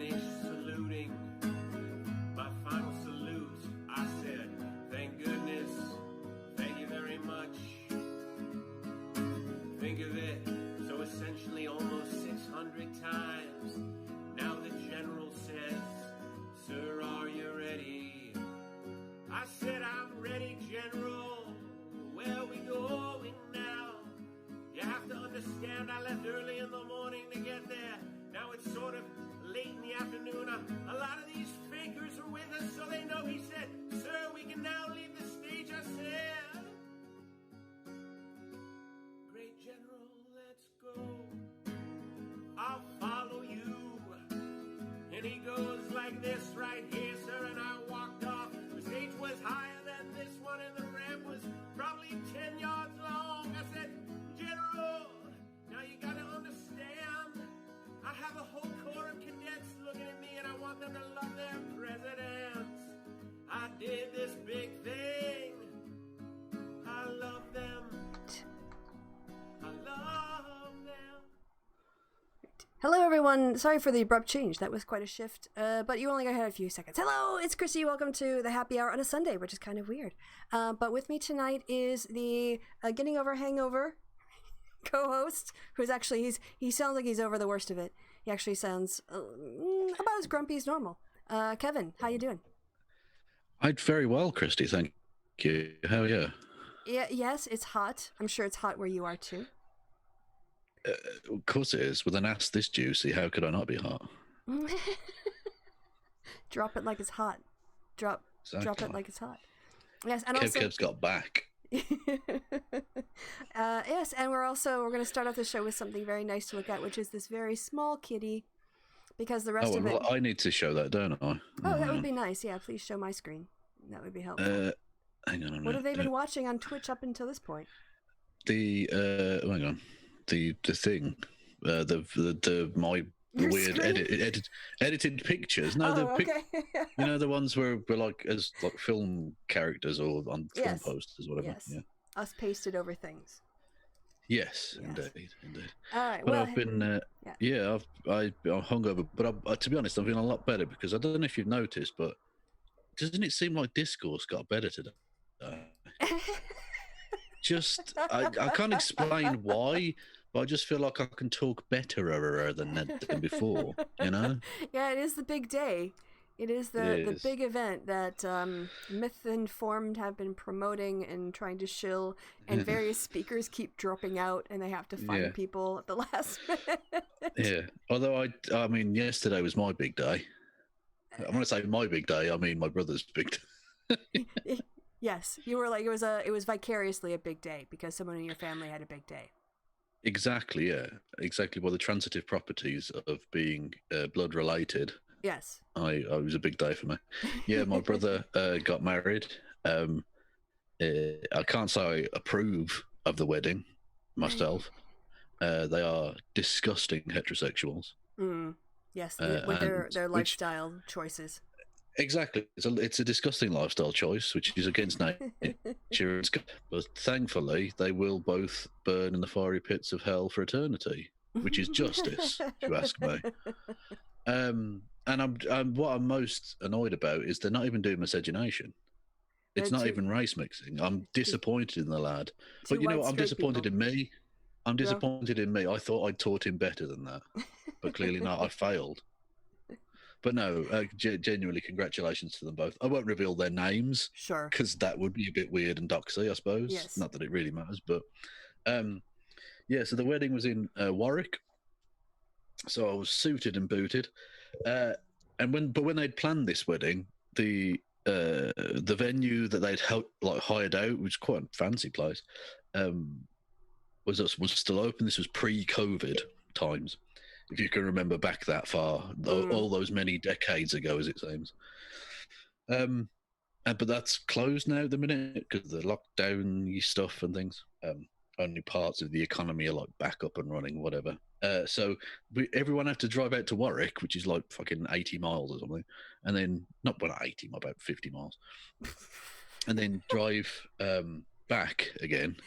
finished saluting, my final salute, I said, thank goodness, thank you very much. Think of it, so essentially almost 600 times. Now the general says, sir, are you ready? I said, I'm ready, General. Where we going now? You have to understand, I left early in the morning to get there. Now it's sort of late in the afternoon. A lot of these fakers are with us, so they know. He said, sir, we can now leave the stage. I said, great General, let's go. I'll follow you. And he goes like this right here, sir, and I walked off. The stage was higher than this one, and the ramp was probably 10 yards long. I said, General, now you gotta understand, I have a whole corps of cadets looking at me, and I want them to love their presidents. I did this big thing. I love them. I love them. Hello, everyone. Sorry for the abrupt change. That was quite a shift, but you only got a few seconds. Hello, it's Kristi. Welcome to the happy hour on a Sunday, which is kind of weird. But with me tonight is the Getting Over Hangover co-host, who's actually, he sounds like he's over the worst of it. He actually sounds about as grumpy as normal. Kevin, how you doing? I'm very well, Kristi. Thank you. How are you? Yeah, yes, it's hot. I'm sure it's hot where you are too. Of course it is. With an ass this juicy, how could I not be hot? Drop it like it's hot. Drop it like it's hot. Yes, and Kev's got back. Yes, and we're going to start off the show with something very nice to look at, which is this very small kitty, because the rest of it. Well, I need to show that, don't I? Oh, that would be nice. Yeah, please show my screen. That would be helpful. Hang on a minute. What have they been watching on Twitch up until this point? Hang on. The thing, my weird edited pictures. No, okay. You know, the ones where we're like as like film characters or on film posters, whatever. Yes. Yeah. Us pasted over things. Yes, indeed. All right. But well, I've been, I'm hungover, but to be honest, I'm feeling a lot better because I don't know if you've noticed, but doesn't it seem like discourse got better today? Just, I can't explain why, but I just feel like I can talk better than before, you know? Yeah, it is the big day. It is the big event that Myth Informed have been promoting and trying to shill, and various speakers keep dropping out, and they have to find people at the last minute. Yeah, although I mean, yesterday was my big day. I'm going to say my big day, I mean my brother's big day. Yes, you were like, it was vicariously a big day because someone in your family had a big day. Exactly, yeah. Exactly. Well, the transitive properties of being blood related. Yes. I was a big day for me. Yeah, my brother got married. I can't say I approve of the wedding myself. They are disgusting heterosexuals. Yes, with their lifestyle choices. Exactly. It's a disgusting lifestyle choice, which is against nature. But thankfully, they will both burn in the fiery pits of hell for eternity, which is justice, if you ask me. And what I'm most annoyed about is they're not even doing miscegenation. It's not even race mixing. I'm disappointed in the lad. But you know what? I'm disappointed in me. I'm disappointed in me. I thought I'd taught him better than that. But clearly not. I failed. But no, genuinely, congratulations to them both. I won't reveal their names. Sure. Because that would be a bit weird and doxy, I suppose. Yes. Not that it really matters. But, so the wedding was in Warwick. So I was suited and booted. And when they'd planned this wedding, the venue that they'd hired out, which was quite a fancy place, was still open. This was pre-COVID times, if you can remember back that far, all those many decades ago, as it seems. But that's closed now at the minute because of the lockdown stuff and things. Only parts of the economy are like back up and running, whatever. So everyone had to drive out to Warwick, which is like fucking 80 miles or something, and then not 80, about 50 miles, and then drive back again.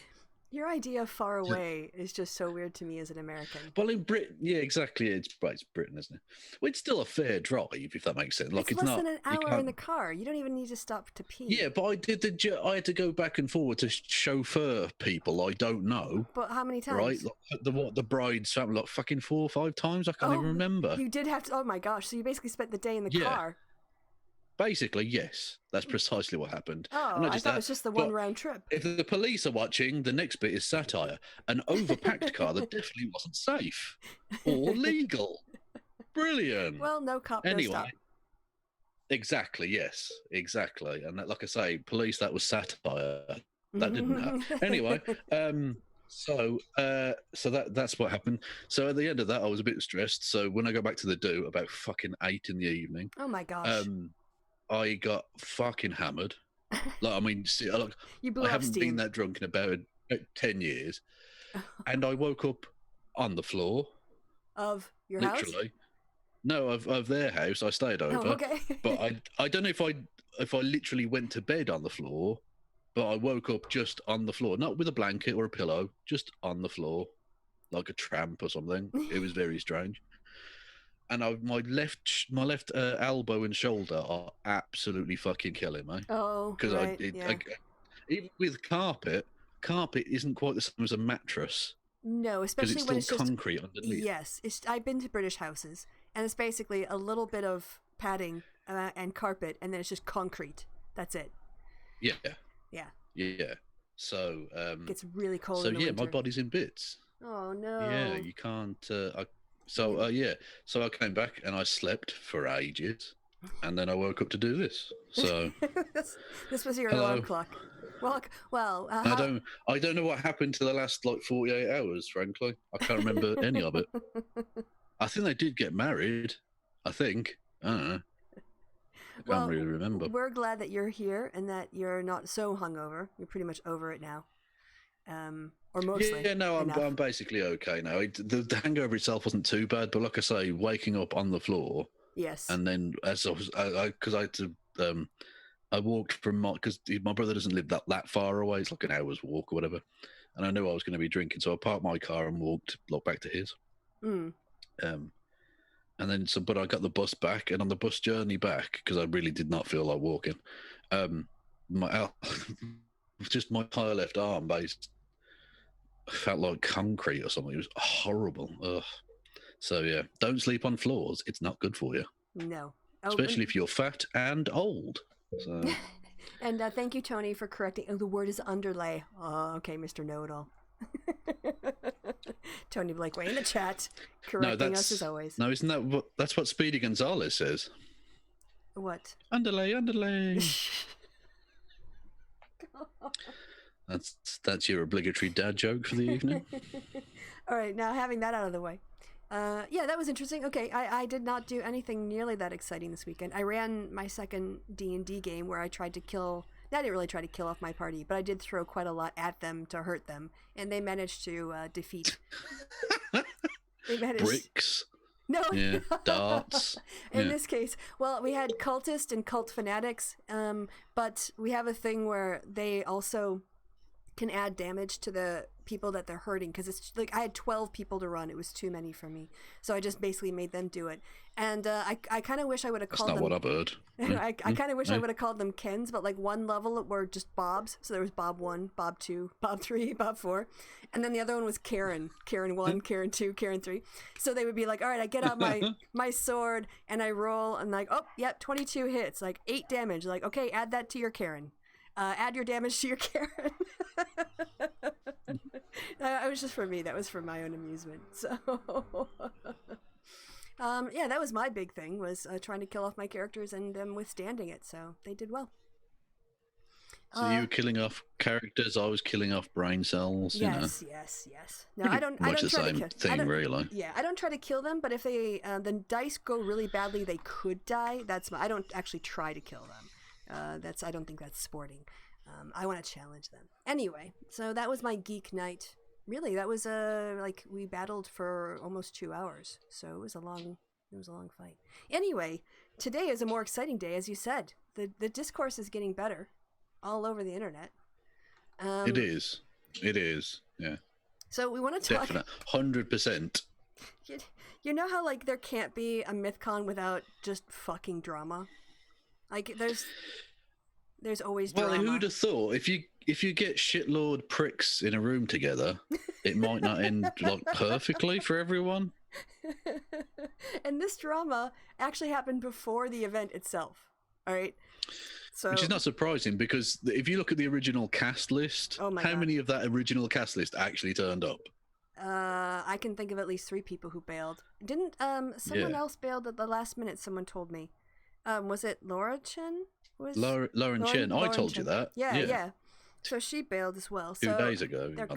Your idea of far away is just so weird to me as an American. Well, in Britain, yeah, exactly. It's Britain, isn't it? Well, it's still a fair drive, if that makes sense. Like it's it's less not than an hour in the car. You don't even need to stop to pee. Yeah, but I had to go back and forward to chauffeur people I don't know. But how many times? Right, the bride's family, like fucking 4 or 5 times. I can't even remember. You did have to. Oh my gosh! So you basically spent the day in the car. Basically, yes. That's precisely what happened. Oh, I thought it was just the one round trip. If the police are watching, the next bit is satire. An overpacked car that definitely wasn't safe or legal. Brilliant. Well, no cop, anyway, no stop. Exactly, yes. Exactly. And that, like I say, police, that was satire. That didn't happen. Anyway, so that's what happened. So at the end of that, I was a bit stressed. So when I go back to the do about fucking 8 in the evening. Oh my gosh. I got fucking hammered. Like, I mean, see, look, you blew I haven't steam. been that drunk in about 10 years. And I woke up on the floor. Of your literally. house? No, of their house. I stayed over. Oh, okay. But I don't know if I literally went to bed on the floor, but I woke up just on the floor, not with a blanket or a pillow, just on the floor, like a tramp or something. It was very strange. And my left elbow and shoulder are absolutely fucking killing me. Oh, because right, even with carpet isn't quite the same as a mattress. No, especially it's when still it's just concrete underneath. Yes, I've been to British houses, and it's basically a little bit of padding and carpet, and then it's just concrete. That's it. Yeah. Yeah. Yeah. So it gets really cold. So in the winter. my body's in bits. Oh no. Yeah, you can't. So I came back and I slept for ages, and then I woke up to do this. So this was your alarm clock. Well. I don't know what happened to the last 48 hours. Frankly, I can't remember any of it. I think they did get married. I think. I don't know. I can't really remember. We're glad that you're here and that you're not so hungover. You're pretty much over it now. Or mostly. Yeah, no, I'm basically okay now. The hangover itself wasn't too bad, but like I say, waking up on the floor. Yes. And then as because I had to, I walked from because my brother doesn't live that far away. It's like an hour's walk or whatever. And I knew I was going to be drinking, so I parked my car and walked back to his. Mm. And then but I got the bus back, and on the bus journey back, because I really did not feel like walking, just my entire left arm felt like concrete or something. It was horrible. Ugh. So yeah, don't sleep on floors. It's not good for you. No. Especially if you're fat and old. So. And thank you, Tony, for correcting. Oh, the word is underlay. Oh, okay, Mr. Know-It-All. Tony Blakeway in the chat, correcting us as always. No, isn't that's what Speedy Gonzalez says? What? Underlay. That's your obligatory dad joke for the evening. All right, now having that out of the way. Yeah, that was interesting. Okay, I did not do anything nearly that exciting this weekend. I ran my second D&D game where I tried to kill... I didn't really try to kill off my party, but I did throw quite a lot at them to hurt them, and they managed to defeat... Bricks. No. Yeah, darts. In this case, well, we had cultists and cult fanatics, but we have a thing where they also can add damage to the people that they're hurting, because it's like I had 12 people to run. It was too many for me, so I just basically made them do it. And I kind of wish I would have called them... That's not what I've heard. I kind of wish I would have called them Kens, but like one level were just Bobs. So there was Bob 1, Bob 2, Bob 3, Bob 4. And then the other one was Karen. Karen 1, Karen 2, Karen 3. So they would be like, all right, I get out my sword and I roll and like, oh, yep, 22 hits, like 8 damage. Like, okay, add that to your Karen. Add your damage to your Karen. It was just for me. That was for my own amusement. So, yeah, that was my big thing, was trying to kill off my characters and them withstanding it. So they did well. So you were killing off characters. I was killing off brain cells. Yes. No, I don't. Much I don't the try same to thing, really. Yeah, I don't try to kill them. But if they the dice go really badly, they could die. I don't actually try to kill them. I don't think that's sporting. I want to challenge them. Anyway, so that was my geek night. Really, that was we battled for almost 2 hours. So it was a long fight. Anyway, today is a more exciting day, as you said. The discourse is getting better all over the internet. It is. It is. Yeah. So we want to talk. Definite. 100%. You know how like there can't be a MythCon without just fucking drama. Like there's always drama. Well, who'd have thought if you get shitlord pricks in a room together, it might not end like perfectly for everyone. And this drama actually happened before the event itself. All right. So, which is not surprising because if you look at the original cast list, how many of that original cast list actually turned up? I can think of at least 3 people who bailed. Didn't someone else bailed at the last minute? Someone told me. Was it Laura Chen? Lauren Chen. I told Chen. you that. Yeah. So she bailed as well. So 2 days ago they're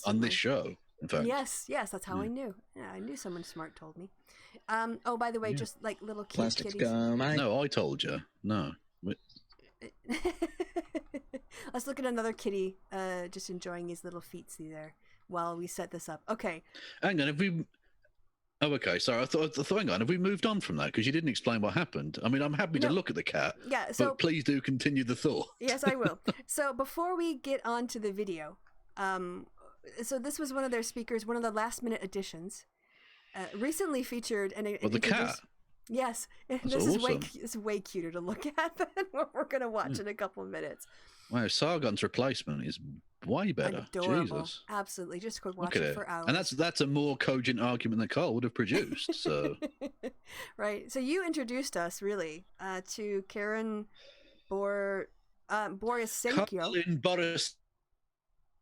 on this show. In fact. Yes, that's how I knew. Yeah, I knew someone smart told me. Oh, by the way, just like little cute Plastics kitties. No, I told you. No. Let's look at another kitty, just enjoying his little feetsy there while we set this up. Okay. Hang on, have we? Oh, okay. Sorry, I thought. Hang on, have we moved on from that? Because you didn't explain what happened. I mean, I'm happy to look at the cat. Yeah. So but please do continue the thought. Yes, I will. So before we get on to the video, so this was one of their speakers, one of the last minute additions, recently featured and the cat. Yes, That's this awesome. is way cuter to look at than what we're gonna watch in a couple of minutes. Wow, Sargon's replacement is way better. Adorable. Jesus. Absolutely, just could watch it for hours. And that's a more cogent argument than Carl would have produced. So right. So you introduced us really to Karen Borisenko. Karlin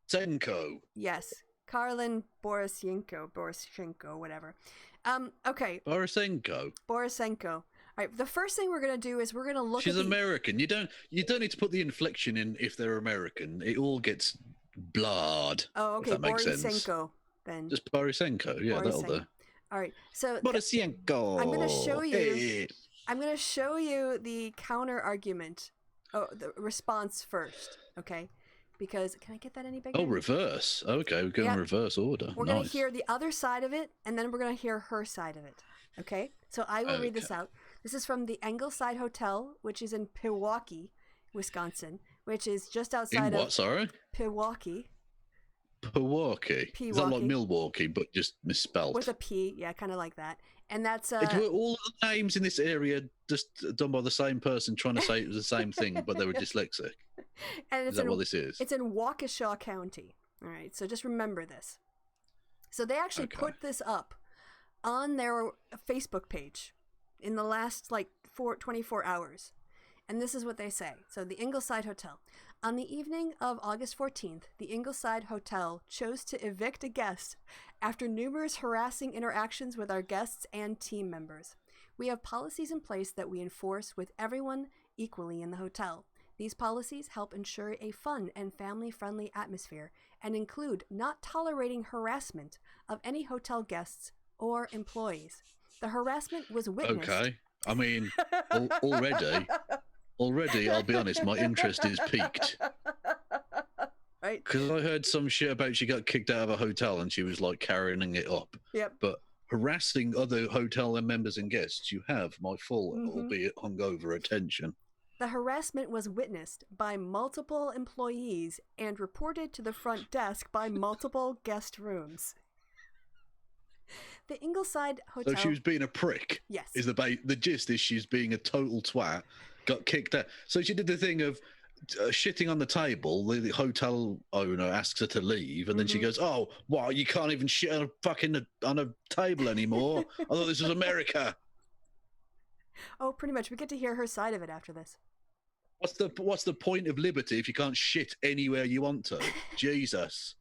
Borisenko. Yes, Karlin Borisenko, whatever. Okay. Borisenko. All right. The first thing we're gonna do is we're gonna look. She's American. You don't need to put the inflection in if they're American. It all gets blurred. Oh, okay. If that makes sense. Borisenko, then. Just Borisenko. Yeah, that'll do. All right. So Borisenko. I'm gonna show you. Hey. I'm gonna show you the counter argument. Oh, the response first. Okay. Because can I get that any bigger? Oh, reverse. Okay, we're going reverse order. We're going to hear the other side of it, and then we're going to hear her side of it. Okay? So I will read this out. This is from the Ingleside Hotel, which is in Pewaukee, Wisconsin, which is just outside of... sorry? Pewaukee. Pewaukee. Is that like Milwaukee, but just misspelled? With a P, yeah, kind of like that. And that's... Were all of the names in this area just done by the same person trying to say it was the same thing, but they were dyslexic? And is that what this is? It's in Waukesha County. All right, so just remember this. So they actually put this up on their Facebook page in the last 24 hours. And this is what they say. So the Ingleside Hotel. On the evening of August 14th, the Ingleside Hotel chose to evict a guest after numerous harassing interactions with our guests and team members. We have policies in place that we enforce with everyone equally in the hotel. These policies help ensure a fun and family-friendly atmosphere and include not tolerating harassment of any hotel guests or employees. The harassment was witnessed. Okay. I mean, already, I'll be honest, my interest is piqued. Right. Because I heard some shit about she got kicked out of a hotel and she was carrying it up. Yep. But harassing other hotel members and guests, you have my full, albeit hungover, attention. The harassment was witnessed by multiple employees and reported to the front desk by multiple guest rooms. The Ingleside Hotel... So she was being a prick? Yes. The gist is she's being a total twat, got kicked out. So she did the thing of shitting on the table. The hotel owner asks her to leave, and then she goes, "Oh, wow, you can't even shit on a table anymore. I thought this was America." Oh, pretty much. We get to hear her side of it after this. What's the point of liberty if you can't shit anywhere you want to? Jesus.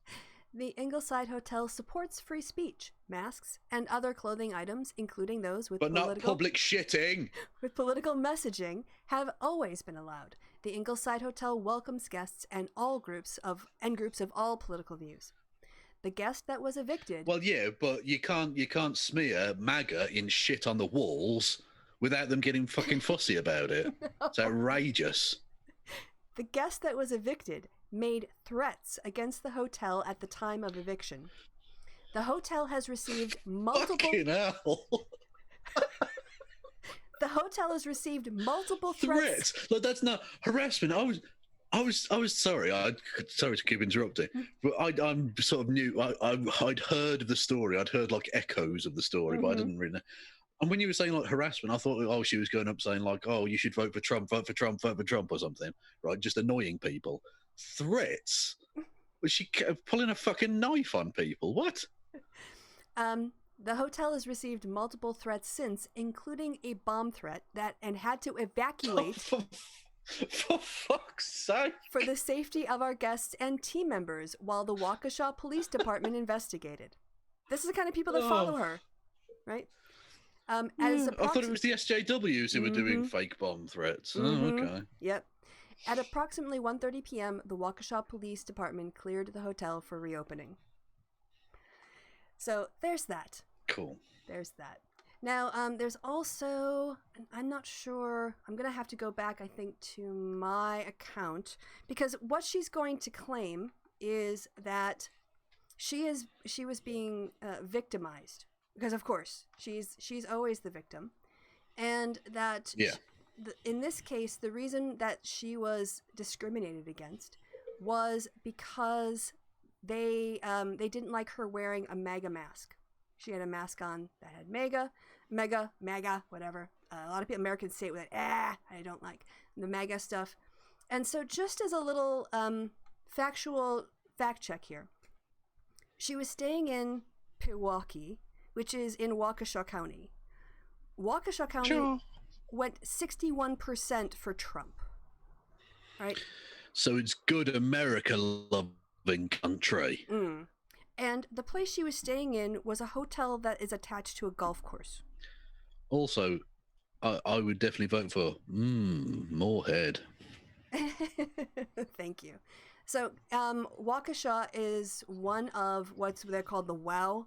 The Ingleside Hotel supports free speech, masks, and other clothing items, including those with not public shitting. With political messaging, have always been allowed. The Ingleside Hotel welcomes guests and groups of all political views. The guest that was evicted. Well, yeah, but you can't smear MAGA in shit on the walls without them getting fucking fussy about it. No. It's outrageous. The guest that was evicted made threats against the hotel at the time of eviction. The hotel has received multiple... Fucking hell. The hotel has received multiple threats. Look, that's not harassment. I was sorry. Sorry to keep interrupting, but I'm sort of new. I'd heard of the story. I'd heard like echoes of the story, but I didn't really know. And when you were saying like harassment, I thought, oh, she was going up saying like, oh, you should vote for Trump, vote for Trump, vote for Trump, or something, right? Just annoying people. Threats? Was she pulling a fucking knife on people? What? The hotel has received multiple threats since, including a bomb threat and had to evacuate for fuck's sake. for the safety of our guests and team members while the Waukesha Police Department investigated. This is the kind of people that follow her, right? I thought it was the SJWs who were doing fake bomb threats. Oh, okay. Yep. At approximately 1:30 p.m., the Waukesha Police Department cleared the hotel for reopening. So there's that. Cool. There's that. Now, there's also, I'm not sure, I'm going to have to go back, I think, to my account, because what she's going to claim is that she was being victimized. Because, of course, she's always the victim. And that in this case, the reason that she was discriminated against was because they didn't like her wearing a MAGA mask. She had a mask on that had MAGA, whatever. A lot of people, Americans say it with I don't like the MAGA stuff. And so just as a little factual fact check here, she was staying in Pewaukee, which is in Waukesha County. Waukesha County went 61% for Trump. Right? So it's good America-loving country. And the place she was staying in was a hotel that is attached to a golf course. Also, I would definitely vote for Moorhead. Thank you. So Waukesha is one of they're called the WOW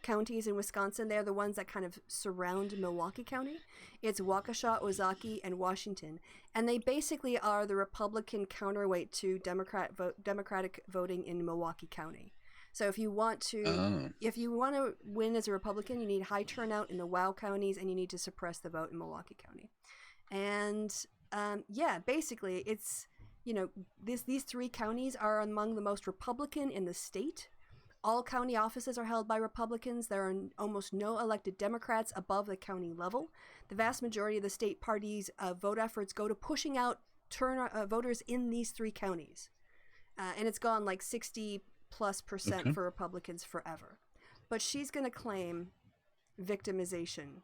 counties in Wisconsin. They're the ones that kind of surround Milwaukee County. It's Waukesha, Ozaukee, and Washington. And they basically are the Republican counterweight to Democratic voting in Milwaukee County. So if you want to win as a Republican, you need high turnout in the WOW counties, and you need to suppress the vote in Milwaukee County. And basically, it's these three counties are among the most Republican in the state. All county offices are held by Republicans. There are almost no elected Democrats above the county level. The vast majority of the state party's vote efforts go to pushing out voters in these three counties. And it's gone like 60+% for Republicans forever. But she's going to claim victimization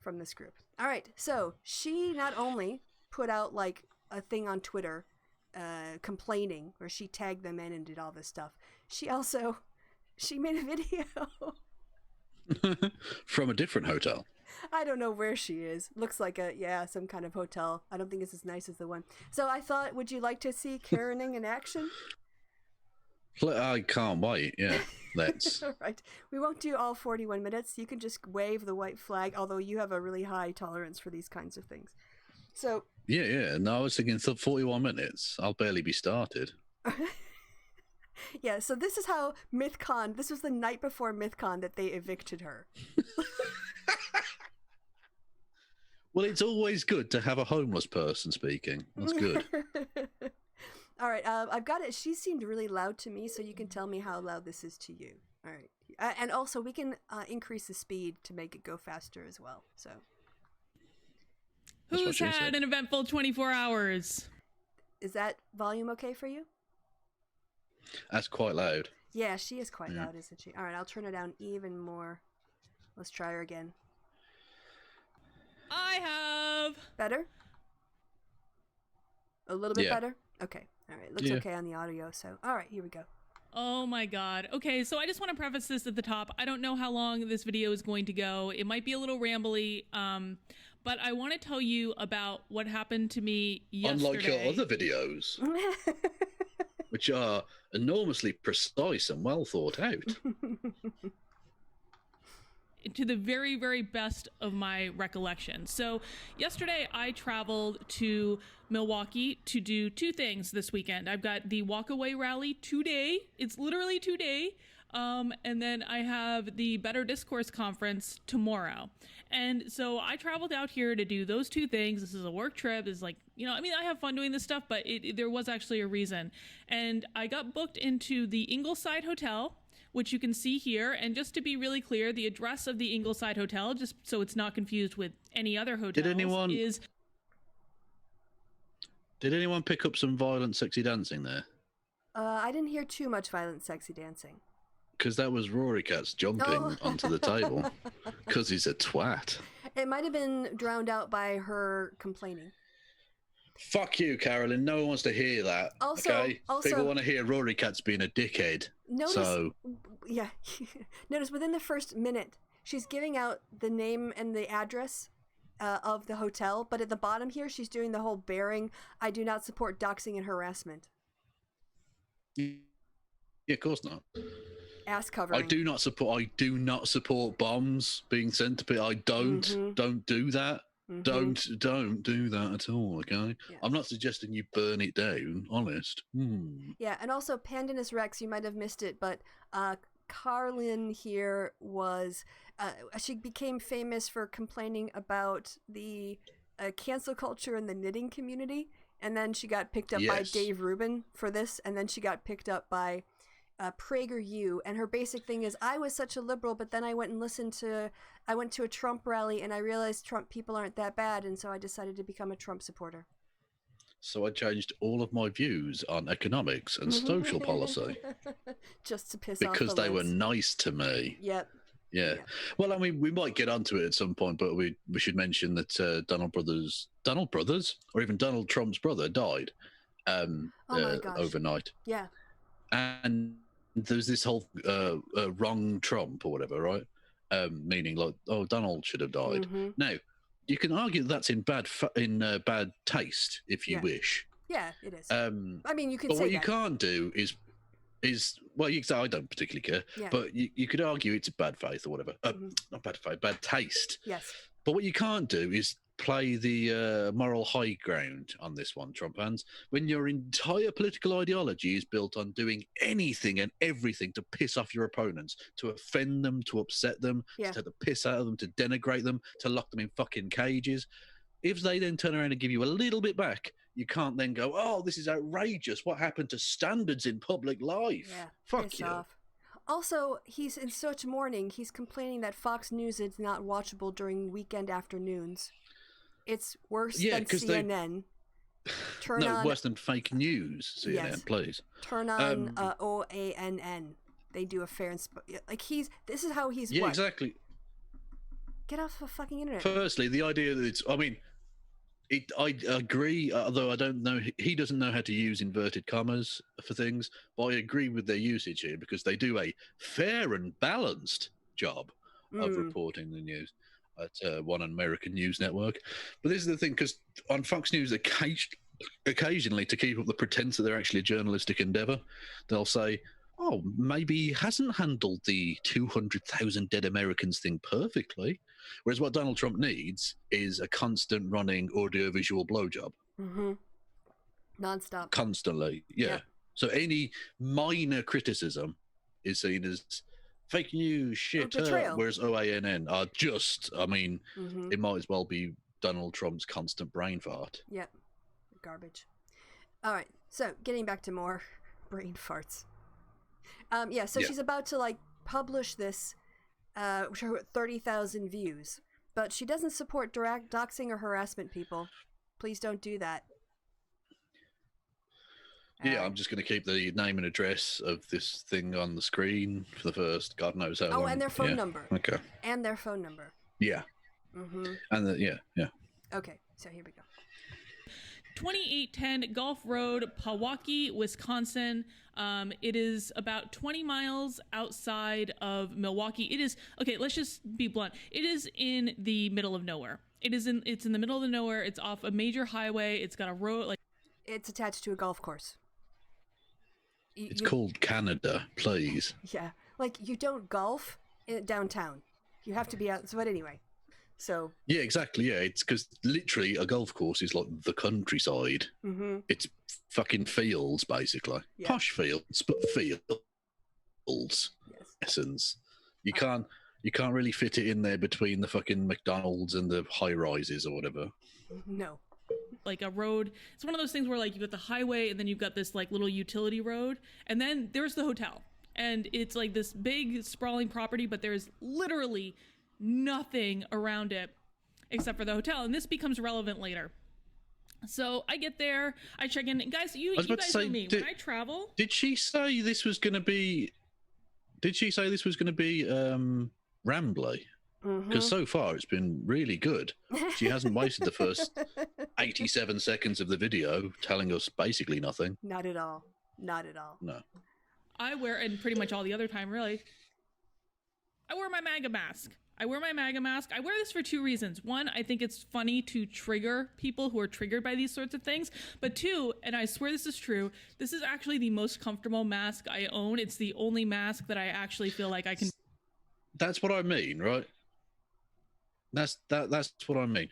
from this group. All right, so she not only put out like a thing on Twitter complaining, where she tagged them in and did all this stuff. She made a video. From a different hotel. I don't know where she is. Looks like some kind of hotel. I don't think it's as nice as the one. So I thought, would you like to see Karening in action? I can't wait. Yeah, let's. All right. We won't do all 41 minutes. You can just wave the white flag, although you have a really high tolerance for these kinds of things. So. Yeah. No, I was thinking 41 minutes. I'll barely be started. Yeah, so this is how MythCon, this was the night before MythCon that they evicted her. Well, it's always good to have a homeless person speaking. That's good. All right, I've got it. She seemed really loud to me, so you can tell me how loud this is to you. All right. And also, we can increase the speed to make it go faster as well. So. Who's had an eventful 24 hours? Is that volume okay for you? That's quite loud. Yeah, she is quite loud, isn't she? All right, I'll turn it down even more. Let's try her again. I have. Better? A little bit better? Okay. All right. Looks okay on the audio. So, all right, here we go. Oh my God. Okay, so I just want to preface this at the top. I don't know how long this video is going to go. It might be a little rambly, but I want to tell you about what happened to me yesterday. Unlike your other videos, which are enormously precise and well thought out. To the very, very best of my recollection. So yesterday I traveled to Milwaukee to do two things this weekend. I've got the Walkaway Rally today. It's literally today. And then I have the Better Discourse Conference tomorrow. And so I traveled out here to do those two things. This is a work trip. It's like, you know, I mean, I have fun doing this stuff, but there was actually a reason. And I got booked into the Ingleside Hotel, which you can see here. And just to be really clear, the address of the Ingleside Hotel, just so it's not confused with any other hotels, Did anyone pick up some violent, sexy dancing there? I didn't hear too much violent, sexy dancing. Because that was Rory Katz jumping onto the table. Because he's a twat. It might have been drowned out by her complaining. Fuck you, Carolyn. No one wants to hear that. Also, people want to hear Rory Katz being a dickhead. Notice within the first minute, she's giving out the name and the address of the hotel, but at the bottom here, she's doing the whole bearing. I do not support doxing and harassment. Yeah, of course not. Ass covering. I do not support bombs being sent to people. I don't do that. Don't do that at all. Okay, yeah. I'm not suggesting you burn it down. Honest. Yeah, and also Pandinus Rex, you might have missed it, but Carlin here was she became famous for complaining about the cancel culture in the knitting community, and then she got picked up by Dave Rubin for this, and then she got picked up by PragerU, and her basic thing is, I was such a liberal, but then I went to a Trump rally and I realized Trump people aren't that bad, and so I decided to become a Trump supporter. So I changed all of my views on economics and social policy. Just to piss off because they were nice to me. Yep. Yeah. Well, I mean, we might get onto it at some point, but we should mention that Donald Brothers, or even Donald Trump's brother, died overnight. Yeah. And there's this whole wrong Trump or whatever, right? Meaning like, oh, Donald should have died. Now, you can argue that's in bad taste if you wish. Yeah, it is. I mean, you can. But say what you can't do is well, you can say I don't particularly care, but you could argue it's bad faith or whatever. Not bad faith, bad taste. Yes. But what you can't do is play the moral high ground on this one, Trump fans, when your entire political ideology is built on doing anything and everything to piss off your opponents, to offend them, to upset them, to take the piss out of them, to denigrate them, to lock them in fucking cages. If they then turn around and give you a little bit back, you can't then go, oh, this is outrageous. What happened to standards in public life? Yeah, fuck you. Off. Also, he's in such mourning, he's complaining that Fox News is not watchable during weekend afternoons. It's worse than CNN. Worse than fake news, CNN, please. Turn on OANN. They do a fair and this is how he's Yeah, exactly. Get off the fucking internet. Firstly, the idea that it's, I mean, I agree, although I don't know, he doesn't know how to use inverted commas for things, but I agree with their usage here because they do a fair and balanced job of reporting the news at one American news network. But this is the thing, because on Fox News, occasionally, to keep up the pretense that they're actually a journalistic endeavor, they'll say, oh, maybe he hasn't handled the 200,000 dead Americans thing perfectly. Whereas what Donald Trump needs is a constant running audiovisual blowjob. Non-stop. Constantly, yeah. So any minor criticism is seen as fake news, shit. Whereas OANN are just, I mean, it might as well be Donald Trump's constant brain fart. Yep. Garbage. All right. So getting back to more brain farts. She's about to publish this, which are 30,000 views, but she doesn't support direct doxing or harassment people. Please don't do that. Yeah, I'm just going to keep the name and address of this thing on the screen for the first God knows how long. Oh, and their phone number. Okay. And their phone number. Yeah. And yeah. Okay, so here we go. 2810 Gulf Road, Pewaukee, Wisconsin. It is about 20 miles outside of Milwaukee. It is, okay, let's just be blunt. It is in the middle of nowhere. It's in the middle of the nowhere. It's off a major highway. It's got a road, it's attached to a golf course. It's called Canada, please. Yeah, you don't golf downtown. You have to be out. But anyway, so. Yeah, exactly. Yeah, it's because literally a golf course is like the countryside. It's fucking fields, basically. Yeah. Posh fields, but fields. Yes. essence. You can't really fit it in there between the fucking McDonald's and the high rises or whatever. No. Like a road, it's one of those things where like you got the highway and then you've got this like little utility road, and then there's the hotel, and it's like this big sprawling property, but there's literally nothing around it except for the hotel, and this becomes relevant later. So I get there, I check in. Guys, you guys know me. When I travel, did she say this was going to be rambly? Because so far it's been really good. She hasn't wasted the first 87 seconds of the video telling us basically nothing. Not at all. Not at all. No. I wear, and pretty much all the other time, really, I wear my MAGA mask. I wear this for two reasons. One, I think it's funny to trigger people who are triggered by these sorts of things. But two, and I swear this is true, this is actually the most comfortable mask I own. It's the only mask that I actually feel like I can... That's what I mean, right? That's what I mean.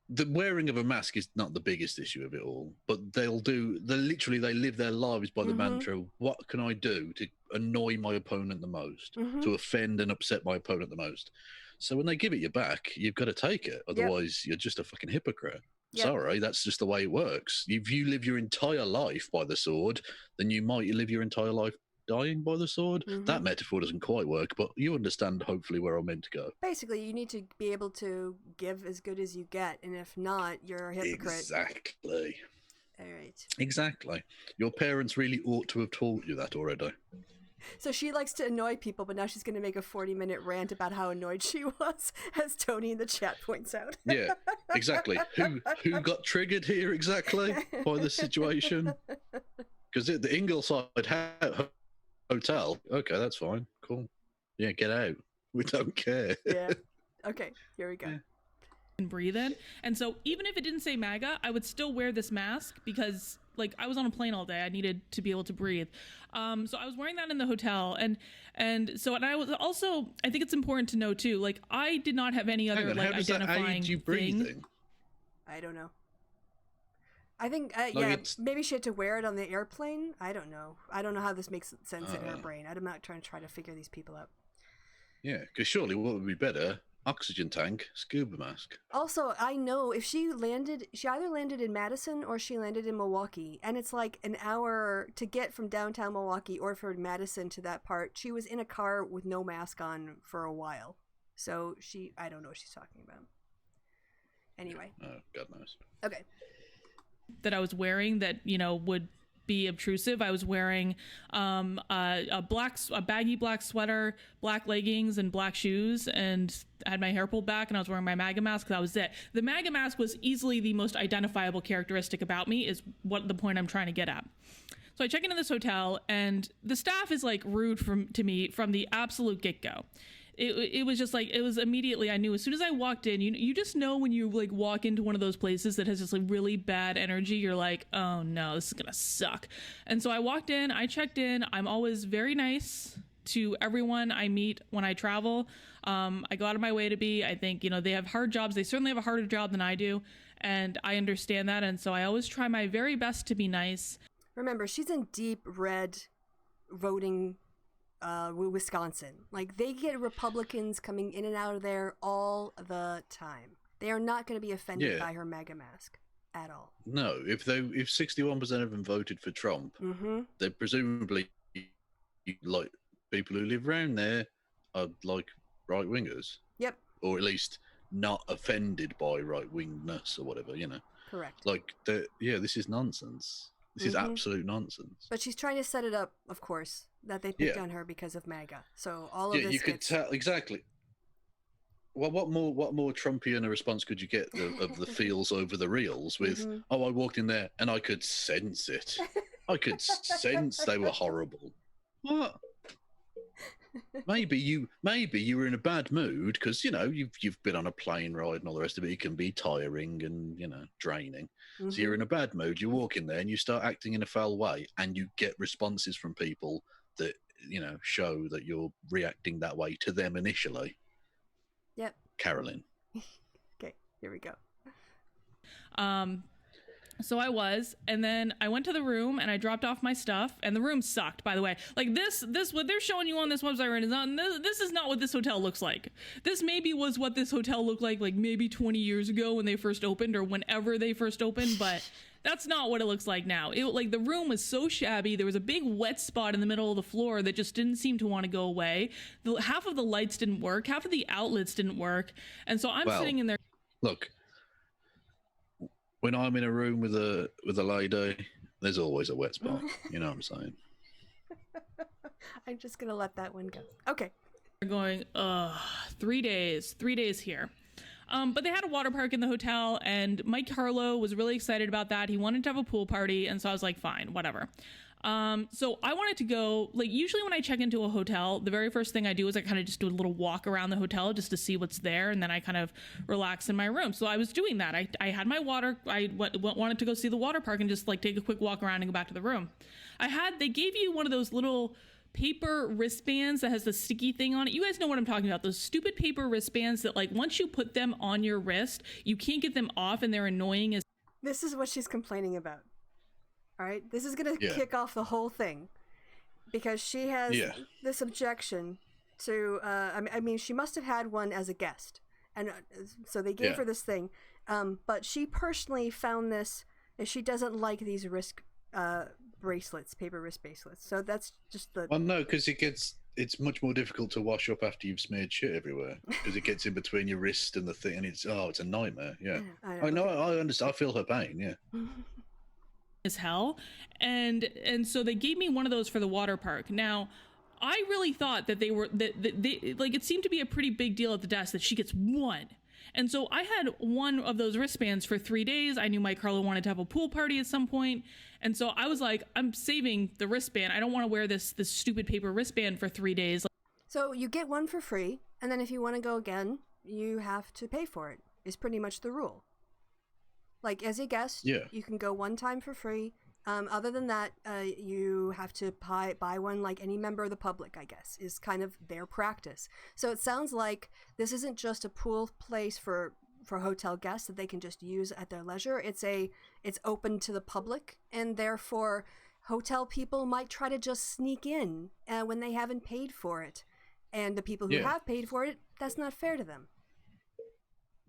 The wearing of a mask is not the biggest issue of it all, but they live their lives by the mantra, what can I do to annoy my opponent the most, to offend and upset my opponent the most? So when they give it you back, you've got to take it. Otherwise, you're just a fucking hypocrite. Yep. Sorry, that's just the way it works. If you live your entire life by the sword, then you might live your entire life dying by the sword. That metaphor doesn't quite work, but you understand hopefully where I'm meant to go. Basically, you need to be able to give as good as you get, and if not, you're a hypocrite. Exactly. All right. Exactly. Your parents really ought to have taught you that already. So she likes to annoy people, but now she's going to make a 40-minute rant about how annoyed she was, as Tony in the chat points out. Yeah, exactly. Who got triggered here exactly by the situation? Because the Ingleside hotel. Okay, that's fine. Cool. Yeah, get out. We don't care. Yeah. Okay, here we go. And breathe in. And so even if it didn't say MAGA, I would still wear this mask because like I was on a plane all day. I needed to be able to breathe. So I was wearing that in the hotel, and I was also, I think it's important to know too, like I did not have any other like identifying that aid you breathing? thing. I don't know. I think, maybe she had to wear it on the airplane. I don't know. I don't know how this makes sense in her brain. I'm not trying to figure these people out. Yeah, because surely what would be better? Oxygen tank, scuba mask. Also, I know if she either landed in Madison or she landed in Milwaukee, and it's like an hour to get from downtown Milwaukee or from Madison to that part. She was in a car with no mask on for a while. So I don't know what she's talking about. Anyway. Oh, God knows. Okay. That I was wearing that, would be obtrusive. I was wearing a baggy black sweater, black leggings, and black shoes, and I had my hair pulled back, and I was wearing my MAGA mask. That was it. The MAGA mask was easily the most identifiable characteristic about me, is what the point I'm trying to get at. So I check into this hotel, and the staff is like rude to me from the absolute get-go. It was just like, it was immediately, I knew as soon as I walked in, you just know when you like walk into one of those places that has just like really bad energy, you're like, oh no, this is gonna suck. And so I walked in, I checked in. I'm always very nice to everyone I meet when I travel. I go out of my way to be. I think, they have hard jobs. They certainly have a harder job than I do, and I understand that. And so I always try my very best to be nice. Remember, she's in deep red voting Wisconsin. Like, they get Republicans coming in and out of there all the time. They are not going to be offended by her MAGA mask at all. No, if 61% of them voted for Trump, they're presumably like people who live around there are like right wingers. Yep. Or at least not offended by right wingness or whatever, Correct. Like this is nonsense. This is absolute nonsense. But she's trying to set it up, of course, that they picked on her because of MAGA. So all of this you could tell exactly. Well, what more Trumpian a response could you get of the feels over the reels with? I walked in there and I could sense it. I could sense they were horrible. What? Maybe you were in a bad mood because you've been on a plane ride and all the rest of it. It can be tiring and draining. So you're in a bad mood. You walk in there and you start acting in a foul way, and you get responses from people that show that you're reacting that way to them initially. Yep. Carolyn. Okay, here we go. So I was, and then I went to the room and I dropped off my stuff, and the room sucked, by the way. Like this what they're showing you on this website right now, this is not what this hotel looks like. This maybe was what this hotel looked like maybe 20 years ago when they first opened, or whenever they first opened, but that's not what it looks like now. Like the room was so shabby. There was a big wet spot in the middle of the floor that just didn't seem to want to go away. Half of the lights didn't work, half of the outlets didn't work, and so I'm sitting in there. Look, when I'm in a room with a lady, there's always a wet spot. You know what I'm saying? I'm just gonna let that one go. Okay. We're going, 3 days here. But they had a water park in the hotel, and Mike Harlow was really excited about that. He wanted to have a pool party, and so I was like, fine, whatever. So I wanted to go, like, usually when I check into a hotel, the very first thing I do is I kind of just do a little walk around the hotel just to see what's there, and then I kind of relax in my room. So I was doing that. I had my water, wanted to go see the water park and just like take a quick walk around and go back to the room. They gave you one of those little paper wristbands that has the sticky thing on it. You guys know what I'm talking about. Those stupid paper wristbands that, like, once you put them on your wrist, you can't get them off, and they're annoying as... This is what she's complaining about. All right, this is going to kick off the whole thing, because she has this objection to, I mean, she must have had one as a guest, and so they gave her this thing, but she personally found this, and she doesn't like these wrist bracelets, paper wrist bracelets, so that's just the... Well, no, because it's much more difficult to wash up after you've smeared shit everywhere, because it gets in between your wrist and the thing, and it's a nightmare, I know, I understand, I feel her pain, as hell, and so they gave me one of those for the water park. Now I really thought that they were that they, like, it seemed to be a pretty big deal at the desk that she gets one, and so I had one of those wristbands for 3 days. I knew Mike Carlo wanted to have a pool party at some point, and so I was like, I'm saving the wristband. I don't want to wear this stupid paper wristband for 3 days. So you get one for free, and then if you want to go again, you have to pay for it, is pretty much the rule. Like, as a guest, you can go one time for free. Other than that, you have to buy one like any member of the public, I guess, is kind of their practice. So it sounds like this isn't just a pool place for hotel guests that they can just use at their leisure. It's open to the public, and therefore hotel people might try to just sneak in when they haven't paid for it. And the people who have paid for it, that's not fair to them.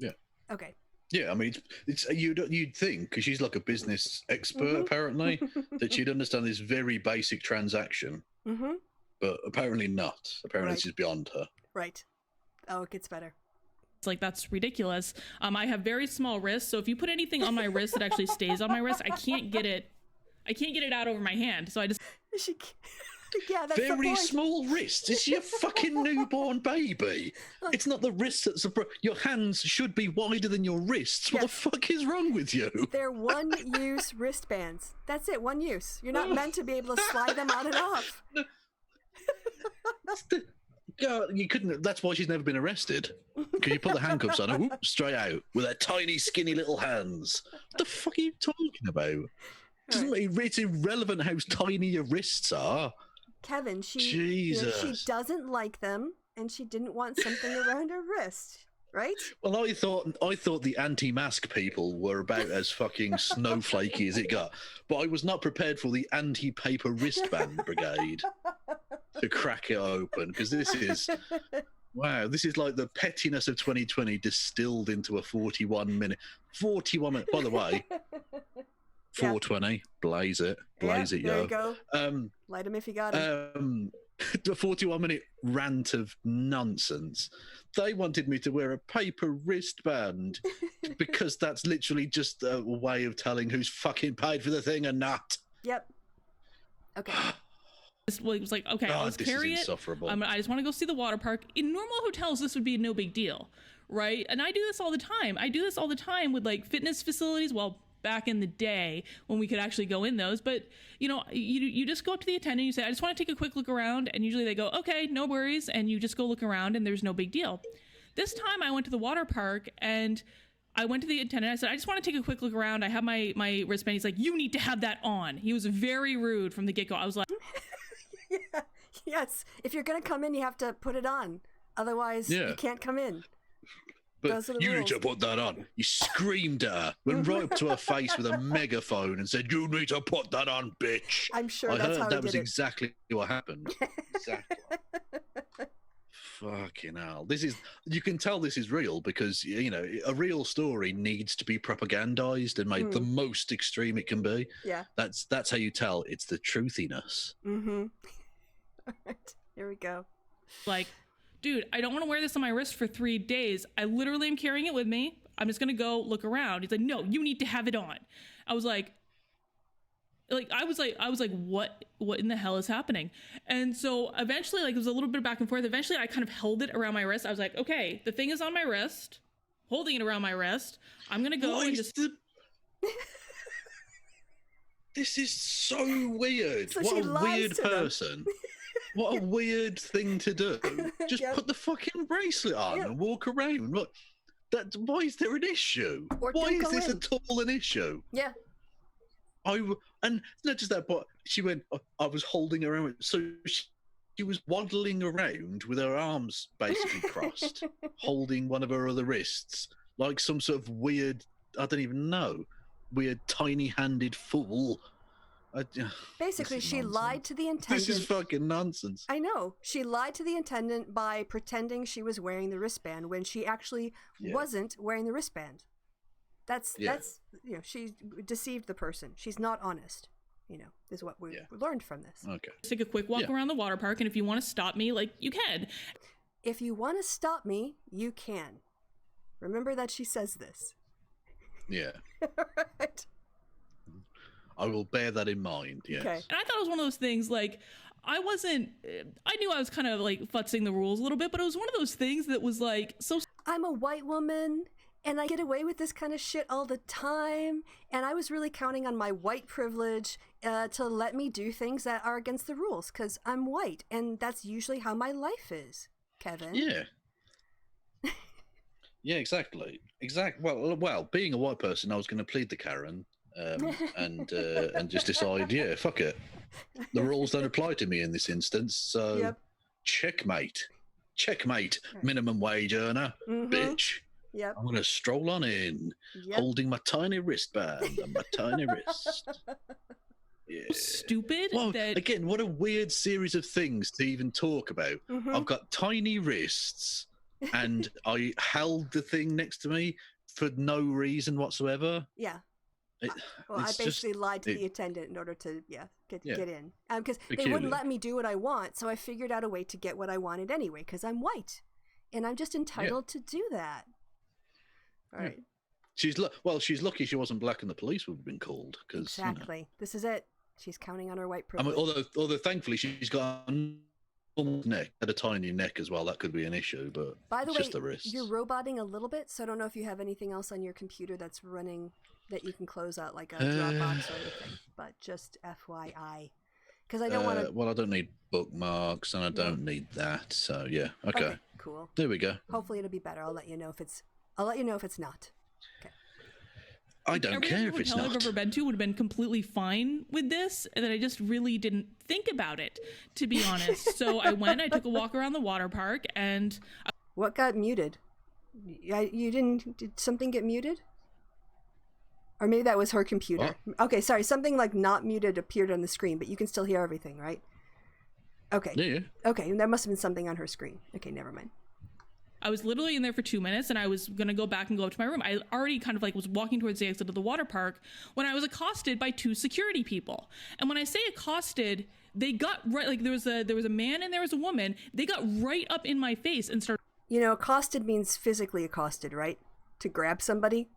Yeah. Okay. Yeah, I mean, it's you'd think, because she's like a business expert, apparently, that she'd understand this very basic transaction. But apparently not. Apparently this is beyond her. Right. Oh, it gets better. It's like, that's ridiculous. I have very small wrists, so if you put anything on my wrist that actually stays on my wrist, I can't get it out over my hand. So I just... Yeah, that's very small wrists. It's your fucking newborn baby. It's not the wrists that's your hands should be wider than your wrists. What the fuck is wrong with you? They're one-use wristbands. That's it, one use. You're not meant to be able to slide them on and off. You couldn't. That's why she's never been arrested. Because you put the handcuffs on her, whoop, straight out with her tiny, skinny little hands. What the fuck are you talking about? It's irrelevant how tiny your wrists are. Kevin, she doesn't like them, and she didn't want something around her wrist, right? Well, I thought the anti-mask people were about as fucking snowflakey as it got, but I was not prepared for the anti-paper wristband brigade to crack it open, because this is like the pettiness of 2020 distilled into a 41 minute. By the way. 420, blaze it, yo. There you go. Light him if you got him. A 41-minute rant of nonsense. They wanted me to wear a paper wristband because that's literally just a way of telling who's fucking paid for the thing or not. Yep. Okay. It was like, okay, I'll just carry it. I just want to go see the water park. In normal hotels, this would be no big deal, right? And I do this all the time. I do this all the time with like fitness facilities. Well, back in the day when we could actually go in those, but you just go up to the attendant, you say, I just want to take a quick look around, and usually they go, okay, no worries, and you just go look around, and there's no big deal. This time I went to the water park, and I went to the attendant, I said, I just want to take a quick look around, I have my wristband. He's like, you need to have that on. He was very rude from the get-go. I was like... Yes, if you're gonna come in, you have to put it on, otherwise you can't come in. But Those are the you rules. need to put that on. You screamed at her, went right up to her face with a megaphone and said, "You need to put that on, bitch." I'm sure I that's heard how that he was did it. exactly what happened. Exactly. Fucking hell. You can tell this is real because, you know, a real story needs to be propagandized and made the most extreme it can be. Yeah. That's how you tell it's the truthiness. Mm-hmm. All right. Here we go. Like, dude, I don't want to wear this on my wrist for 3 days. I literally am carrying it with me. I'm just going to go look around. He's like, no, you need to have it on. I was like, what in the hell is happening? And so eventually, like, it was a little bit back and forth. Eventually I kind of held it around my wrist. I was like, okay, the thing is on my wrist, holding it around my wrist. I'm going to go and just... This is so weird. So what she a lies weird to them. person. What a weird thing to do. Just Yep. put the fucking bracelet on Yep. and walk around. Look, why is there an issue? Or Why don't is go this in. at all an issue? Yeah. And not just that, but she went, I was holding her arm. So she was waddling around with her arms basically crossed, holding one of her other wrists, like some sort of weird, I don't even know, weird tiny-handed fool. Basically, This is she nonsense. lied to the attendant. This is fucking nonsense. I know. She lied to the attendant by pretending she was wearing the wristband when she actually wasn't wearing the wristband. That's you know, she deceived the person. She's not honest. You know, is what we learned from this. Okay. take a quick walk around the water park, and if you want to stop me, like, you can. If you want to stop me, you can. Remember that she says this. Yeah. Right. I will bear that in mind, yes. Okay. And I thought it was one of those things, like, I knew I was kind of like futzing the rules a little bit, but it was one of those things that was like so... I'm a white woman and I get away with this kind of shit all the time, and I was really counting on my white privilege to let me do things that are against the rules because I'm white, and that's usually how my life is, Kevin. Yeah. Yeah, exactly. Well, being a white person, I was going to plead the Karen and just decide, yeah, fuck it. The rules don't apply to me in this instance, so checkmate. Checkmate, minimum wage earner, bitch. Yep. I'm going to stroll on in, holding my tiny wristband and my tiny wrist. Yeah. Stupid. Well, that... again, what a weird series of things to even talk about. I've got tiny wrists, and I held the thing next to me for no reason whatsoever. Yeah. Well, I basically lied to the attendant in order to get in, because they wouldn't let me do what I want, so I figured out a way to get what I wanted anyway, because I'm white, and I'm just entitled to do that. All right. She's lucky she wasn't black, and the police would have been called. Exactly. You know. This is it. She's counting on her white I privilege. mean, although thankfully she's got a neck, had a tiny neck as well. That could be an issue, but by the way, just the wrists. You're roboting a little bit, so I don't know if you have anything else on your computer that's running that you can close out, like a Dropbox or anything. But just FYI, because I don't want to. Well, I don't need bookmarks, and I don't need that. So yeah, okay. Cool. There we go. Hopefully, it'll be better. I'll let you know if it's. I'll let you know if it's not. Okay. I don't care if it's Every not. hotel I've ever been to would have been completely fine with this, and then I just really didn't think about it, to be honest. So I took a walk around the water park, and what got muted? You didn't? Did something get muted? Or maybe that was her computer. What? Okay, sorry. Something like not muted appeared on the screen, but you can still hear everything, right? Okay. Yeah. Okay, there must have been something on her screen. Okay, never mind. I was literally in there for 2 minutes, and I was gonna go back and go up to my room. I already kind of like was walking towards the exit of the water park when I was accosted by 2 security people. And when I say accosted, they got right, like there was a man and there was a woman. They got right up in my face and started. You know, accosted means physically accosted, right? To grab somebody.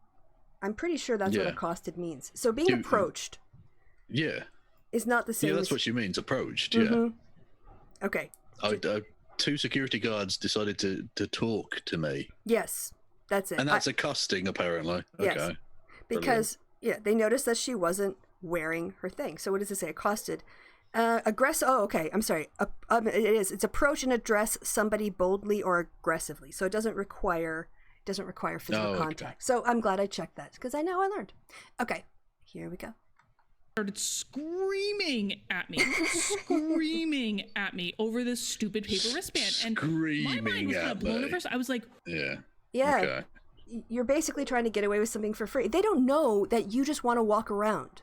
I'm pretty sure that's what accosted means. So being approached. Yeah. Is not the same. Yeah, that's what she means. Approached. Yeah. Okay. 2 security guards decided to talk to me. Yes, that's it. And that's accosting, apparently. Yes. Okay. Because they noticed that she wasn't wearing her thing. So what does it say? Accosted. Aggressive. Oh, okay. I'm sorry. It is. It's approach and address somebody boldly or aggressively. So it doesn't require physical contact. So I'm glad I checked that because I learned. Okay, here we go. Started screaming at me over this stupid paper wristband, and my mind was kind of blown at first. I was like, Yeah. Okay. You're basically trying to get away with something for free. They don't know that you just want to walk around.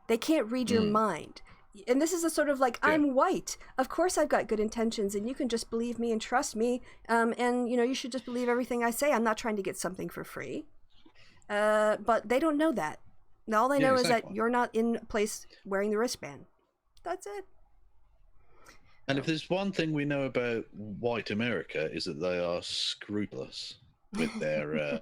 They can't read your mind. And this is a sort of like, I'm white. Of course I've got good intentions, and you can just believe me and trust me. And, you should just believe everything I say. I'm not trying to get something for free. But they don't know that. All they know is that you're not in place wearing the wristband. That's it. And if there's one thing we know about white America, is that they are scrupulous with their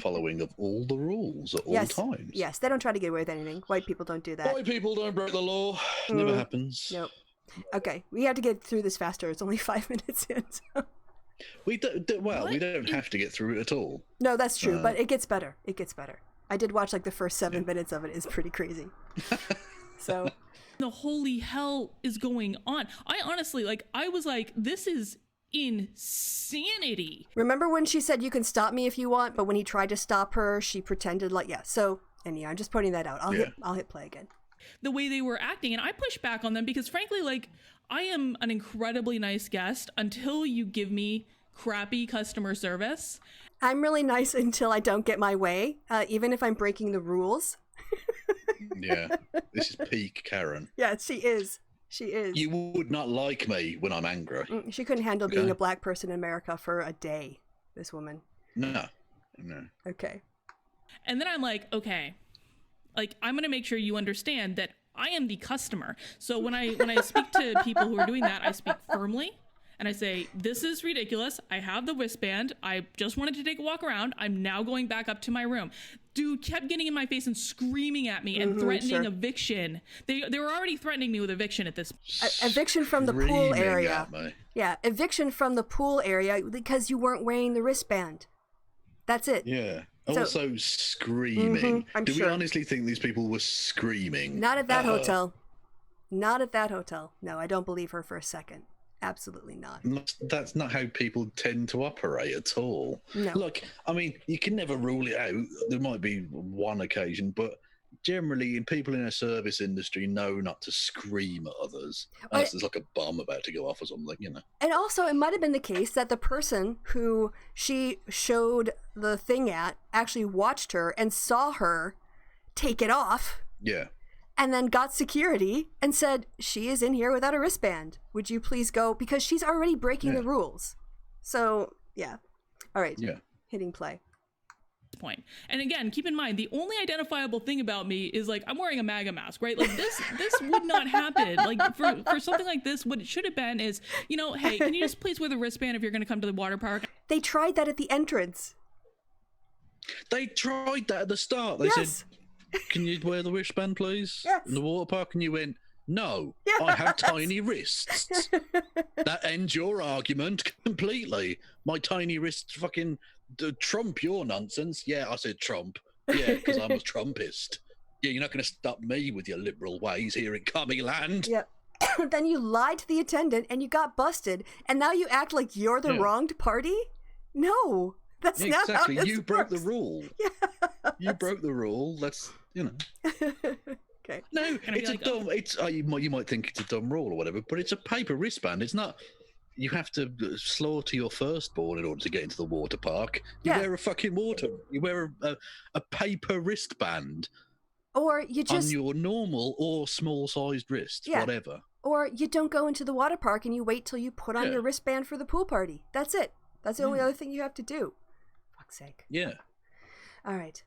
following of all the rules at all times. Yes, they don't try to get away with anything. White people don't do that. White people don't break the law. Never happens. Nope. Okay, we have to get through this faster. It's only 5 minutes in. So. We don't have to get through it at all. No, that's true, but it gets better. It gets better. I did watch like the first 7 minutes of it. It's pretty crazy. So... The holy hell is going on? I honestly, I was like, this is insanity. Remember when she said you can stop me if you want, but when he tried to stop her, she pretended so I'm just pointing that out. I'll hit play again. The way they were acting, and I pushed back on them because frankly, I am an incredibly nice guest until you give me crappy customer service. I'm really nice until I don't get my way, even if I'm breaking the rules. Yeah, this is peak Karen. Yeah, she is. She is. You would not like me when I'm angry. She couldn't handle being a black person in America for a day, this woman. No. Okay. And then I'm like, okay, I'm going to make sure you understand that I am the customer. So when I speak to people who are doing that, I speak firmly. And I say, this is ridiculous. I have the wristband. I just wanted to take a walk around. I'm now going back up to my room. Dude kept getting in my face and screaming at me and threatening eviction. They were already threatening me with eviction at this point. Eviction from the pool area. Yeah, eviction from the pool area because you weren't wearing the wristband. That's it. Yeah. Also screaming. Do we honestly think these people were screaming? Not at that hotel. Not at that hotel. No, I don't believe her for a second. Absolutely not. That's not how people tend to operate at all. No. Look, I mean, you can never rule it out. There might be one occasion, but generally, people in a service industry know not to scream at others unless there's like a bomb about to go off or something, And also, it might have been the case that the person who she showed the thing at actually watched her and saw her take it off. Yeah. And then got security and said, she is in here without a wristband. Would you please go? Because she's already breaking the rules. So, yeah. All right. Yeah. Hitting play. Point. And again, keep in mind, the only identifiable thing about me is I'm wearing a MAGA mask, right? This would not happen. For something like this, what it should have been is, hey, can you just please wear the wristband if you're going to come to the water park? They tried that at the entrance. They tried that at the start. They said, can you wear the wristband, please? Yes. In the water park, and you went, no, I have tiny wrists. That ends your argument completely. My tiny wrists fucking trump your nonsense. Yeah, I said Trump. Yeah, because I'm a Trumpist. Yeah, you're not going to stop me with your liberal ways here in Commie Land. Yep. Then you lied to the attendant and you got busted, and now you act like you're the wronged party? No. That's not how this You broke works. the rule. Yeah. You broke the rule. That's, Okay. No, it's a dumb. You might think it's a dumb rule or whatever, but it's a paper wristband. It's not. You have to slaughter your firstborn in order to get into the water park. You wear a fucking You wear a paper wristband. Or you just on your normal or small-sized wrist, whatever. Or you don't go into the water park and you wait till you put on your wristband for the pool party. That's it. That's the only other thing you have to do. Fuck's sake. Yeah. All right.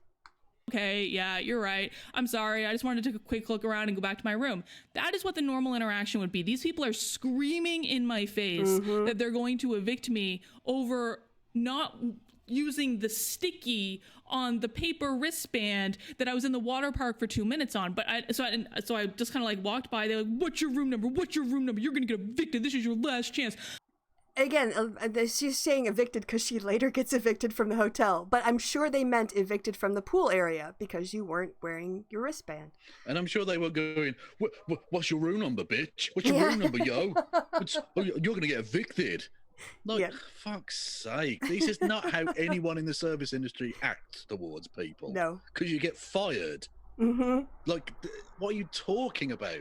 Okay, yeah, you're right. I'm sorry. I just wanted to take a quick look around and go back to my room. That is what the normal interaction would be. These people are screaming in my face that they're going to evict me over not using the sticky on the paper wristband that I was in the water park for 2 minutes on. But I just kind of walked by. They're like, what's your room number? What's your room number? You're going to get evicted. This is your last chance. Again, she's saying evicted because she later gets evicted from the hotel. But I'm sure they meant evicted from the pool area because you weren't wearing your wristband. And I'm sure they were going, what's your room number, bitch? What's your room number, yo? You're going to get evicted. Fuck's sake. This is not how anyone in the service industry acts towards people. No. Because you get fired. What are you talking about?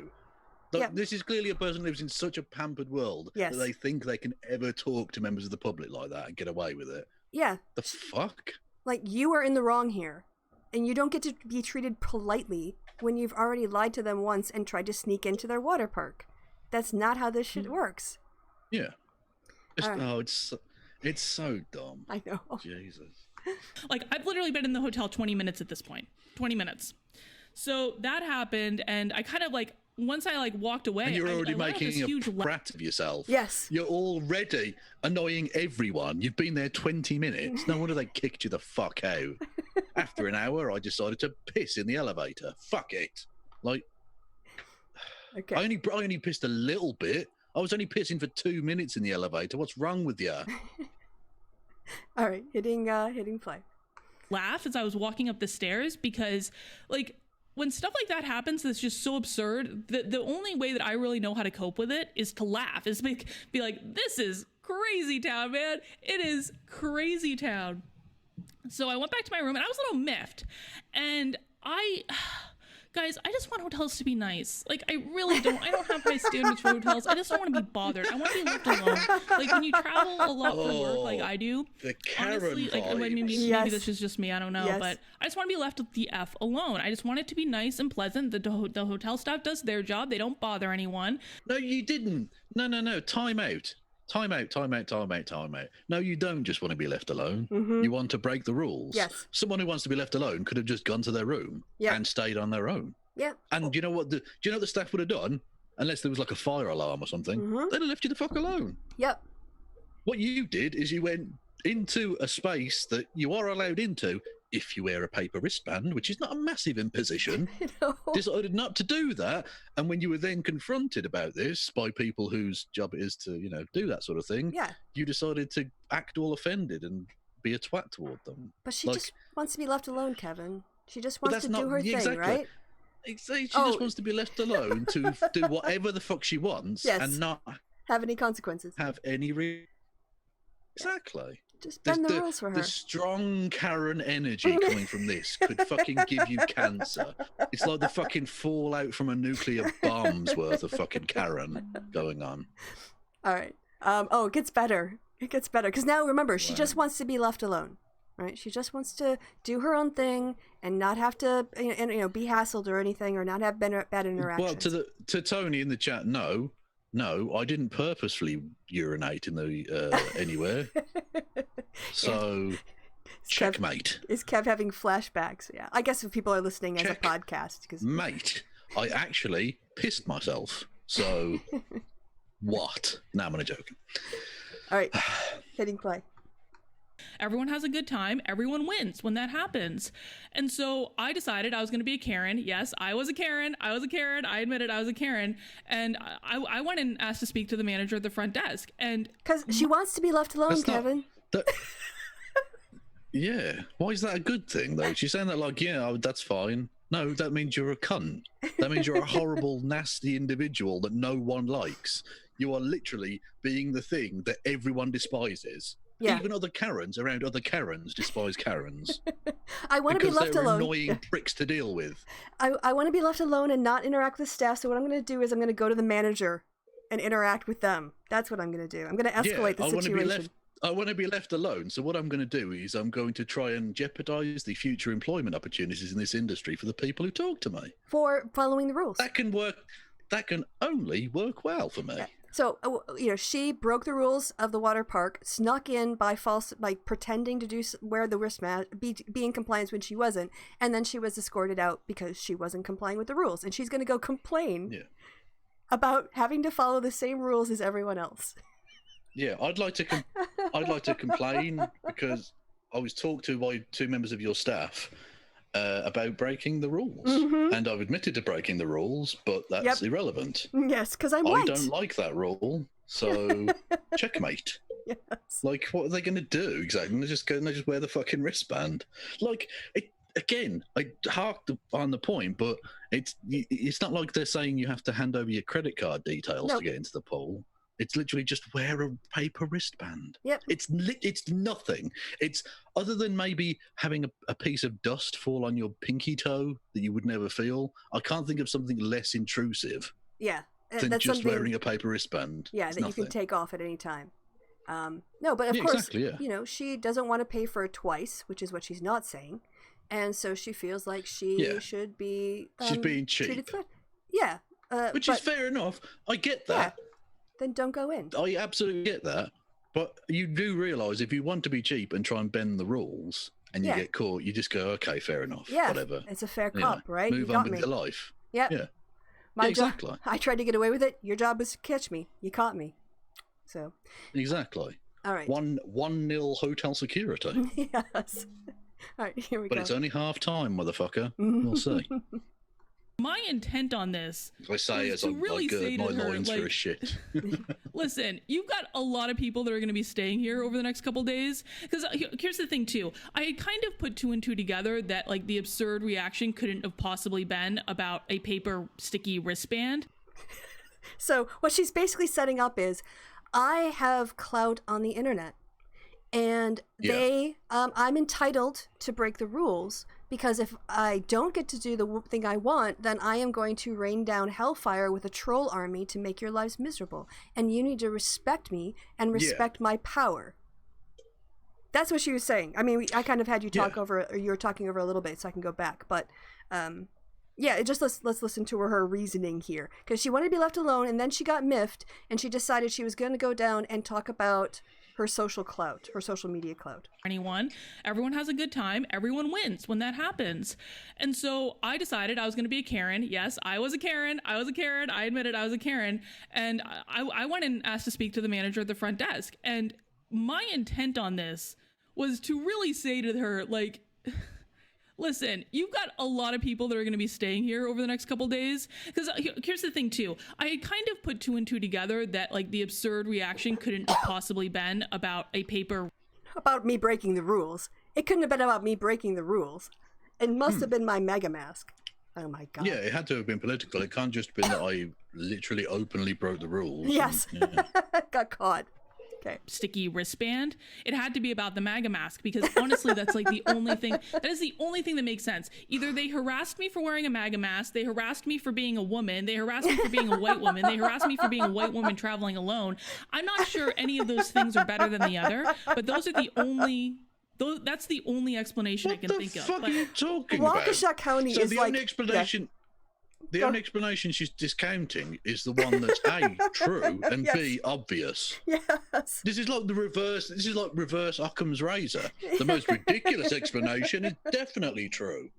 This is clearly a person who lives in such a pampered world that they think they can ever talk to members of the public like that and get away with it. Yeah. The fuck? Like, you are in the wrong here. And you don't get to be treated politely when you've already lied to them once and tried to sneak into their water park. That's not how this shit works. Yeah. All right. Oh, it's so dumb. I know. Jesus. Like, I've literally been in the hotel 20 minutes at this point. 20 minutes. So that happened, and I kind of like, once I like walked away, And you're already I let out this making huge a brat of yourself. Yes. You're already annoying everyone. You've been there 20 minutes. No wonder they kicked you the fuck out. After an hour, I decided to piss in the elevator. Fuck it. Like, Okay. I only pissed a little bit. I was only pissing for 2 minutes in the elevator. What's wrong with you? All right. Hitting play. laugh as I was walking up the stairs because, like, when stuff like that happens that's just so absurd, the only way that I really know how to cope with it is to laugh, is be like, this is crazy town, man. It is crazy town. So I went back to my room and I was a little miffed. And guys, I just want hotels to be nice. Like, I really don't. I don't have high standards for hotels. I just don't want to be bothered. I want to be left alone. Like, when you travel a lot for work, like I do, the Karen honestly, like, vibe. maybe Yes. this is just me. I don't know, Yes. but I just want to be left the f alone. I just want it to be nice and pleasant. The hotel staff does their job. They don't bother anyone. No, you didn't. No. Time out. No, you don't just want to be left alone. Mm-hmm. You want to break the rules. Yes. Someone who wants to be left alone could have just gone to their room Yeah. and stayed on their own. Yeah. And do you know what the staff would have done? Unless there was like a fire alarm or something, Mhm. they'd have left you the fuck alone. Yep. What you did is you went into a space that you are allowed into if you wear a paper wristband, which is not a massive imposition. You know? Decided not to do that, and when you were then confronted about this by people whose job it is to, do that sort of thing, Yeah. you decided to act all offended and be a twat toward them. But she Like- just wants to be left alone, Kevin. She just But wants that's to do not- her yeah, thing, exactly. right? She Oh. just wants to be left alone to do whatever the fuck she wants Yes. and not Have any consequences? have any Exactly. Just bend the rules for her. The strong Karen energy coming from this could fucking give you cancer. It's like the fucking fallout from a nuclear bomb's worth of fucking Karen going on. All right. It gets better. It gets better because now remember, she just wants to be left alone, right? She just wants to do her own thing and not have to, be hassled or anything, or not have bad interactions. Well, to Tony in the chat, no, I didn't purposefully urinate in the anywhere. So, checkmate. Is Kev having flashbacks? Yeah, I guess if people are listening as a Check. podcast, because Mate, I actually pissed myself. So, what? No, I'm only joking. all right, hitting play. Everyone has a good time. Everyone wins when that happens. And so I decided I was going to be a Karen. Yes, I was a Karen. I admitted I was a Karen. And I went and asked to speak to the manager at the front desk. And Because she wants to be left alone, That's not- Kevin. Yeah. Why is that a good thing, though? She's saying that like, yeah, that's fine. No, that means you're a cunt. That means you're a horrible, nasty individual that no one likes. You are literally being the thing that everyone despises. Yeah. Even other Karens around other Karens despise Karens. I want to be because left they're alone. annoying pricks to deal with. I want to be left alone and not interact with staff. So what I'm going to do is I'm going to go to the manager and interact with them. That's what I'm going to do. I'm going to escalate the I want situation. I want to be left alone. So what I'm going to do is I'm going to try and jeopardize the future employment opportunities in this industry for the people who talk to me. For following the rules. That can work. That can only work well for me. Yeah. So, she broke the rules of the water park, snuck in by pretending to wear the wristband, be in compliance when she wasn't, and then she was escorted out because she wasn't complying with the rules. And she's going to go complain about having to follow the same rules as everyone else. Yeah, I'd like to complain because I was talked to by 2 members of your staff about breaking the rules, and I've admitted to breaking the rules, but that's irrelevant. Yes, because I'm white. I don't like that rule, so checkmate. Yes. Like, what are they going to do exactly? They're just going to just wear the fucking wristband. Like, again, I harked on the point, but it's not like they're saying you have to hand over your credit card details to get into the pool. It's literally just wear a paper wristband. Yep. It's nothing. It's other than maybe having a piece of dust fall on your pinky toe that you would never feel. I can't think of something less intrusive Yeah. than That's just something, wearing a paper wristband. yeah, It's that nothing. you can take off at any time. No, but of Yeah, course, exactly, yeah. you know, she doesn't want to pay for it twice, which is what she's not saying. And so she feels like she should be She's being treated cheap. fair. Yeah. Which but, is fair enough. I get Yeah, that. then don't go in. I absolutely get that. But you do realise if you want to be cheap and try and bend the rules and you get caught, you just go, okay, fair enough, whatever. It's a fair You cop, know, right? Move you on got with me. your life. Yep. Yeah. My exactly. job. I tried to get away with it. Your job was to catch me. You caught me. So. Exactly. All right. 1-0 hotel security. Yes. All right, here we go. But it's only half time, motherfucker. We'll see. My intent on this I say was as to I really say gird my to her, loins for a like, shit. listen, you've got a lot of people that are going to be staying here over the next couple days. Because here's the thing, too. I had kind of put 2 and 2 together that, like, the absurd reaction couldn't have possibly been about a paper sticky wristband. So what she's basically setting up is, I have clout on the internet. And I'm entitled to break the rules, because if I don't get to do the thing I want, then I am going to rain down hellfire with a troll army to make your lives miserable. And you need to respect me and respect my power. That's what she was saying. I mean, I kind of had you talk over, or you were talking over a little bit, so I can go back. But let's listen to her reasoning here, because she wanted to be left alone, and then she got miffed, and she decided she was going to go down and talk about her social clout, her social media clout. Everyone has a good time. Everyone wins when that happens. And so I decided I was going to be a Karen. Yes, I was a Karen. I admitted I was a Karen. And I went and asked to speak to the manager at the front desk. And my intent on this was to really say to her, like, listen, you've got a lot of people that are going to be staying here over the next couple days. Because here's the thing, too. I had kind of put 2 and 2 together that, like, the absurd reaction couldn't have possibly been about a paper. About me breaking the rules. It couldn't have been about me breaking the rules. It must have been my mega mask. Oh, my God. Yeah, it had to have been political. It can't just have been that I literally openly broke the rules. Yes. Got caught. Okay. Sticky wristband. It had to be about the MAGA mask, because honestly, that's like the only thing. That is the only thing that makes sense. Either they harassed me for wearing a MAGA mask, they harassed me for being a woman, they harassed me for being a white woman, they harassed me for being a white woman traveling alone. I'm not sure any of those things are better than the other, but those are the only. That's the only explanation I can think of. What the fuck are you talking about? Waukesha County so is the like... only explanation... The only explanation she's discounting is the one that's A, true, and B, obvious. Yes. This is like reverse Occam's razor. The most ridiculous explanation is definitely true.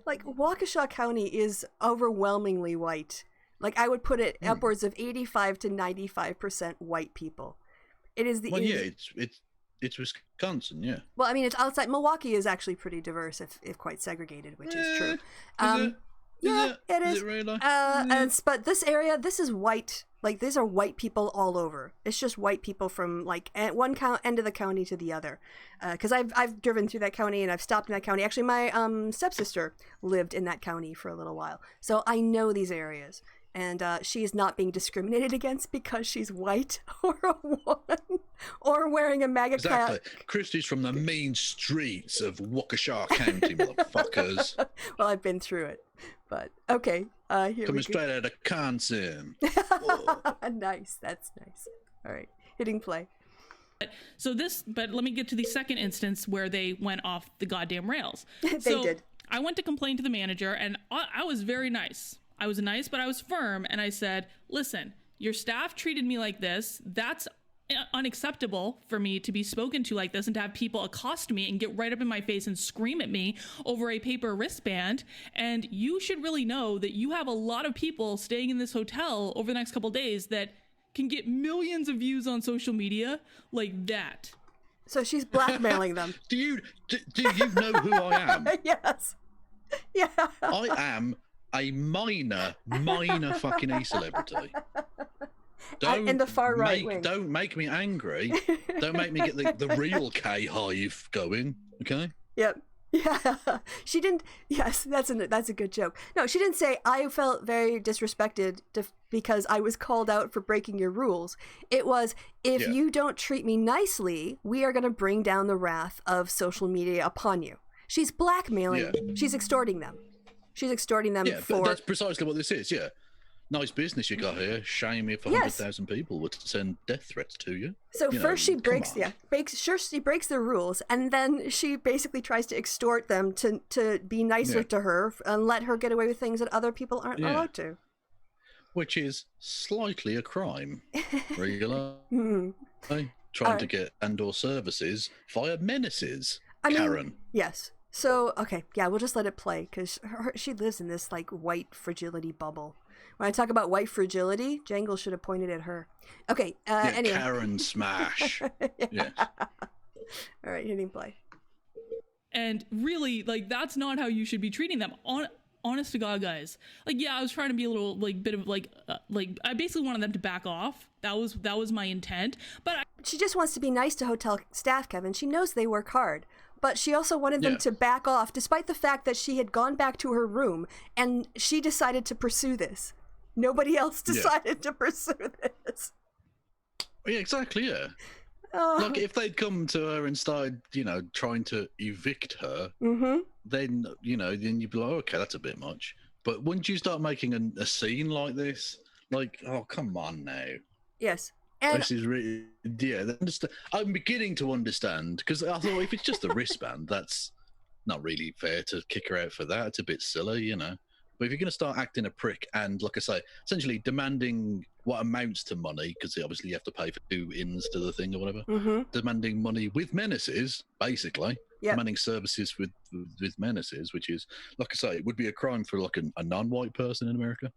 Like, Waukesha County is overwhelmingly white. Like, I would put it upwards of 85 to 95% white people. It is the... Well, yeah, it's Wisconsin, yeah. Well, I mean, it's outside. Milwaukee is actually pretty diverse, if quite segregated, which is true. It is. Is it really? But this area, this is white. Like, these are white people all over. It's just white people from, like, one end of the county to the other. Because I've driven through that county, and I've stopped in that county. Actually, my stepsister lived in that county for a little while. So I know these areas. And she is not being discriminated against because she's white or a woman or wearing a MAGA Exactly. Kristi's from the mean streets of Waukesha County, motherfuckers. Well, I've been through it. But, okay. Here Coming straight out of Wisconsin. Nice. That's nice. All right. Hitting play. But let me get to the second instance where they went off the goddamn rails. They did. I went to complain to the manager, and I was very nice. I was nice, but I was firm, and I said, listen, your staff treated me like this. That's unacceptable for me to be spoken to like this and to have people accost me and get right up in my face and scream at me over a paper wristband. And you should really know that you have a lot of people staying in this hotel over the next couple of days that can get millions of views on social media like that. So she's blackmailing them. Do you know who I am? Yes. Yeah. I am a minor fucking e-celebrity. In the far right wing. Don't make me angry. Don't make me get the real K-hive going, okay? Yep. Yeah. She didn't... Yes, that's a good joke. No, she didn't say, I felt very disrespected because I was called out for breaking your rules. It was, if you don't treat me nicely, we are going to bring down the wrath of social media upon you. She's blackmailing. She's extorting them. She's extorting them for... But that's precisely what this is, yeah. nice business you got here. Shame if Yes. 100,000 people were to send death threats to you. So You first know, she come breaks on. she breaks the rules, and then she basically tries to extort them to be nicer Yeah. to her and let her get away with things that other people aren't Yeah. allowed to. Which is slightly a crime. Regular. Hmm. Trying to get and/or services via menaces. I mean, Karen. yes. So, okay, yeah, we'll just let it play, because she lives in this, like, white fragility bubble. When I talk about white fragility, Jangle should have pointed at her. Okay, anyway. Karen smash. Yeah. All right, hitting play. And really, like, that's not how you should be treating them. Honest to God, guys. Like, yeah, I was trying to be a little, like, bit of, like I basically wanted them to back off. That was my intent. But She just wants to be nice to hotel staff, Kevin. She knows they work hard. But she also wanted them to back off, despite the fact that she had gone back to her room, and she decided to pursue this. Nobody else decided to pursue this. Yeah, exactly, yeah. Like, if they'd come to her and started, trying to evict her, then, then you'd be like, okay, that's a bit much. But wouldn't you start making a scene like this? Like, oh, come on now. Yes. And this is really, I'm beginning to understand, because I thought if it's just a wristband, that's not really fair to kick her out for that. It's a bit silly, But if you're going to start acting a prick and, like I say, essentially demanding what amounts to money, because obviously you have to pay for 2 ins to the thing or whatever, demanding money with menaces, basically, demanding services with menaces, which is, like I say, it would be a crime for like a non-white person in America.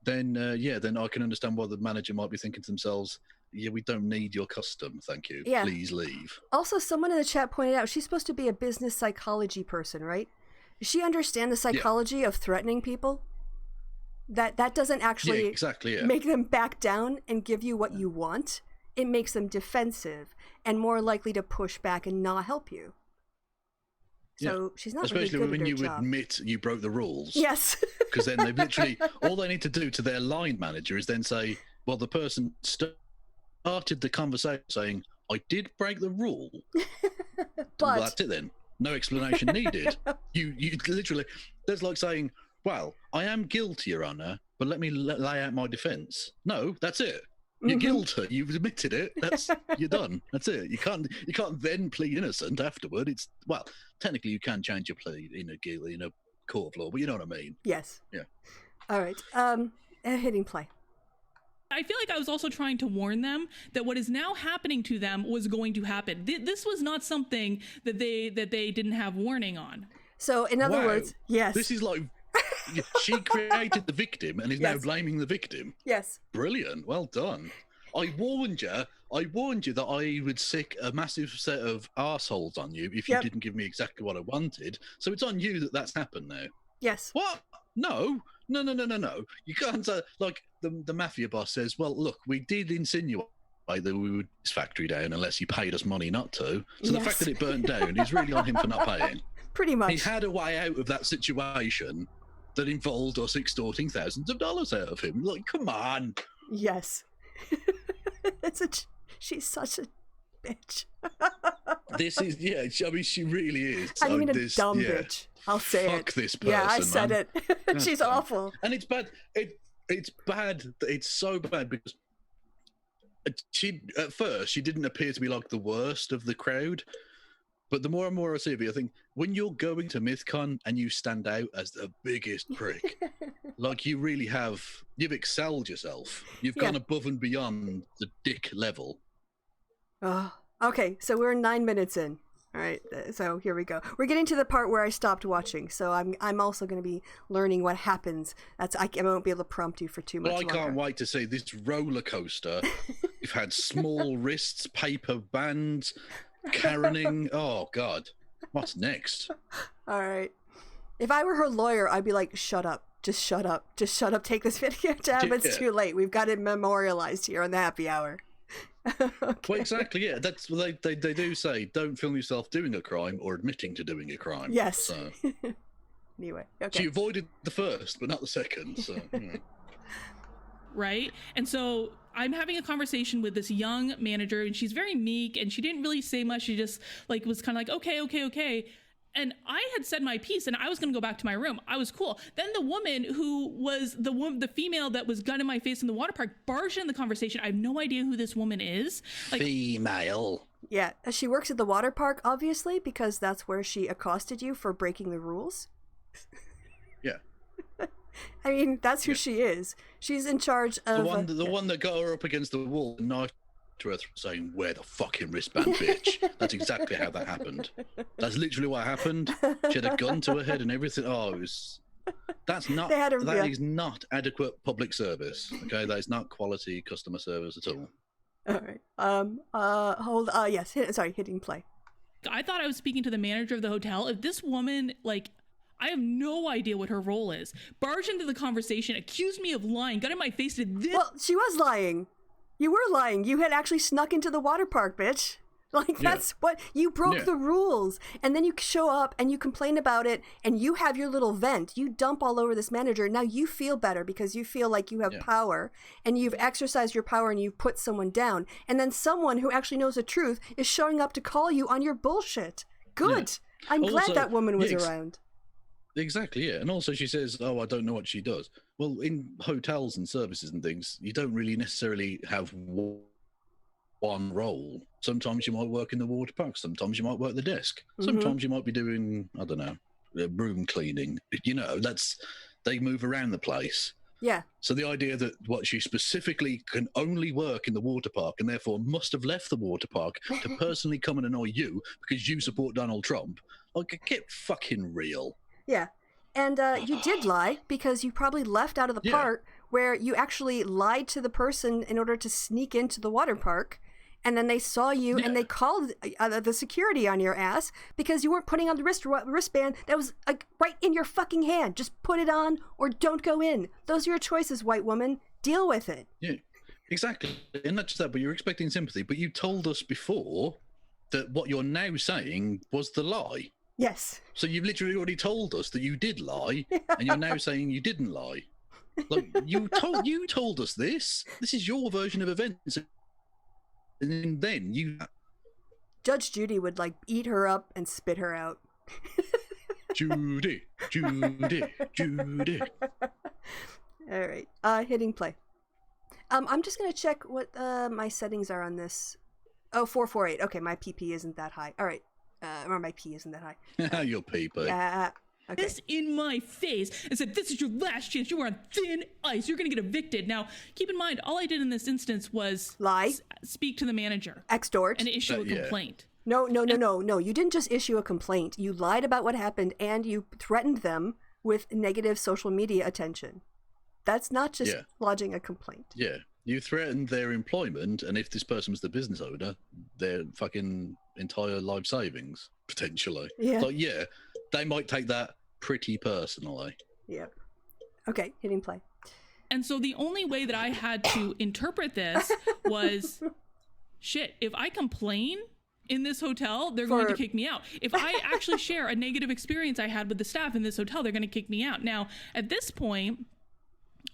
Then I can understand why the manager might be thinking to themselves, yeah, we don't need your custom, thank you. Yeah. Please leave. Also, someone in the chat pointed out she's supposed to be a business psychology person, right? Does she understand the psychology of threatening people? That doesn't actually make them back down and give you what you want. It makes them defensive and more likely to push back and not help you. So she's not especially really good when at her you job. admit you broke the rules. Yes. Because then they've literally, all they need to do to their line manager is then say, well, the person started the conversation saying, I did break the rule. But well, that's it then. No explanation needed. You literally, that's like saying, well, I am guilty, Your Honour, but let me lay out my defence. No, that's it. You're guilty. You've admitted it. You're done. That's it. You can't then plead innocent afterward. It's, well, technically you can change your plea in a court of law, but you know what I mean. Yes. Yeah. All right. Hitting play. I feel like I was also trying to warn them that what is now happening to them was going to happen. This was not something that they didn't have warning on. So, in other words, yes. This is like, she created the victim and is now blaming the victim. Yes. Brilliant. Well done. I warned you that I would sick a massive set of arseholes on you if you didn't give me exactly what I wanted. So it's on you that's happened now. Yes. What? No. You can't say, like, the mafia boss says, well, look, we did insinuate that we would this factory down unless you paid us money not to. So the fact that it burnt down is really on him for not paying. Pretty much. He had a way out of that situation that involved us extorting thousands of dollars out of him. Like, come on. Yes. She's such a bitch. This is, I mean, she really is. I mean, a dumb bitch. I'll say fuck it. This person, yeah, I said man. it. She's awful. And it's bad. It's bad. It's so bad because at first she didn't appear to be like the worst of the crowd. But the more and more I see of you, I think when you're going to MythCon and you stand out as the biggest prick, like you've excelled yourself. You've gone above and beyond the dick level. Oh, okay, so we're 9 minutes in. All right, so here we go. We're getting to the part where I stopped watching, so I'm also going to be learning what happens. I won't be able to prompt you for too much longer. I can't wait to see this roller coaster. You've had small wrists, paper bands, Karening. Oh, God. What's next? All right. If I were her lawyer, I'd be like, shut up. Just shut up. Just shut up. Take this video down. It's too late. We've got it memorialized here on the happy hour. Okay. Well, exactly, yeah. That's what they do say. Don't film yourself doing a crime or admitting to doing a crime. Yes. So. Anyway, okay. She avoided the first, but not the second. So, Right? And so I'm having a conversation with this young manager, and she's very meek, and she didn't really say much. She just was kind of like, okay. And I had said my piece and I was going to go back to my room. I was cool. Then the woman who was the female that was gun in my face in the water park barged in the conversation. I have no idea who this woman is. Like, female. Yeah, she works at the water park, obviously, because that's where she accosted you for breaking the rules. Yeah. I mean, that's who she is. She's in charge of... The one that got her up against the wall and knifed her saying, "Wear the fucking wristband, bitch." That's exactly how that happened. That's literally what happened. She had a gun to her head and everything. Oh, it was... That's not... That is not adequate public service. Okay, that is not quality customer service at all. All right. Yes. Hitting play. I thought I was speaking to the manager of the hotel. If this woman, like, I have no idea what her role is, barged into the conversation, accused me of lying, got in my face, did this. Well, she was lying. You were lying. You had actually snuck into the water park, bitch. Like, that's what... You broke the rules. And then you show up and you complain about it and you have your little vent. You dump all over this manager. Now you feel better because you feel like you have power and you've exercised your power and you've put someone down. And then someone who actually knows the truth is showing up to call you on your bullshit. Good. Yeah. I'm glad that woman was around. Exactly, yeah. And also she says, "Oh, I don't know what she does." Well, in hotels and services and things, you don't really necessarily have one role. Sometimes you might work in the water park. Sometimes you might work the desk. Sometimes you might be doing, I don't know, room cleaning. You know, they move around the place. Yeah. So the idea that what she specifically can only work in the water park and therefore must have left the water park to personally come and annoy you because you support Donald Trump, like, get fucking real. Yeah. And you did lie because you probably left out of the part where you actually lied to the person in order to sneak into the water park. And then they saw you and they called the security on your ass because you weren't putting on the wristband that was like right in your fucking hand. Just put it on or don't go in. Those are your choices, white woman. Deal with it. Yeah, exactly. And not just that, but you're expecting sympathy. But you told us before that what you're now saying was the lie. Yes. So you've literally already told us that you did lie, and you're now saying you didn't lie. Like, you told us this. This is your version of events. And then you... Judge Judy would, like, eat her up and spit her out. Judy. All right. Hitting play. I'm just going to check what my settings are on this. Oh, 448. Okay, my PP isn't that high. All right. Or my P isn't that high. Your PP. Yeah. Okay. This in my face and said, "This is your last chance. You are on thin ice. You're going to get evicted." Now, keep in mind, all I did in this instance was lie, speak to the manager, extort, and issue a complaint. No. You didn't just issue a complaint. You lied about what happened, and you threatened them with negative social media attention. That's not just lodging a complaint. Yeah. You threatened their employment, and if this person was the business owner, their fucking entire life savings, potentially. Yeah. So, they might take that pretty personally. Yeah. Okay, hitting play. And so the only way that I had to interpret this was, shit, if I complain in this hotel, they're going to kick me out. If I actually share a negative experience I had with the staff in this hotel, they're going to kick me out. Now, at this point,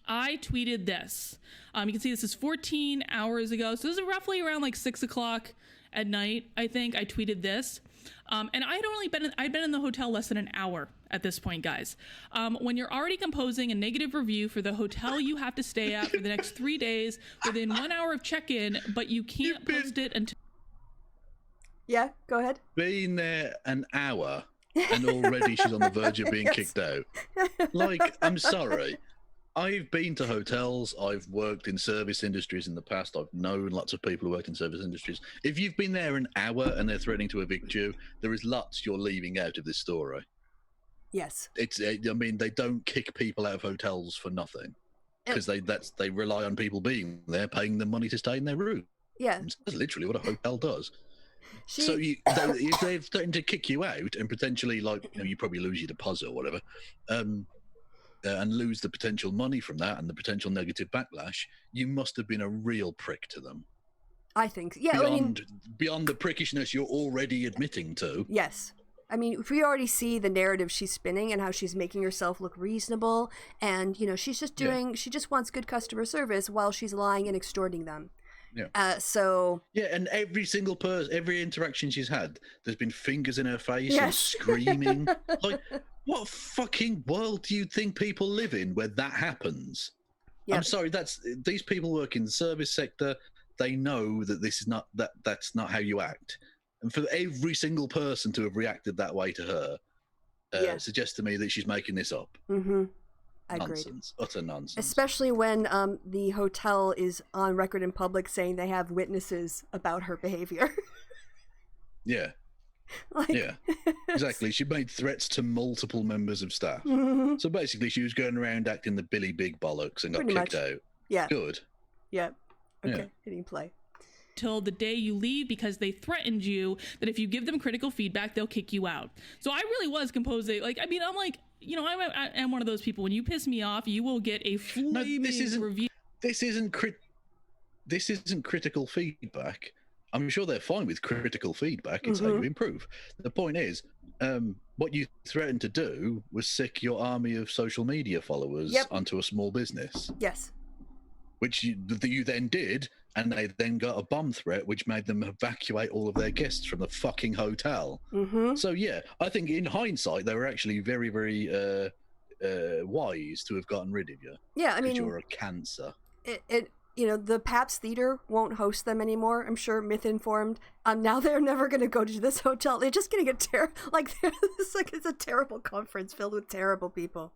I tweeted this. You can see this is 14 hours ago. So this is roughly around like 6 o'clock at night, I think. I tweeted this. And I'd been in the hotel less than an hour at this point, guys. When you're already composing a negative review for the hotel you have to stay at for the next 3 days within 1 hour of check-in, but you can't post it until... Yeah, go ahead. Been there an hour and already she's on the verge of being kicked out. Like, I'm sorry. I've been to hotels. I've worked in service industries in the past. I've known lots of people who worked in service industries. If you've been there an hour and they're threatening to evict you, there is lots you're leaving out of this story. Yes. I mean, they don't kick people out of hotels for nothing because they rely on people being there, paying them money to stay in their room. Yeah. That's literally what a hotel does. So if they're threatening to kick you out and potentially, like, you probably lose your deposit or whatever, and lose the potential money from that and the potential negative backlash, you must have been a real prick to them. I think, yeah. Beyond the prickishness you're already admitting to. Yes. I mean, if we already see the narrative she's spinning and how she's making herself look reasonable and, she's just she just wants good customer service while she's lying and extorting them. Yeah. So Yeah, and every single person, every interaction she's had, there's been fingers in her face and Yes. screaming. Like, what fucking world do you think people live in where that happens? Yep. I'm sorry, these people work in the service sector. They know that this is not that's not how you act. And for every single person to have reacted that way to her suggests to me that she's making this up. Mm-hmm. Agreed. Nonsense. Utter nonsense. Especially when the hotel is on record in public saying they have witnesses about her behavior. Yeah. Like, yeah, exactly. She made threats to multiple members of staff. Mm-hmm. So basically, she was going around acting the Billy Big Bollocks and got Pretty kicked much. out. Yeah. Good. Yeah. Okay. Yeah. Hitting play. Till the day you leave, because they threatened you that if you give them critical feedback, they'll kick you out. So I really was composing. Like, I mean, I'm like, you know, I am one of those people. When you piss me off, you will get a flaming review. This isn't critical feedback. I'm sure they're fine with critical feedback. It's how you improve. The point is, what you threatened to do was sick your army of social media followers onto a small business. Yes. Which you then did, and they then got a bomb threat, which made them evacuate all of their guests from the fucking hotel. Mm-hmm. So yeah, I think in hindsight they were actually very, very wise to have gotten rid of you. Yeah, I mean, you're a cancer. It you know, the Pabst Theater won't host them anymore. I'm sure, myth informed. Now they're never going to go to this hotel. They're just going to get it's a terrible conference filled with terrible people.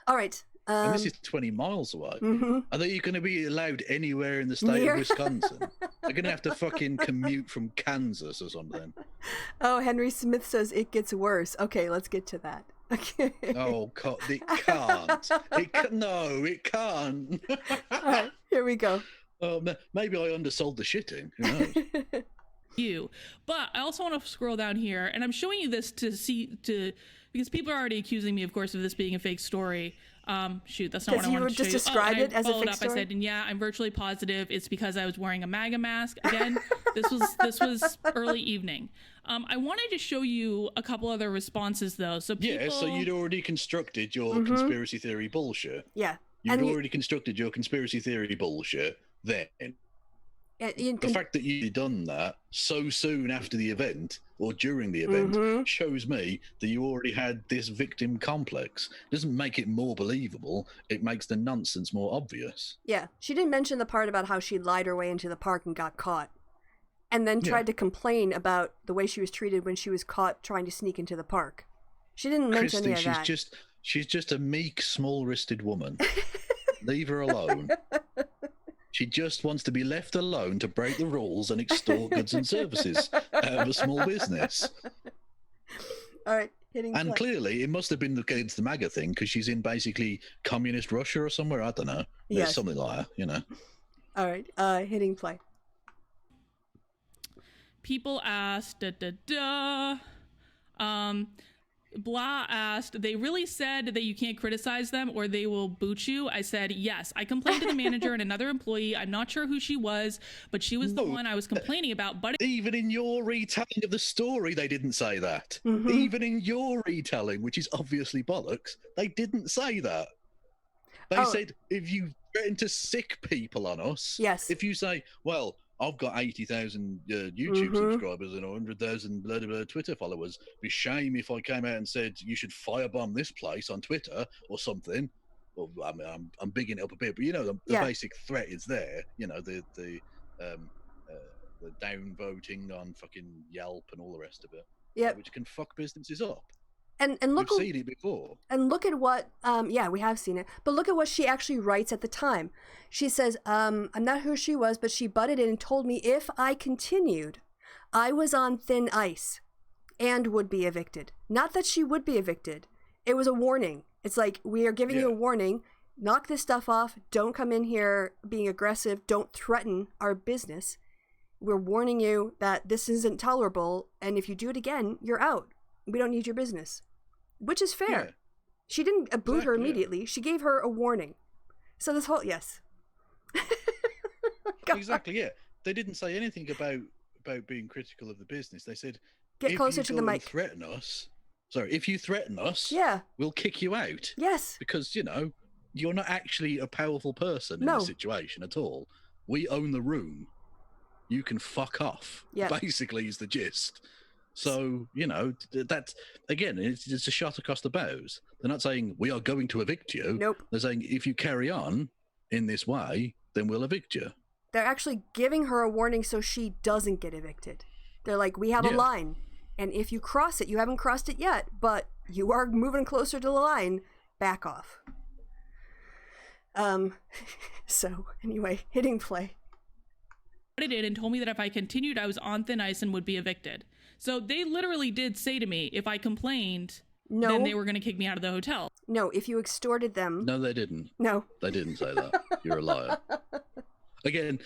All right. And this is 20 miles away. Mm-hmm. Are they going to be allowed anywhere in the state of Wisconsin? They're going to have to fucking commute from Kansas or something. Oh, Henry Smith says it gets worse. Okay, let's get to that. Okay. Oh, it can't. No, it can't. All right, here we go. Maybe I undersold the shitting. Who knows? But I also want to scroll down here, and I'm showing you this because people are already accusing me, of course, of this being a fake story. Shoot, that's not what I wanted to show you. Just described it as a fake story? I said, and yeah, I'm virtually positive it's because I was wearing a MAGA mask. Again, this was early evening. I wanted to show you a couple other responses though. So so you'd already constructed your conspiracy theory bullshit. Yeah. You'd already constructed your conspiracy theory bullshit then. The fact that you'd done that so soon after the event or during the event shows me that you already had this victim complex. It doesn't make it more believable. It makes the nonsense more obvious. Yeah. She didn't mention the part about how she lied her way into the park and got caught. And then tried to complain about the way she was treated when she was caught trying to sneak into the park. She didn't mention any of that. She's just a meek, small-wristed woman. Leave her alone. She just wants to be left alone to break the rules and extort goods and services out of a small business. All right, and clearly, it must have been against the MAGA thing because she's in basically communist Russia or somewhere. I don't know. Yes. Something like that, you know. All right, hitting play. People asked, Blah asked, they really said that you can't criticize them or they will boot you? I said, yes. I complained to the manager and another employee. I'm not sure who she was, but she was the one I was complaining about. But even in your retelling of the story, they didn't say that. Even in your retelling, which is obviously bollocks, they didn't say that. They said, if you threaten to sick people on us, if you say, well, I've got 80,000 YouTube subscribers and 100,000 blah, blah, blah, Twitter followers. It'd be a shame if I came out and said you should firebomb this place on Twitter or something. Well, I mean, I'm bigging it up a bit, but you know, the basic threat is there. You know, the downvoting on fucking Yelp and all the rest of it, which can fuck businesses up. And look, we've seen it before. And look at what, we have seen it. But look at what she actually writes at the time. She says, I'm not who she was, but she butted in and told me if I continued, I was on thin ice and would be evicted. Not that she would be evicted. It was a warning. It's like, we are giving you a warning. Knock this stuff off. Don't come in here being aggressive. Don't threaten our business. We're warning you that this isn't tolerable. And if you do it again, you're out. We don't need your business. Which is fair. Yeah. She didn't boot her immediately. She gave her a warning. So this whole Exactly, yeah. They didn't say anything about being critical of the business. They said, get closer to the mic. If you threaten us, we'll kick you out. Yes. Because, you know, you're not actually a powerful person in this situation at all. we own the room. You can fuck off. Yeah. Basically, is the gist. So, you know, that's, again, it's a shot across the bows. They're not saying, we are going to evict you. Nope. They're saying, if you carry on in this way, then we'll evict you. They're actually giving her a warning so she doesn't get evicted. They're like, we have a line, and if you cross it, you haven't crossed it yet, but you are moving closer to the line, back off. So, anyway, hitting play. It in and told me that if I continued, I was on thin ice and would be evicted. So they literally did say to me, if I complained, then they were going to kick me out of the hotel. No, if you extorted them. No, they didn't. No. They didn't say that. You're a liar. Again,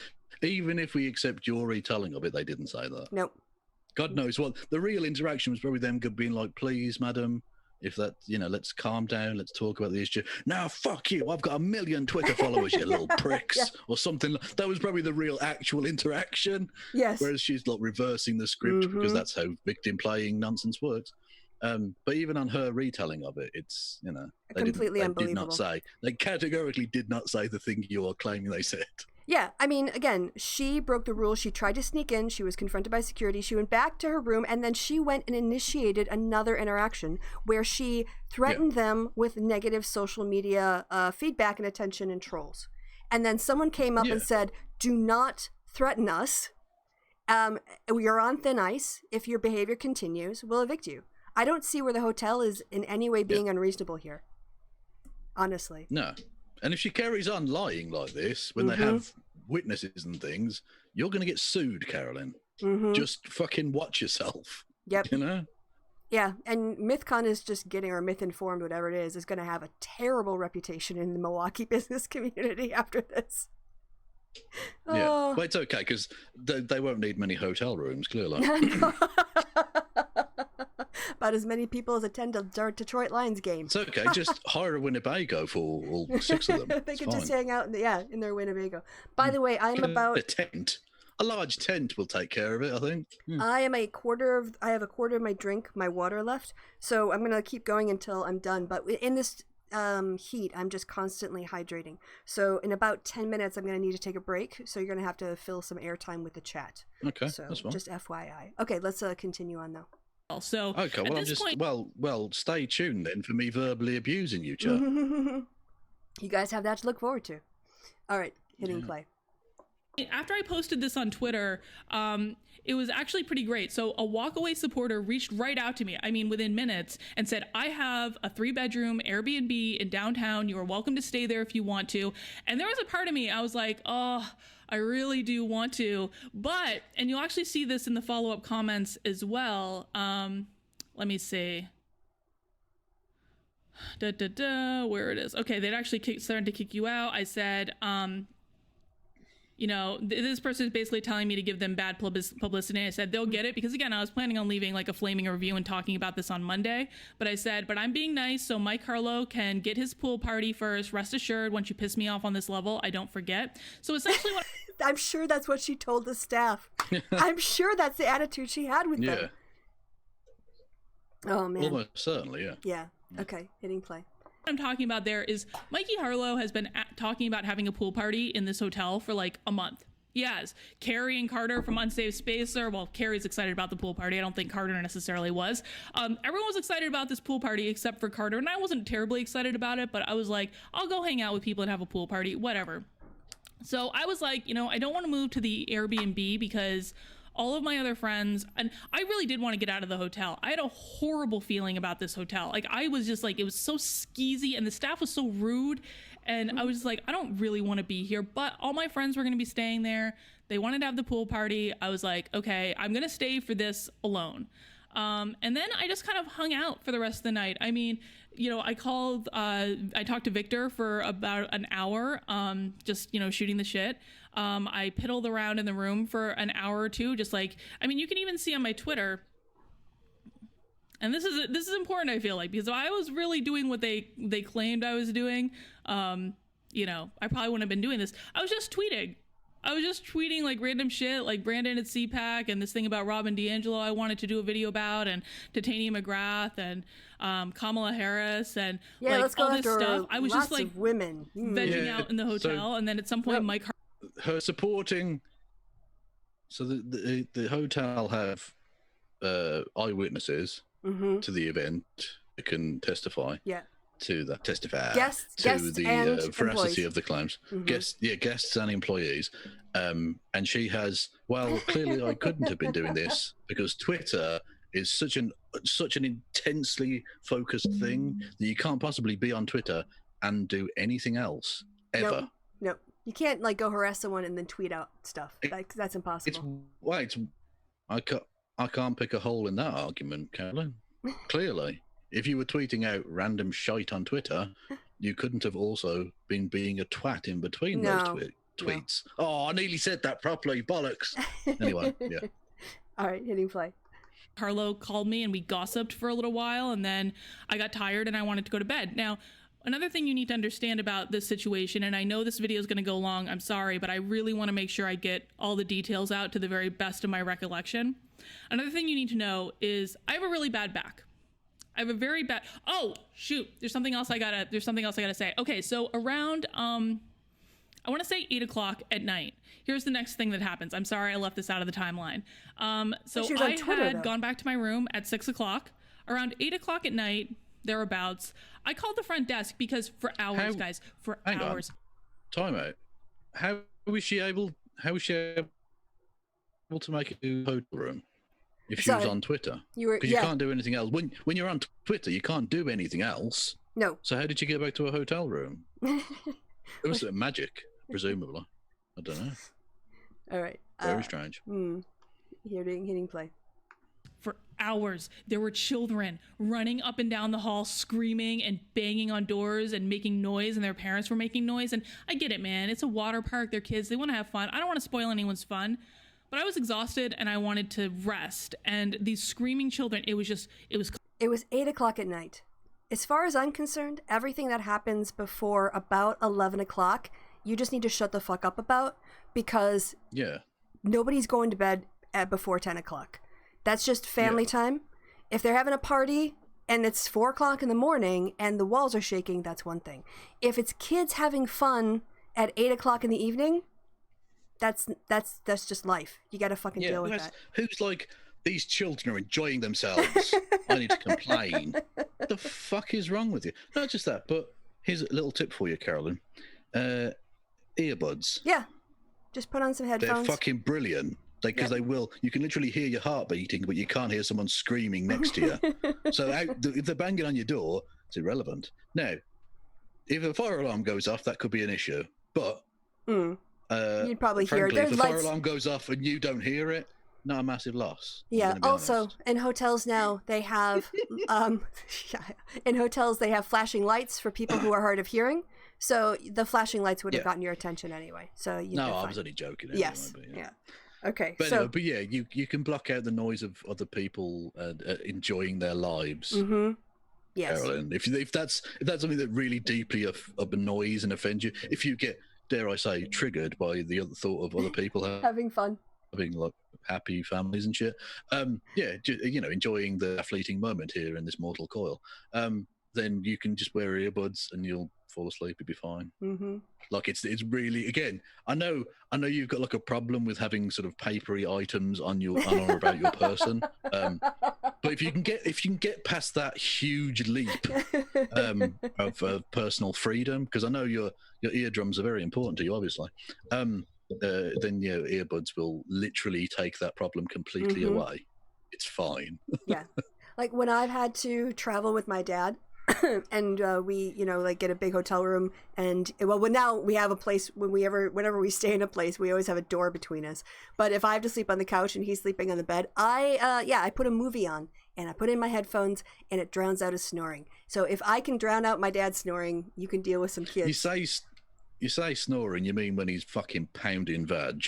even if we accept your retelling of it, they didn't say that. Nope. God knows what. The real interaction was probably them being like, please, madam, if that, you know, let's calm down, let's talk about the issue. Now, fuck you, I've got 1 million Twitter followers, you little pricks, or something. That was probably the real actual interaction. Yes. Whereas she's like reversing the script because that's how victim playing nonsense works. But even on her retelling of it, it's, you know, they did not say, they categorically did not say the thing you are claiming they said. Yeah, I mean, again, she broke the rules. She tried to sneak in. She was confronted by security. She went back to her room, and then she went and initiated another interaction where she threatened them with negative social media feedback and attention and trolls. And then someone came up and said, do not threaten us. We are on thin ice. If your behavior continues, we'll evict you. I don't see where the hotel is in any way being unreasonable here. Honestly. No. And if she carries on lying like this, when they have witnesses and things, you're going to get sued, Carolyn. Just fucking watch yourself. Yep. You know? Yeah, and MythCon is just getting, or Myth Informed, whatever it is going to have a terrible reputation in the Milwaukee business community after this. Yeah, well, it's okay, because they won't need many hotel rooms, clearly. About as many people as attend a Detroit Lions game. It's okay, just hire a Winnebago for all 6 of them. They can just hang out in their Winnebago. By the way, I'm about... A tent. A large tent will take care of it, I think. I have a quarter of my drink, my water left, so I'm going to keep going until I'm done. But in this heat, I'm just constantly hydrating. So in about 10 minutes, I'm going to need to take a break. So you're going to have to fill some airtime with the chat. Okay, so that's fine. Just FYI. Okay, let's continue on though. So okay, well, I'm just well, stay tuned then for me verbally abusing you, Chuck. You guys have that to look forward to. All right, hitting play. After I posted this on Twitter, it was actually pretty great. So a walkaway supporter reached right out to me, I mean, within minutes, and said, I have a 3-bedroom Airbnb in downtown. You are welcome to stay there if you want to. And there was a part of me, I was like, oh, I really do want to. But, and you'll actually see this in the follow-up comments as well. Let me see. Where it is. Okay, they'd actually started to kick you out. I said, you know, this person is basically telling me to give them bad publicity. I said, they'll get it, because again, I was planning on leaving like a flaming review and talking about this on Monday. But I said, but I'm being nice so Mike Harlow can get his pool party first. Rest assured, once you piss me off on this level, I don't forget. So essentially what I'm sure that's what she told the staff. I'm sure that's the attitude she had with them. Oh, man. Almost certainly, yeah. Yeah. Okay, hitting play. I'm talking about there is Mikey Harlow has been talking about having a pool party in this hotel for like a month. Yes, Carrie and Carter from Unsafe Spacer. Well, Carrie's excited about the pool party. I don't think Carter necessarily was. Everyone was excited about this pool party except for Carter, and I wasn't terribly excited about it, but I was like, I'll go hang out with people and have a pool party, whatever. So I was like, you know, I don't want to move to the Airbnb because all of my other friends, and I really did want to get out of the hotel. I had a horrible feeling about this hotel. Like, I was just like, it was so skeezy and the staff was so rude. And I was just like, I don't really want to be here, but all my friends were going to be staying there. They wanted to have the pool party. I was like, okay, I'm going to stay for this alone. And then I just kind of hung out for the rest of the night. I mean, you know, I talked to Victor for about an hour, just, you know, shooting the shit. I piddled around in the room for an hour or two, just like, I mean, you can even see on my Twitter, and this is important, I feel like, because if I was really doing what they claimed I was doing, you know, I probably wouldn't have been doing this. I was just tweeting like random shit, like Brandon at CPAC and this thing about Robin DiAngelo I wanted to do a video about, and Titania McGrath and Kamala Harris and like let's go all this after stuff. I was just like women vegging out in the hotel, and then at some point Mike her supporting. So the hotel have eyewitnesses Mm-hmm. to the event who can testify. Yeah. To that Guests the and veracity employees. of the claims. Mm-hmm. Guests and employees. And she has, well, clearly I couldn't have been doing this because Twitter is such an intensely focused thing that you can't possibly be on Twitter and do anything else ever. Nope. You can't like go harass someone and then tweet out stuff. That's impossible. I can't pick a hole in that argument, Carolyn. Clearly. If you were tweeting out random shite on Twitter, you couldn't have also been being a twat in between those tweets. No. Oh, I nearly said that properly. Bollocks. Anyway, yeah. All right, hitting play. Carlo called me and we gossiped for a little while, and then I got tired and I wanted to go to bed. Now, another thing you need to understand about this situation, and I know this video is going to go long, I'm sorry, but I really want to make sure I get all the details out to the very best of my recollection. Another thing you need to know is I have a really bad back. I have a very bad. Oh shoot! There's something else I gotta say. Okay, so around I want to say 8 o'clock at night. Here's the next thing that happens. I'm sorry I left this out of the timeline. So I had gone back to my room at 6 o'clock. Around 8 o'clock at night, thereabouts, I called the front desk because for hours, guys, for hours. Time out. How was she able to make a new hotel room? If she was on Twitter, because you can't do anything else. When you're on Twitter, you can't do anything else. No. So how did you get back to a hotel room? It was magic, presumably. I don't know. All right. Very strange. Hitting play. For hours, there were children running up and down the hall, screaming and banging on doors and making noise, and their parents were making noise. And I get it, man. It's a water park. They're kids. They want to have fun. I don't want to spoil anyone's fun. But I was exhausted and I wanted to rest. And these screaming children, it was 8 o'clock at night. As far as I'm concerned, everything that happens before about 11 o'clock, you just need to shut the fuck up about, because nobody's going to bed before 10 o'clock. That's just family time. If they're having a party and it's 4 o'clock in the morning and the walls are shaking, that's one thing. If it's kids having fun at 8 o'clock in the evening, that's just life. You got to fucking deal with that. Who's like, these children are enjoying themselves. I need to complain. What the fuck is wrong with you? Not just that, but here's a little tip for you, Carolyn. Earbuds. Yeah. Just put on some headphones. They're fucking brilliant. Because they will. You can literally hear your heart beating, but you can't hear someone screaming next to you. So if they're banging on your door, it's irrelevant. Now, if a fire alarm goes off, that could be an issue. But... you'd probably frankly, hear if the fire alarm goes off and you don't hear it, not a massive loss. Yeah. Also, in hotels now, they have flashing lights for people who are hard of hearing. So the flashing lights would have gotten your attention anyway. So I was only joking. Anyway, yes. Yeah. Okay. But you can block out the noise of other people enjoying their lives. Mm-hmm. Yes. Carolyn, if that's something that really deeply annoys and offends you, if you get, dare I say, triggered by the other thought of other people having fun, having like happy families and shit, enjoying the fleeting moment here in this mortal coil, then you can just wear earbuds and you'll fall asleep. It'll be fine. Mm-hmm. Like it's really, again, I know you've got like a problem with having sort of papery items on or about your person, but if you can get past that huge leap of personal freedom, because I know your eardrums are very important to you, obviously, then earbuds will literally take that problem completely away. It's fine. Yeah, like when I've had to travel with my dad. And we, get a big hotel room, and now we have a place whenever we stay in a place, we always have a door between us. But if I have to sleep on the couch and he's sleeping on the bed, I put a movie on and I put in my headphones and it drowns out his snoring. So if I can drown out my dad snoring, you can deal with some kids. You say snoring, you mean when he's fucking pounding vag?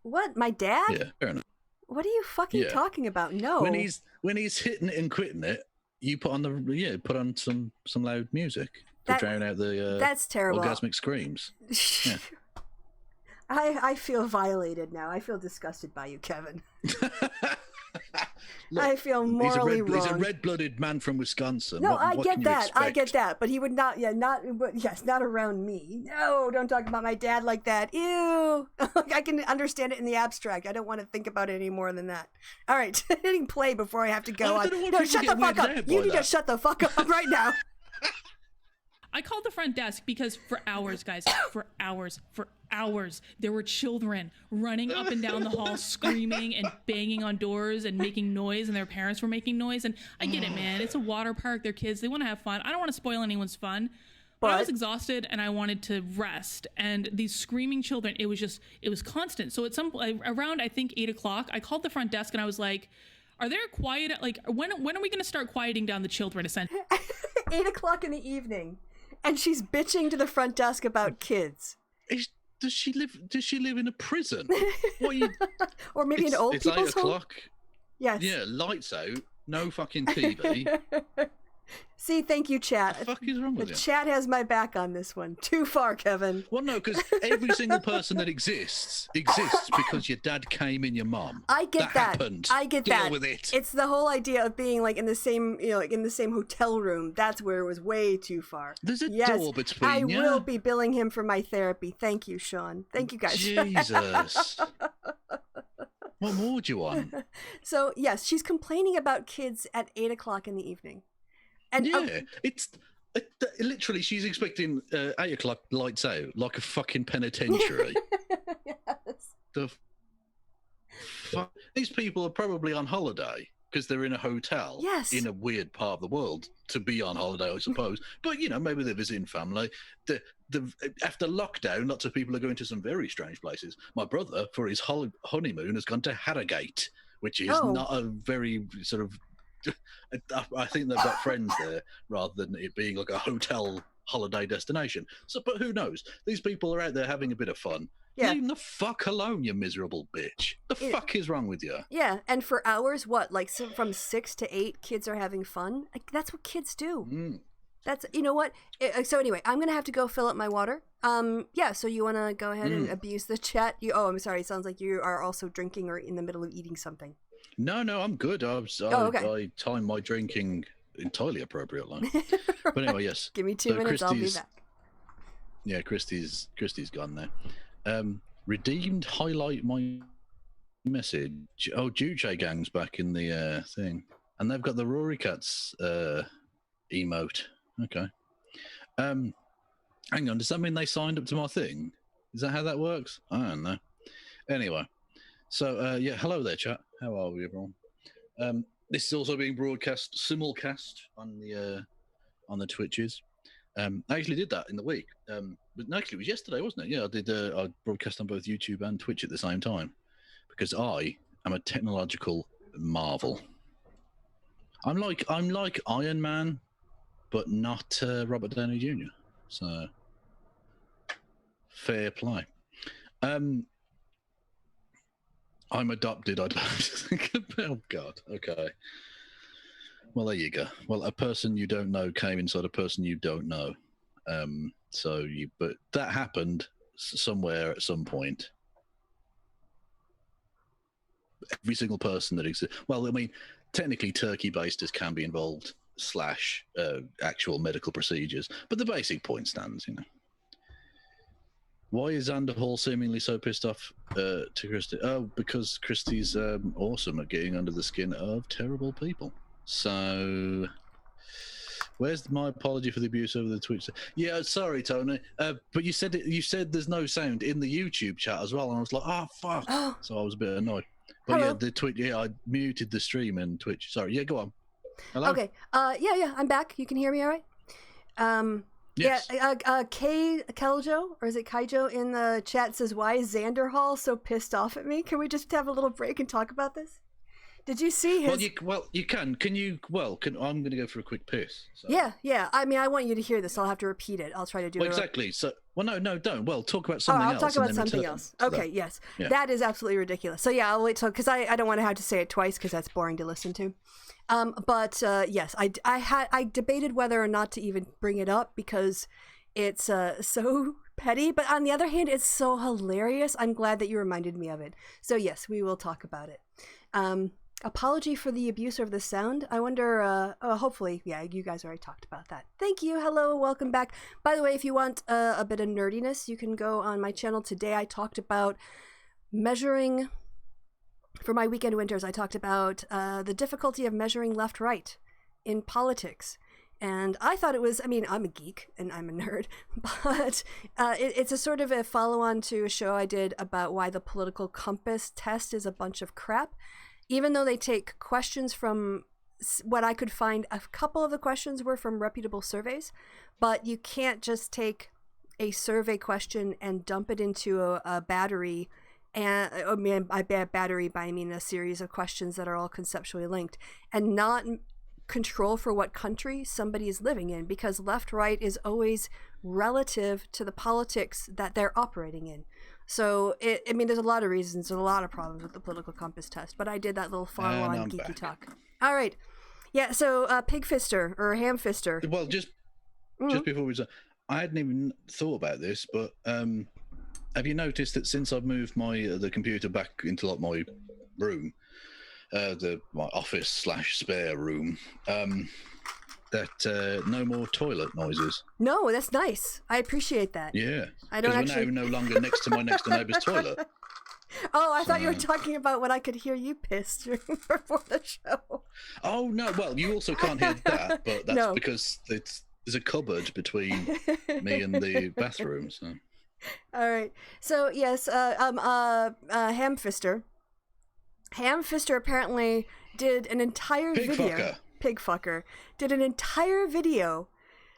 What, my dad? Yeah, fair enough. What are you fucking talking about? No. When he's hitting it and quitting it, you put on some loud music to drown out the that's terrible orgasmic screams. Yeah. I feel violated now. I feel disgusted by you, Kevin. Look, I feel morally wrong. He's a red-blooded man from Wisconsin. No, What I can get you that. I expect? get that. But he would not. Yeah, not around me. No, don't talk about my dad like that. Ew. I can understand it in the abstract. I don't want to think about it any more than that. All right, hitting play before I have to go I on. don't know why No, people shut get the fuck up. weirded out by You need to that. shut the fuck up right now. I called the front desk because for hours, guys, for hours, there were children running up and down the hall, screaming and banging on doors and making noise, and their parents were making noise. And I get it, man. It's a water park. They're kids. They want to have fun. I don't want to spoil anyone's fun. But I was exhausted and I wanted to rest. And these screaming children, it was constant. So at around, I think, 8 o'clock, I called the front desk and I was like, are there when are we going to start quieting down the children, essentially? 8 o'clock in the evening. And she's bitching to the front desk about kids. Does she live in a prison? What you, or maybe an old it's people's 8 home? o'clock. Yes. Yeah, lights out, no fucking TV. See, thank you, chat. What the fuck is wrong with The you? chat has my back on this one. Too far, Kevin. Well, no, because every single person that exists because your dad came in your mom. I get that. Happened. I get Deal that. with it. It's the whole idea of being like in the same, like in the same hotel room. That's where it was way too far. There's a yes, door between I you. will be billing him for my therapy. Thank you, Sean. Thank you, guys. Jesus. What more do you want? So yes, she's complaining about kids at 8 o'clock in the evening. And Yeah, literally she's expecting 8 o'clock lights out like a fucking penitentiary. yes. The fuck? These people are probably on holiday because they're in a hotel Yes. in a weird part of the world to be on holiday, I suppose. But, maybe they're visiting family. After lockdown, lots of people are going to some very strange places. My brother, for his honeymoon, has gone to Harrogate, which is not a very sort of... I think they've got friends there rather than it being like a hotel holiday destination. So, but who knows? These people are out there having a bit of fun. Yeah. Leave them the fuck alone, you miserable bitch. The fuck is wrong with you? Yeah, and for hours, from 6 to 8, kids are having fun. Like, that's what kids do. That's, you know what? So anyway, I'm gonna have to go fill up my water. Yeah. So you want to go ahead and abuse the chat? I'm sorry. It sounds like you are also drinking or in the middle of eating something. No, I'm good. Okay. I time my drinking entirely appropriately. But anyway, yes. Give me 2 minutes. I'll be back. Yeah, Kristi's gone there. Redeemed highlight my message. Oh, Juche Gang's back in the thing, and they've got the Rory Cats emote. Okay. Hang on. Does that mean they signed up to my thing? Is that how that works? I don't know. Anyway. So, hello there, chat. How are we, everyone? This is also being broadcast, simulcast on the Twitches. I actually did that in the week. But actually, it was yesterday, wasn't it? Yeah, I broadcast on both YouTube and Twitch at the same time because I am a technological marvel. I'm like Iron Man, but not Robert Downey Jr. So, fair play. I'm adopted. I don't think about. Oh God. Okay. Well, there you go. Well, a person you don't know came inside a person you don't know. But that happened somewhere at some point. Every single person that exists. Well, I mean, technically, turkey basters can be involved / actual medical procedures, but the basic point stands. Why is Xander Hall seemingly so pissed off to Kristi? Oh, because Kristi's awesome at getting under the skin of terrible people. So, where's my apology for the abuse over the Twitch? Yeah, sorry, Tony. But you said there's no sound in the YouTube chat as well, and I was like, oh fuck. So I was a bit annoyed. But Hello. yeah, the Twitch. Yeah, I muted the stream in Twitch. Sorry. Yeah, go on. Hello. Okay. Yeah. I'm back. You can hear me all right? Yes. Yeah, Kay Keljo, or is it Kaijo in the chat says, why is Xander Hall so pissed off at me? Can we just have a little break and talk about this? Did you see his... you can. Can you... Well, I'm going to go for a quick piss. So. Yeah. I mean, I want you to hear this. I'll have to repeat it. I'll try to do it. Exactly. So, no, don't. Well, talk about something else. I'll talk about something else. Okay, yes. Yeah. That is absolutely ridiculous. So yeah, I'll wait till... Because I don't want to have to say it twice because that's boring to listen to. Yes, I debated whether or not to even bring it up because it's so petty, but on the other hand, it's so hilarious. I'm glad that you reminded me of it. So yes, we will talk about it. Apology for the abuse of the sound. I wonder, hopefully, yeah, you guys already talked about that. Thank you. Hello, welcome back. By the way, if you want a bit of nerdiness, you can go on my channel. Today I talked about measuring, for my Weekend Winters, I talked about the difficulty of measuring left-right in politics. And I thought it was, I mean, I'm a geek and I'm a nerd, but it's a sort of a follow-on to a show I did about why the political compass test is a bunch of crap. Even though they take questions from what I could find, a couple of the questions were from reputable surveys, but you can't just take a survey question and dump it into a battery. And I mean, by battery, I mean a series of questions that are all conceptually linked, and not control for what country somebody is living in, because left-right is always relative to the politics that they're operating in. So, I mean, there's a lot of reasons, there's a lot of problems with the political compass test, but I did that little follow-on geeky talk. All right. Yeah, so pig fister, or ham fister. Well, just before we start, I hadn't even thought about this, but have you noticed that since I've moved the computer back into like my room, my office / spare room, that no more toilet noises? No, that's nice. I appreciate that. Yeah, I don't because we're now no longer next to my next door neighbour's toilet. Oh, I thought you were talking about when I could hear you piss before the show. Oh no! Well, you also can't hear that, but that's because there's a cupboard between me and the bathroom. So. All right. So yes, Hamfister. Hamfister apparently did an entire video. Pig fucker did an entire video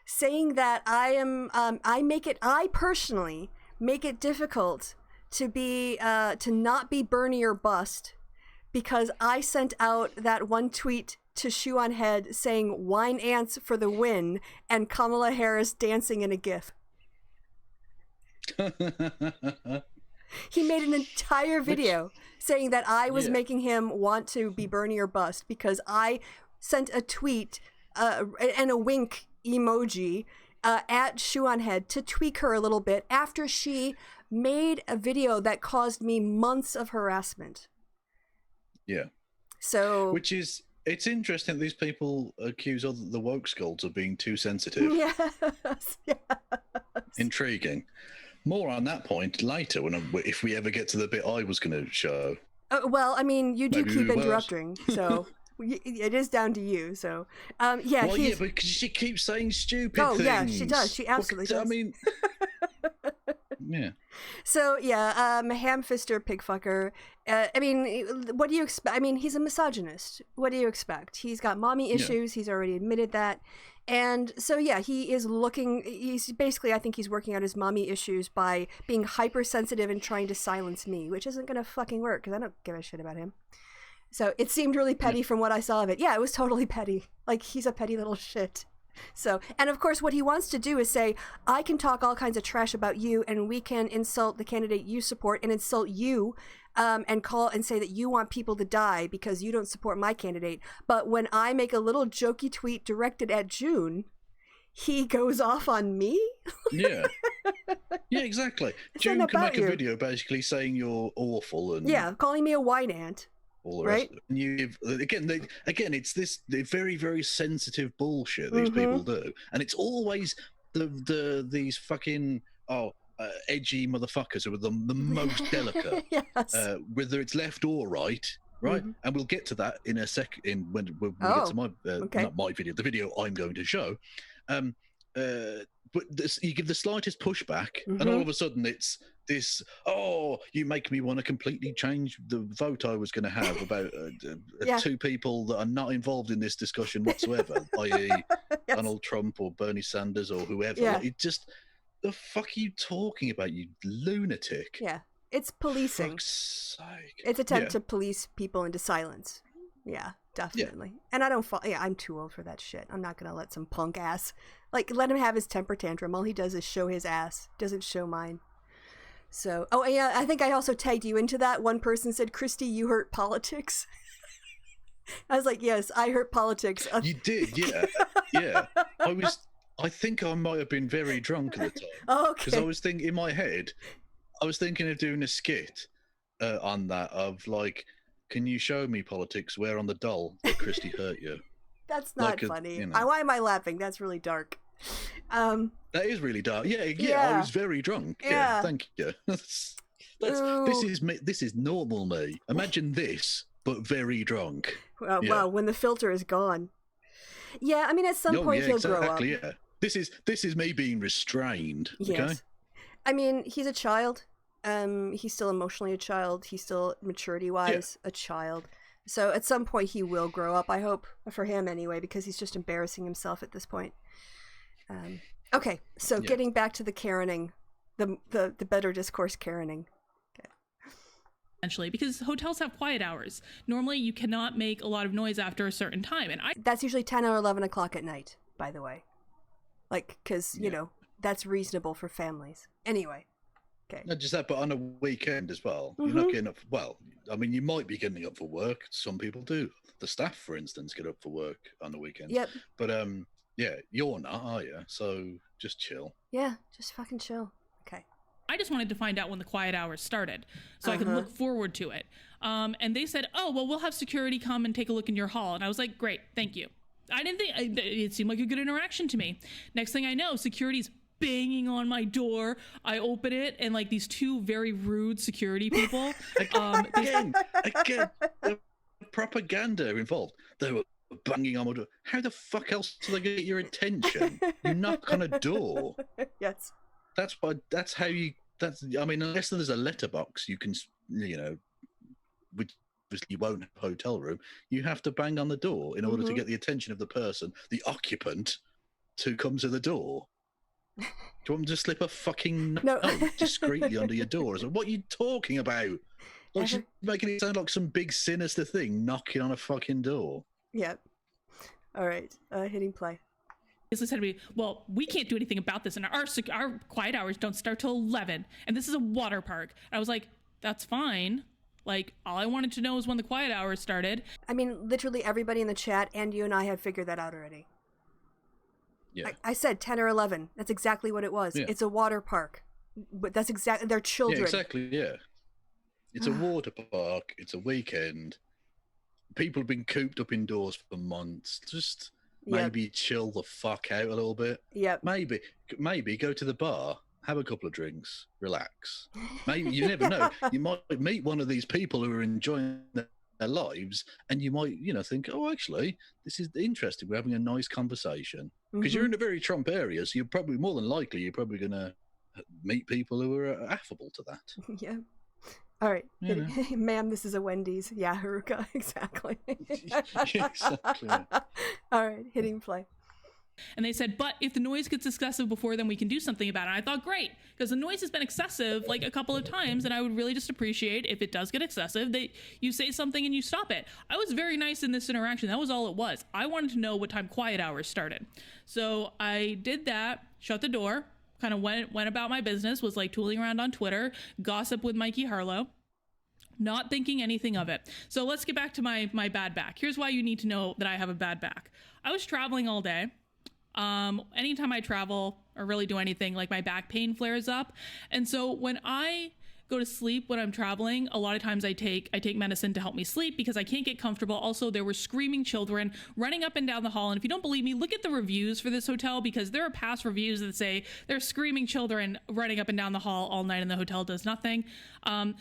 saying that I personally make it difficult to not be Bernie or bust, because I sent out that one tweet to Shoe on Head saying "wine ants for the win" and Kamala Harris dancing in a GIF. He made an entire video saying that I was making him want to be Bernie or bust because I sent a tweet and a wink emoji at Shoe on Head to tweak her a little bit after she made a video that caused me months of harassment. Yeah. So, it's interesting that these people accuse the woke scolds of being too sensitive. Yes. Intriguing. More on that point later if we ever get to the bit I was going to show. Well, I mean, you do keep interrupting, so it is down to you. So, yeah. Well, yeah, but she keeps saying stupid things. Oh, yeah, she does. She absolutely does. I mean, yeah. So, yeah, Hamfister pigfucker. I mean, what do you expect? I mean, he's a misogynist. What do you expect? He's got mommy issues. Yeah. He's already admitted that. And so, yeah, he's basically, I think he's working out his mommy issues by being hypersensitive and trying to silence me, which isn't going to fucking work because I don't give a shit about him. So it seemed really petty from what I saw of it. Yeah, it was totally petty. Like, he's a petty little shit. So, and of course, what he wants to do is say, I can talk all kinds of trash about you and we can insult the candidate you support and insult you and call and say that you want people to die because you don't support my candidate. But when I make a little jokey tweet directed at June, he goes off on me? Yeah. Yeah, exactly. June can make a video basically saying you're awful and... Yeah, calling me a wine ant. All the rest. And you give, again, it's this very, very sensitive bullshit these people do. And it's always these fucking... edgy motherfuckers who are the most delicate, yes. Whether it's left or right, and we'll get to that in a second when we get to my not my video, the video I'm going to show. But you give the slightest pushback, and all of a sudden it's this. Oh, you make me want to completely change the vote I was going to have about two people that are not involved in this discussion whatsoever, i.e., yes. Donald Trump or Bernie Sanders or whoever. Yeah. Like, it just. The fuck are you talking about, you lunatic? Yeah, it's policing. For fuck's sake. It's attempt to police people into silence. Yeah, definitely. Yeah. And I don't I'm too old for that shit. I'm not gonna let some punk ass let him have his temper tantrum. All he does is show his ass, doesn't show mine. So, yeah, I think I also tagged you into that. One person said, "Kristi, you hurt politics." I was like, yes, I hurt politics. You did, yeah, yeah. I think I might have been very drunk at the time. Oh, okay. Because I was thinking in my head, I was thinking of doing a skit on that of can you show me politics where on the doll that Kristi hurt you? That's not Like funny. you know. Why am I laughing? That's really dark. That is really dark. Yeah, Yeah. I was very drunk. Yeah. Thank you. This Ooh. is me. This is normal me. Imagine this, but very drunk. Well, Yeah. well, when the filter is gone. Yeah, I mean, at some point he'll grow up. Yeah. This is me being restrained. Yes. Okay. I mean, he's a child. He's still emotionally a child. He's still maturity-wise a child. So at some point he will grow up, I hope, for him anyway, because he's just embarrassing himself at this point. Okay, so getting back to the Karening, the better discourse Karening. Essentially, because hotels have quiet hours. Normally, you cannot make a lot of noise after a certain time, and That's usually 10 or 11 o'clock at night, by the way. Like, because, you know, that's reasonable for families. Anyway. Okay. Not just that, but on a weekend as well. Mm-hmm. You're not getting up. Well, I mean, you might be getting up for work. Some people do. The staff, for instance, get up for work on the weekends. Yep. But yeah, you're not, are you? So just chill. Yeah, just fucking chill. Okay. I just wanted to find out when the quiet hours started so I could look forward to it. And they said, oh, well, we'll have security come and take a look in your hall. And I was like, great, thank you. I didn't think it seemed like a good interaction to me. Next thing I know, security's banging on my door. I open it, and like these two very rude security people. Again, the propaganda involved. They were banging on my door. How the fuck else do they get your attention? You knock on a door. Yes. That's how you. I mean, unless there's a letterbox, you can, you know, which obviously you won't have a hotel room. You have to bang on the door in order to get the attention of the person, the occupant, to come to the door. Do you want me to slip a fucking note discreetly under your door? So, what are you talking about? Like, she's making it sound like some big sinister thing knocking on a fucking door. Yep. All right. Hitting play. Basically said to me, well, we can't do anything about this, and our quiet hours don't start till 11, and this is a water park. And I was like, that's fine. Like, all I wanted to know is when the quiet hours started. I mean, literally everybody in the chat and you and I have figured that out already. Yeah. I said 10 or 11. That's exactly what it was. Yeah. It's a water park. But that's exactly, they're children. Yeah, exactly, yeah. It's a water park. It's a weekend. People have been cooped up indoors for months. Just maybe chill the fuck out a little bit. Yep. Maybe go to the bar, have a couple of drinks, relax. Maybe, you never know. You might meet one of these people who are enjoying their lives, and you might, you know, think, oh, actually, this is interesting. We're having a nice conversation. Because you're in a very Trump area, so you're probably, more than likely, you're probably going to meet people who are affable to that. Yeah. All right. You know. Ma'am, this is a Wendy's. Yeah, Haruka, exactly. Exactly. All right, hitting play. And they said, but if the noise gets excessive before, then we can do something about it. And I thought, great, because the noise has been excessive like a couple of times, and I would really just appreciate if it does get excessive that you say something and you stop it. I was very nice in this interaction. That was all it was. I wanted to know what time quiet hours started. So I did that, shut the door, kind of went about my business, was like tooling around on Twitter, gossip with Mikey Harlow, not thinking anything of it. So let's get back to my bad back. Here's why you need to know that I have a bad back. I was traveling all day. Anytime I travel or really do anything, like my back pain flares up. And so when I go to sleep when I'm traveling, a lot of times I take medicine to help me sleep because I can't get comfortable. Also, there were screaming children running up and down the hall. And if you don't believe me, look at the reviews for this hotel, because there are past reviews that say there's screaming children running up and down the hall all night and the hotel does nothing.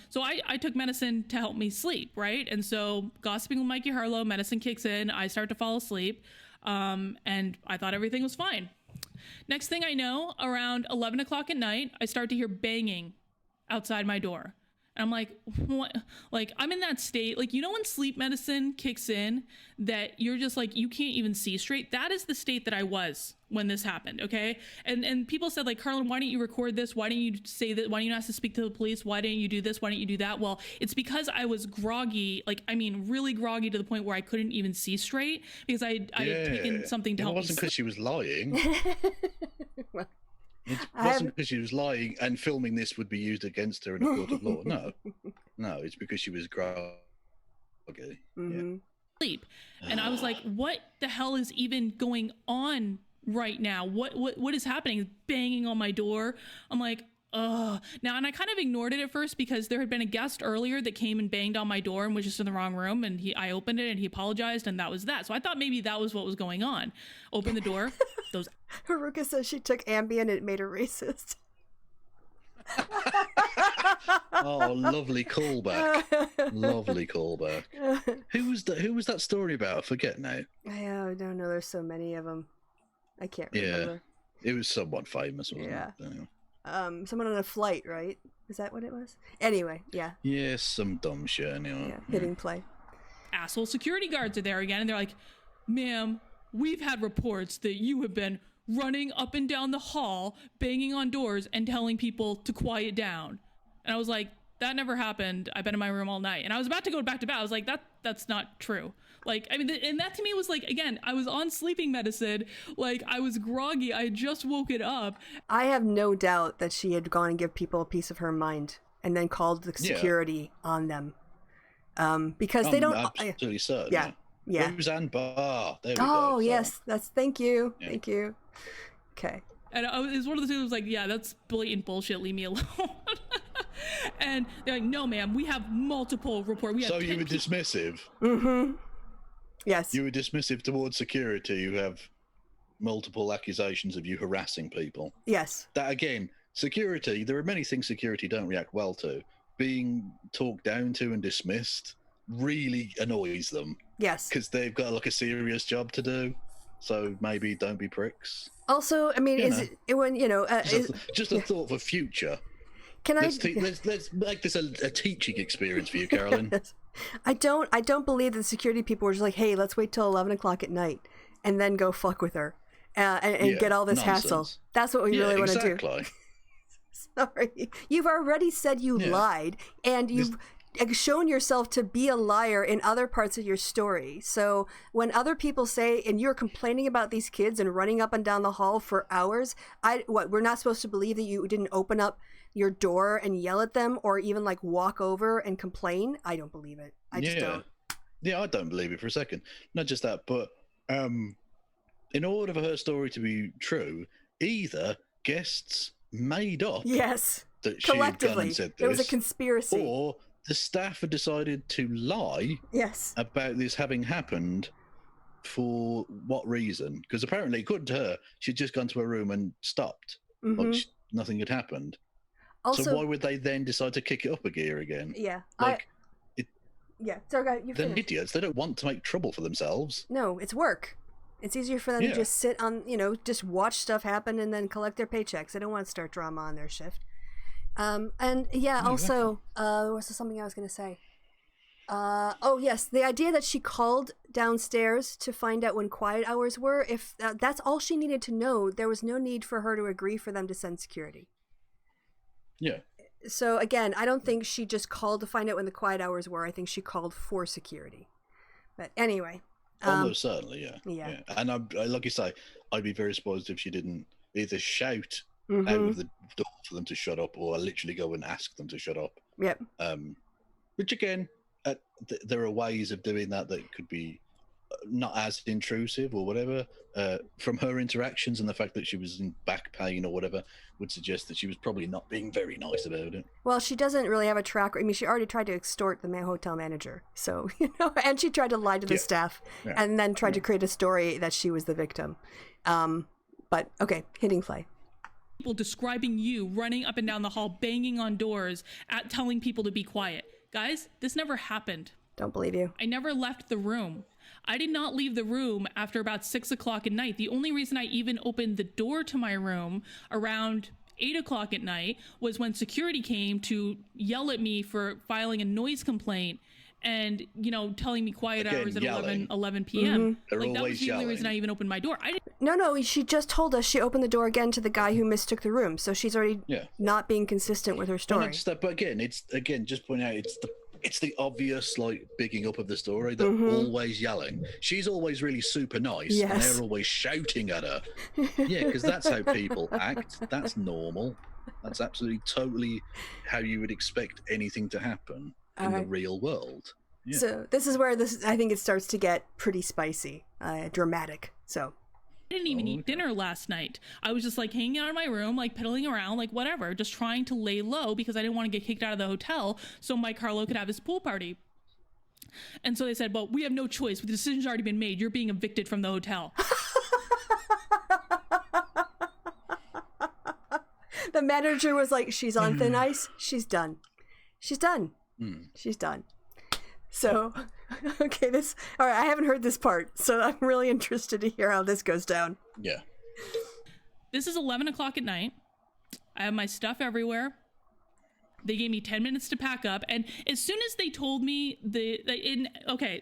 So I took medicine to help me sleep, right? And so gossiping with Mikey Harlow, medicine kicks in, I start to fall asleep. And I thought everything was fine. Next thing I know, around 11 o'clock at night, I start to hear banging outside my door. And I'm like, what? Like, I'm in that state, like, you know, when sleep medicine kicks in, that you're just like, you can't even see straight. That is the state that I was when this happened. Okay. And people said, like, Carlin, why didn't you record this? Why didn't you say that? Why didn't you ask to speak to the police? Why didn't you do this? Why didn't you do that? Well, it's because I was groggy, like, I mean, really groggy to the point where I couldn't even see straight because I had taken something to help me. It wasn't because she was lying. Well, It wasn't because she was lying and filming this would be used against her in a court of law. No, it's because she was groggy. Yeah. Sleep. And I was like, what the hell is even going on right now? What is happening? Banging on my door. I'm like, ugh. Now, and I kind of ignored it at first because there had been a guest earlier that came and banged on my door and was just in the wrong room, and I opened it and he apologized, and that was that. So I thought maybe that was what was going on. Open the door. Those Haruka says she took Ambien and it made her racist. Oh, lovely callback. Lovely callback. Who was that story about? I forget now. I don't know. There's so many of them. I can't remember. Yeah, it was someone famous, wasn't Yeah. it? Anyway. Someone on a flight, right? Is that what it was? Anyway, yeah. Yeah, some dumb shit. Anyway. Yeah, hitting play. asshole security guards are there again, and they're like, ma'am, we've had reports that you have been running up and down the hall, banging on doors and telling people to quiet down. And I was like, that never happened. I've been in my room all night. And I was about to go back to bed. I was like, that's not true. Like, I mean, and that to me was like, again, I was on sleeping medicine. Like, I was groggy. I had just woken up. I have no doubt that she had gone and give people a piece of her mind and then called the security on them. Because they don't... absolutely certain. Yeah. Yeah. Roseanne Barr. There we go. Oh, Sorry. yes. Thank you. Yeah. Thank you. Okay. And it was one of those things that was like, yeah, that's blatant bullshit. Leave me alone. And they're like, no, ma'am, we have multiple reports. So you were dismissive? Mm-hmm. Yes. You were dismissive towards security who have multiple accusations of you harassing people? Yes. That, again, security, there are many things security don't react well to. Being talked down to and dismissed really annoys them. Yes. Because they've got like a serious job to do. So maybe don't be pricks. Also, I mean, when, you know... just a thought for future. Can let's make this a teaching experience for you, Carolyn. I don't believe that the security people were just like, hey, let's wait till 11 o'clock at night and then go fuck with her and get all this hassle. That's what we really want to do. Sorry. You've already said you lied, and you've shown yourself to be a liar in other parts of your story. So when other people say, and you're complaining about these kids and running up and down the hall for hours, we're not supposed to believe that you didn't open up your door and yell at them or even like walk over and complain? I don't believe it. I just don't. Yeah, I don't believe it for a second. Not just that, but in order for her story to be true, either guests made up that she had gone and said this, there was a conspiracy, or the staff had decided to lie about this having happened. For what reason? Because apparently, according to her, she'd just gone to her room and stopped. Like nothing had happened. Also, so why would they then decide to kick it up a gear again? Yeah. Like, Sorry, they're idiots. They don't want to make trouble for themselves. No, it's work. It's easier for them to just sit on, just watch stuff happen and then collect their paychecks. They don't want to start drama on their shift. Also, was there something I was going to say? Oh, yes. The idea that she called downstairs to find out when quiet hours were, if that's all she needed to know, there was no need for her to agree for them to send security. Yeah. So again, I don't think she just called to find out when the quiet hours were. I think she called for security. But anyway. Almost certainly, yeah. And like you say, I'd be very surprised if she didn't either shout out of the door for them to shut up or literally go and ask them to shut up. Yep. Which again, there are ways of doing that could be not as intrusive or whatever. From her interactions and the fact that she was in back pain or whatever would suggest that she was probably not being very nice about it. Well, she doesn't really have a track. I mean, she already tried to extort the hotel manager. So, and she tried to lie to the staff and then tried to create a story that she was the victim. But okay, hitting play. People describing you running up and down the hall, banging on doors, telling people to be quiet. Guys, this never happened. Don't believe you. I never left the room. I did not leave the room after about 6 o'clock at night. The only reason I even opened the door to my room around 8 o'clock at night was when security came to yell at me for filing a noise complaint and, telling me quiet hours at 11 p.m. Like, that was the only reason I even opened my door. No, she just told us she opened the door again to the guy who mistook the room. So she's already not being consistent with her story. But again, just pointing out, it's the obvious, like, bigging up of the story. They're always yelling. She's always really super nice, and they're always shouting at her. Yeah, because that's how people act. That's normal. That's absolutely, totally how you would expect anything to happen in the real world. Yeah. So this is where I think it starts to get pretty spicy, dramatic. So didn't even eat dinner last night. I was just like hanging out in my room, like piddling around, like whatever, just trying to lay low because I didn't want to get kicked out of the hotel so Mike Harlow could have his pool party. And so they said, well, we have no choice. The decision's already been made. You're being evicted from the hotel. The manager was like, she's on thin ice. She's done. She's done. She's done. So, okay, all right, I haven't heard this part, so I'm really interested to hear how this goes down. Yeah. This is 11 o'clock at night. I have my stuff everywhere. They gave me 10 minutes to pack up. And as soon as they told me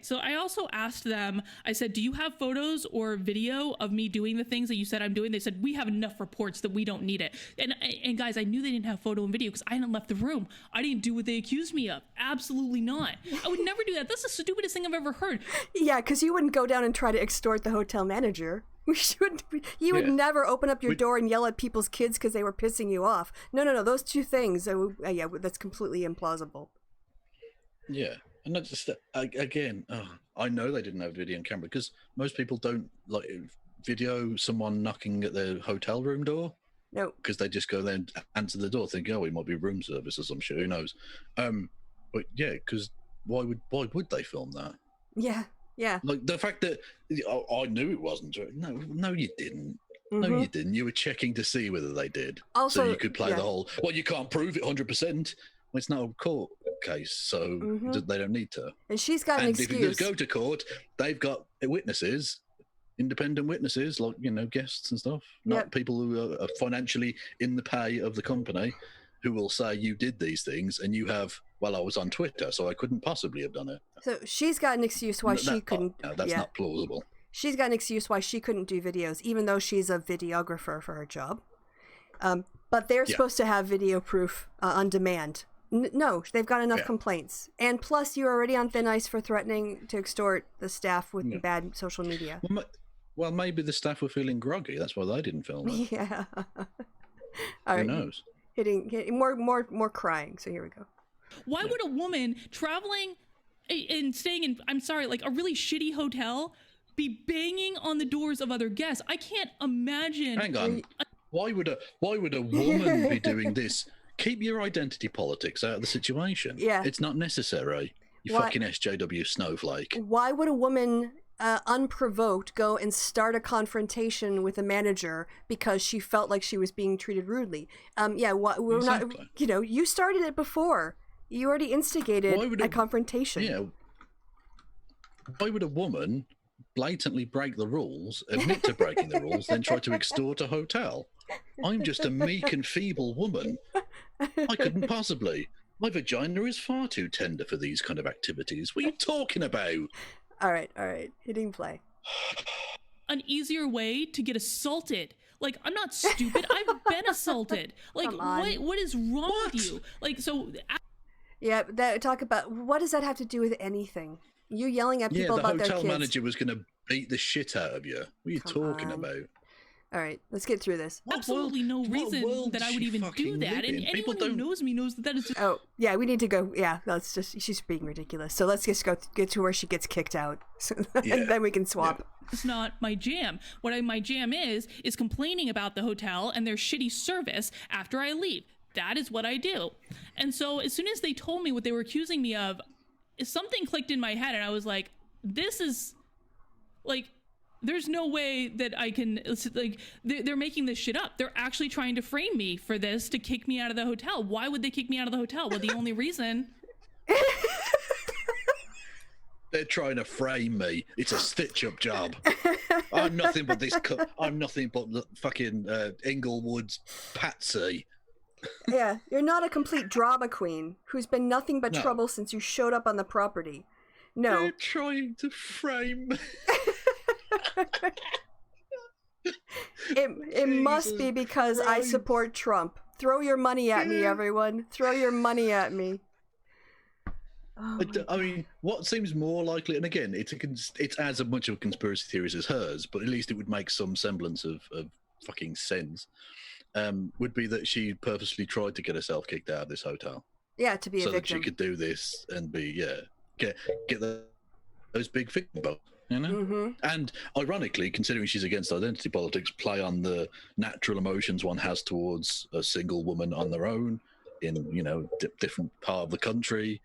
so I also asked them, I said, do you have photos or video of me doing the things that you said I'm doing? They said, we have enough reports that we don't need it. And guys, I knew they didn't have photo and video because I hadn't left the room. I didn't do what they accused me of. Absolutely not. I would never do that. That's the stupidest thing I've ever heard. Yeah, because you wouldn't go down and try to extort the hotel manager. You would never open up your door and yell at people's kids because they were pissing you off. No. Those two things, that's completely implausible. Yeah, and that's just again. I know they didn't have video and camera because most people don't like video someone knocking at their hotel room door. No, because they just go there and answer the door, thinking, "Oh, it might be room service or some shit. Who knows?" But yeah, because why would they film that? Yeah. Yeah. Like the fact that I knew it wasn't true. No, you didn't. No, you didn't. You were checking to see whether they did. Also, so you could play the whole, well, you can't prove it 100%. Well, it's not a court case, so they don't need to. And she's got an excuse. If it does go to court, they've got witnesses, independent witnesses, like, guests and stuff, not people who are financially in the pay of the company, who will say you did these things and you have, well, I was on Twitter, so I couldn't possibly have done it. So she's got an excuse why she couldn't. No, that's not plausible. She's got an excuse why she couldn't do videos, even though she's a videographer for her job. But they're supposed to have video proof on demand. No, they've got enough complaints. And plus, you're already on thin ice for threatening to extort the staff with bad social media. Well, maybe the staff were feeling groggy. That's why they didn't film it. Yeah. Who knows? Hitting more crying. So here we go. Why would a woman traveling and staying in, I'm sorry, like a really shitty hotel be banging on the doors of other guests? I can't imagine. Hang on. Why would a woman be doing this? Keep your identity politics out of the situation. Yeah. It's not necessary. You fucking SJW snowflake. Why would a woman unprovoked go and start a confrontation with a manager because she felt like she was being treated rudely? We're not, you started it before. You already instigated a confrontation. Yeah. Why would a woman blatantly break the rules, admit to breaking the rules, then try to extort a hotel? I'm just a meek and feeble woman. I couldn't possibly. My vagina is far too tender for these kind of activities. What are you talking about? All right. Hitting play. An easier way to get assaulted. Like, I'm not stupid. I've been assaulted. Like, what is wrong with you? Like, so... Yeah, talk about, what does that have to do with anything? You yelling at people about their kids. The hotel manager was going to beat the shit out of you. What are you talking about? All right, let's get through this. Absolutely no reason that I would even do that. And anyone who knows me knows that is just... Oh, yeah, we need to go. Yeah, she's being ridiculous. So let's just get to where she gets kicked out. And then we can swap. Yeah. It's not my jam. My jam is complaining about the hotel and their shitty service after I leave. That is what I do. And so as soon as they told me what they were accusing me of, something clicked in my head and I was like, this is like, there's no way that I can, like, they're making this shit up. They're actually trying to frame me for this to kick me out of the hotel. Why would they kick me out of the hotel? Well, the only reason... They're trying to frame me. It's a stitch-up job. I'm nothing but I'm nothing but the fucking Inglewood's Patsy. Yeah, you're not a complete drama queen who's been nothing but trouble since you showed up on the property. No. They're trying to frame me. It must be because I support Trump. Throw your money at me, everyone. Throw your money at me. Oh I mean, what seems more likely, and again, it's as much of a conspiracy theory as hers, but at least it would make some semblance of fucking sense, would be that she purposely tried to get herself kicked out of this hotel. Yeah, to be a victim. So that she could do this and be, get those big victim boats. You know, and ironically, considering she's against identity politics, play on the natural emotions one has towards a single woman on their own in different part of the country,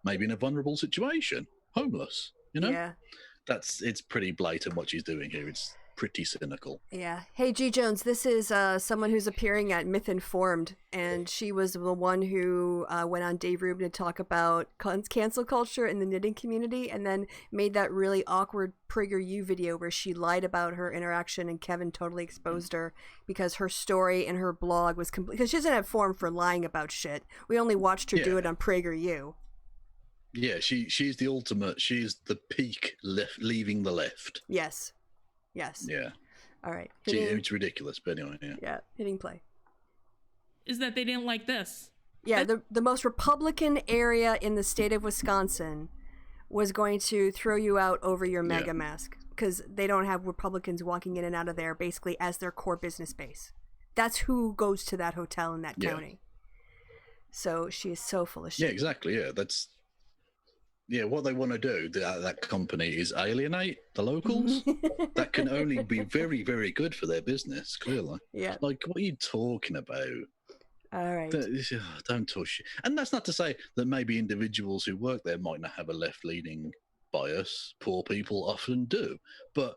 maybe in a vulnerable situation, homeless. Yeah. It's pretty blatant what she's doing here. It's pretty cynical. Yeah. Hey, G. Jones, this is someone who's appearing at Myth Informed, and she was the one who went on Dave Rubin to talk about cancel culture in the knitting community, and then made that really awkward PragerU video where she lied about her interaction, and Kevin totally exposed her because her story and her blog was complete. Because she doesn't have form for lying about shit. We only watched her do it on PragerU. Yeah, she's the ultimate. She's the peak leaving the left. Yes. Yes. Yeah. All right. It's ridiculous, but anyway, yeah. Yeah, hitting play. Is that they didn't like this. Yeah, the most Republican area in the state of Wisconsin was going to throw you out over your mega mask because they don't have Republicans walking in and out of there basically as their core business base. That's who goes to that hotel in that county. So she is so full of shit. Yeah, exactly. Yeah, that's... Yeah, what they want to do, that company, is alienate the locals. That can only be very, very good for their business, clearly. Yeah. Like, what are you talking about? All right. Don't talk shit. And that's not to say that maybe individuals who work there might not have a left-leaning bias. Poor people often do. But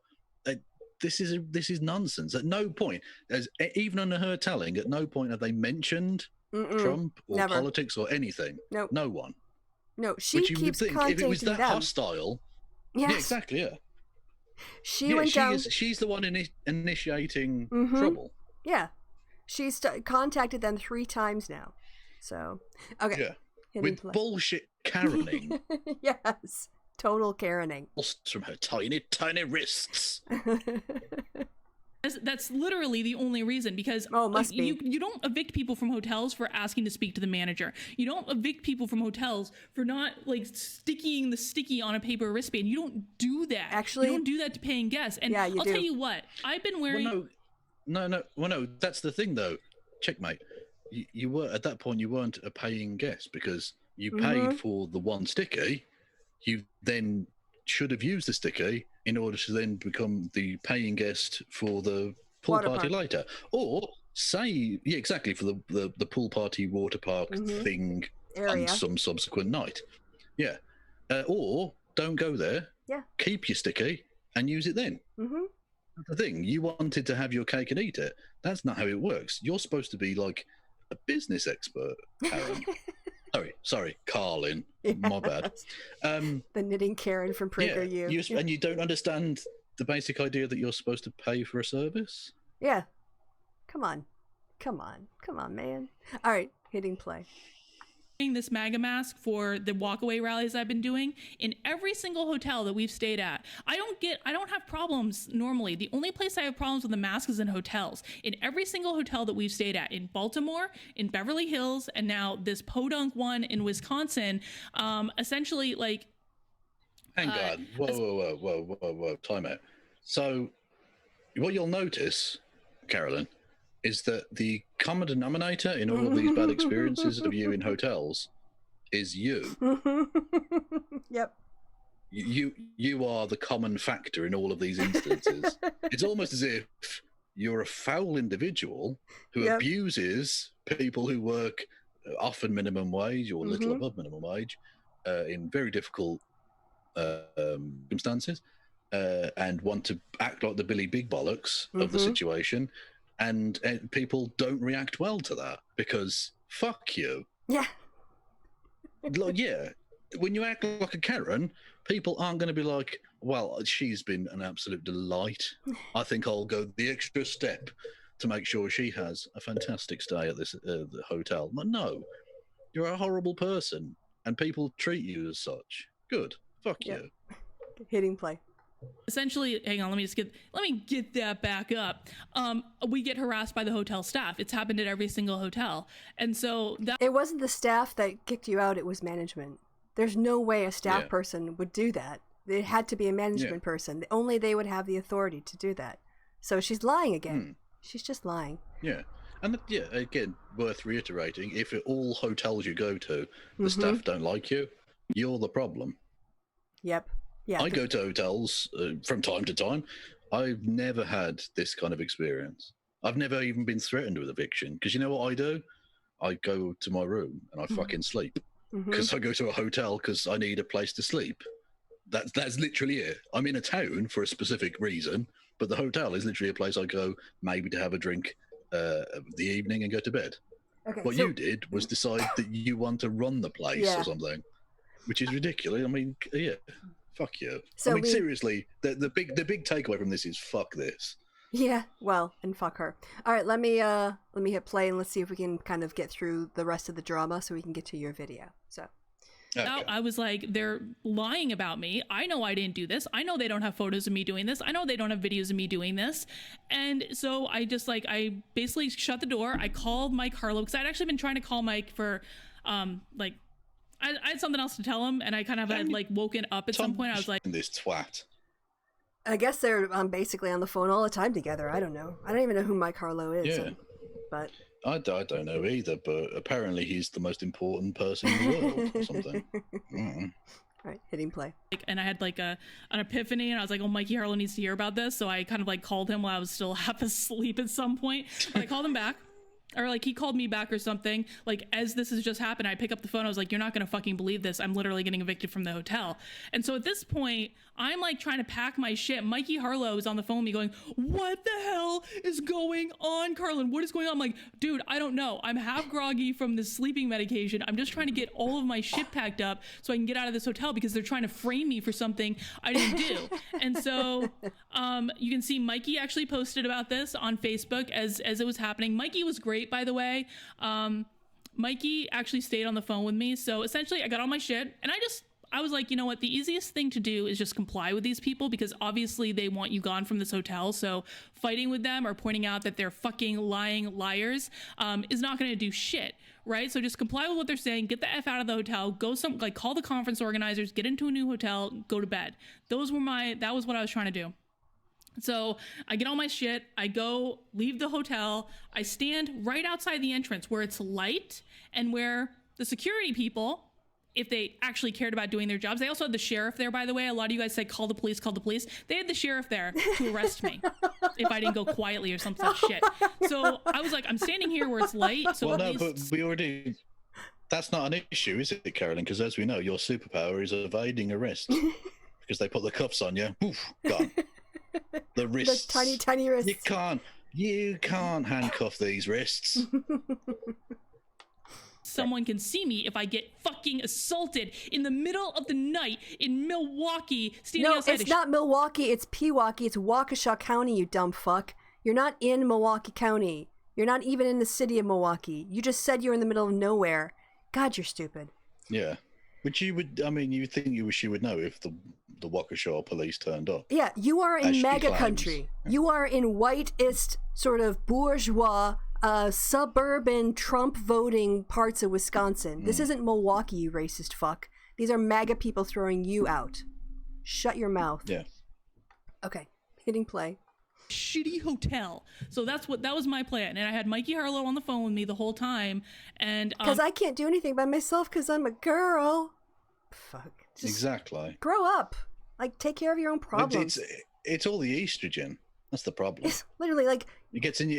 this is nonsense. At no point, even under her telling, at no point have they mentioned Trump or politics or anything. Nope. No one. No, she keeps contacting if it was that them. hostile. Yes. Yeah, exactly. Yeah. She went down. She's the one initiating trouble. Yeah, she's contacted them 3 times now. So okay. Yeah. With bullshit Karening. Yes, total Karening. From her tiny, tiny wrists. That's literally the only reason, because must be. You don't evict people from hotels for asking to speak to the manager. You don't evict people from hotels for not sticking the sticky on a paper wristband. You don't do that. Actually, you don't do that to paying guests. And yeah, I'll tell you what, I've been wearing. No. That's the thing, though. Checkmate. You were at that point. You weren't a paying guest because you paid for the one sticky. You then should have used the sticky in order to then become the paying guest for the pool party later. Or say, exactly, for the pool party water park thing on some subsequent night. Yeah. Or don't go there. Yeah. Keep your sticky and use it then. That's the thing. You wanted to have your cake and eat it. That's not how it works. You're supposed to be like a business expert, Karen. Sorry, Carlin. Yes. My bad. The knitting Karen from PragerU. And you don't understand the basic idea that you're supposed to pay for a service? Yeah. Come on, man. All right, hitting play. This MAGA mask for the walkaway rallies I've been doing in every single hotel that we've stayed at. I don't have problems normally. The only place I have problems with the mask is in hotels. In every single hotel that we've stayed at, in Baltimore, in Beverly Hills, and now this podunk one in Wisconsin, essentially Hang on. Whoa. Time out. So what you'll notice, Carolyn, is that the common denominator in all of these bad experiences of you in hotels is you. Yep. You are the common factor in all of these instances. It's almost as if you're a foul individual who abuses people who work often minimum wage or little above minimum wage in very difficult circumstances and want to act like the Billy Big Bollocks of the situation. And people don't react well to that because fuck you. Yeah. When you act like a Karen, people aren't going to be like, well, she's been an absolute delight. I think I'll go the extra step to make sure she has a fantastic stay at this the hotel. But no, you're a horrible person and people treat you as such. Good. Fuck you. Hitting play. Essentially, hang on, let me get that back up. We get harassed by the hotel staff. It's happened at every single hotel. And so it wasn't the staff that kicked you out, it was management. There's no way a staff person would do that. It had to be a management person. Only they would have the authority to do that. So she's lying again. She's just lying. Yeah. And again, worth reiterating, if at all hotels you go to, the staff don't like you, you're the problem. Yep. Yeah. I go to hotels from time to time. I've never had this kind of experience. I've never even been threatened with eviction because you know what I do? I go to my room and I fucking sleep because I go to a hotel because I need a place to sleep. That's literally it. I'm in a town for a specific reason, but the hotel is literally a place I go maybe to have a drink of the evening and go to bed. Okay. What so, you did was decide that you want to run the place Yeah. or something, which is ridiculous. I mean, yeah, fuck you. So I mean, we- seriously, the big takeaway from this is fuck this. Yeah, well, and fuck her. All right, let me hit play and let's see if we can kind of get through the rest of the drama so we can get to your video. So, Now Okay. I was like, they're lying about me. I know I didn't do this. I know they don't have photos of me doing this. I know they don't have videos of me doing this. And so I just like, I basically shut the door. I called Mike Harlow because I'd actually been trying to call Mike for, like, I had something else to tell him, and I kind of had like woken up at some point. I was like, this twat. I guess they're basically on the phone all the time together. I don't know. I don't even know who Mike Harlow is. Yeah. But I don't know either, but apparently he's the most important person in the world or something. Mm. all right, hitting play. and I had like an epiphany, and I was like, oh, Mikey Harlow needs to hear about this. So I kind of like called him while I was still half asleep at some point. But I called him back. Or like he called me back or something. Like as this has just happened, I pick up the phone. I was like, "You're not gonna fucking believe this. I'm literally getting evicted from the hotel." And so at this point, I'm like trying to pack my shit. Mikey Harlow is on the phone with me, going, "What the hell is going on, Carlin? What is going on?" I'm like, "Dude, I don't know. I'm half groggy from this sleeping medication. I'm just trying to get all of my shit packed up so I can get out of this hotel because they're trying to frame me for something I didn't do." And so you can see Mikey actually posted about this on Facebook as it was happening. Mikey was great, by the way. Mikey actually stayed on the phone with me. So essentially I got all my shit and I was like, you know what? The easiest thing to do is just comply with these people because obviously they want you gone from this hotel. So fighting with them or pointing out that they're fucking lying liars is not going to do shit, right? So just comply with what they're saying, get the F out of the hotel, call the conference organizers, get into a new hotel, go to bed. That was what I was trying to do. So I get all my shit, I go leave the hotel, I stand right outside the entrance where it's light and where the security people, if they actually cared about doing their jobs, they also had the sheriff there, by the way. A lot of you guys said, call the police. They had the sheriff there to arrest me if I didn't go quietly or some such shit. So I was like, I'm standing here where it's light. So Well, no, but that's not an issue, is it, Carolyn? Because as we know, your superpower is evading arrest because they put the cuffs on you. Poof, gone. The wrists. The tiny wrists. You can't handcuff these wrists. someone can see me if I get fucking assaulted in the middle of the night in Milwaukee, standing No, outside it's not Milwaukee, it's Pewaukee, it's Waukesha County, you dumb fuck. You're not in Milwaukee County. You're not even in the city of Milwaukee. You just said you're in the middle of nowhere. God, you're stupid. Yeah. Which you would think she would know if the Waukesha police turned up. Yeah, you are in As she mega claims. country. You are in whiteist, sort of bourgeois, suburban Trump voting parts of Wisconsin. This isn't Milwaukee, you racist fuck. These are MAGA people throwing you out. Shut your mouth. Yeah. Okay, hitting play. Shitty hotel. So that was my plan, and I had Mikey Harlow on the phone with me the whole time, and Because I can't do anything by myself because I'm a girl. Fuck. Just Exactly. grow up. Like, take care of your own But problems. it's all the estrogen. That's the problem. It's literally like, It gets in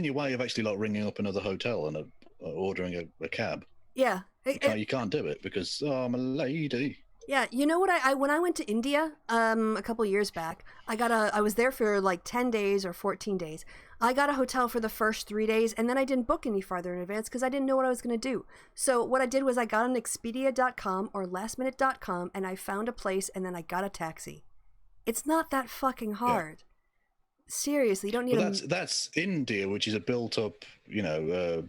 your way of actually like ringing up another hotel and ordering a cab. yeah. You can't do it because I'm a lady. Yeah, you know what? I when I went to India a couple years back, I was there for like 10 days or 14 days. I got a hotel for the first 3 days, and then I didn't book any farther in advance because I didn't know what I was going to do. So what I did was I got on Expedia.com or lastminute.com, and I found a place, and then I got a taxi. It's not that fucking hard. Seriously, you don't need Well, that's India, which is a built-up,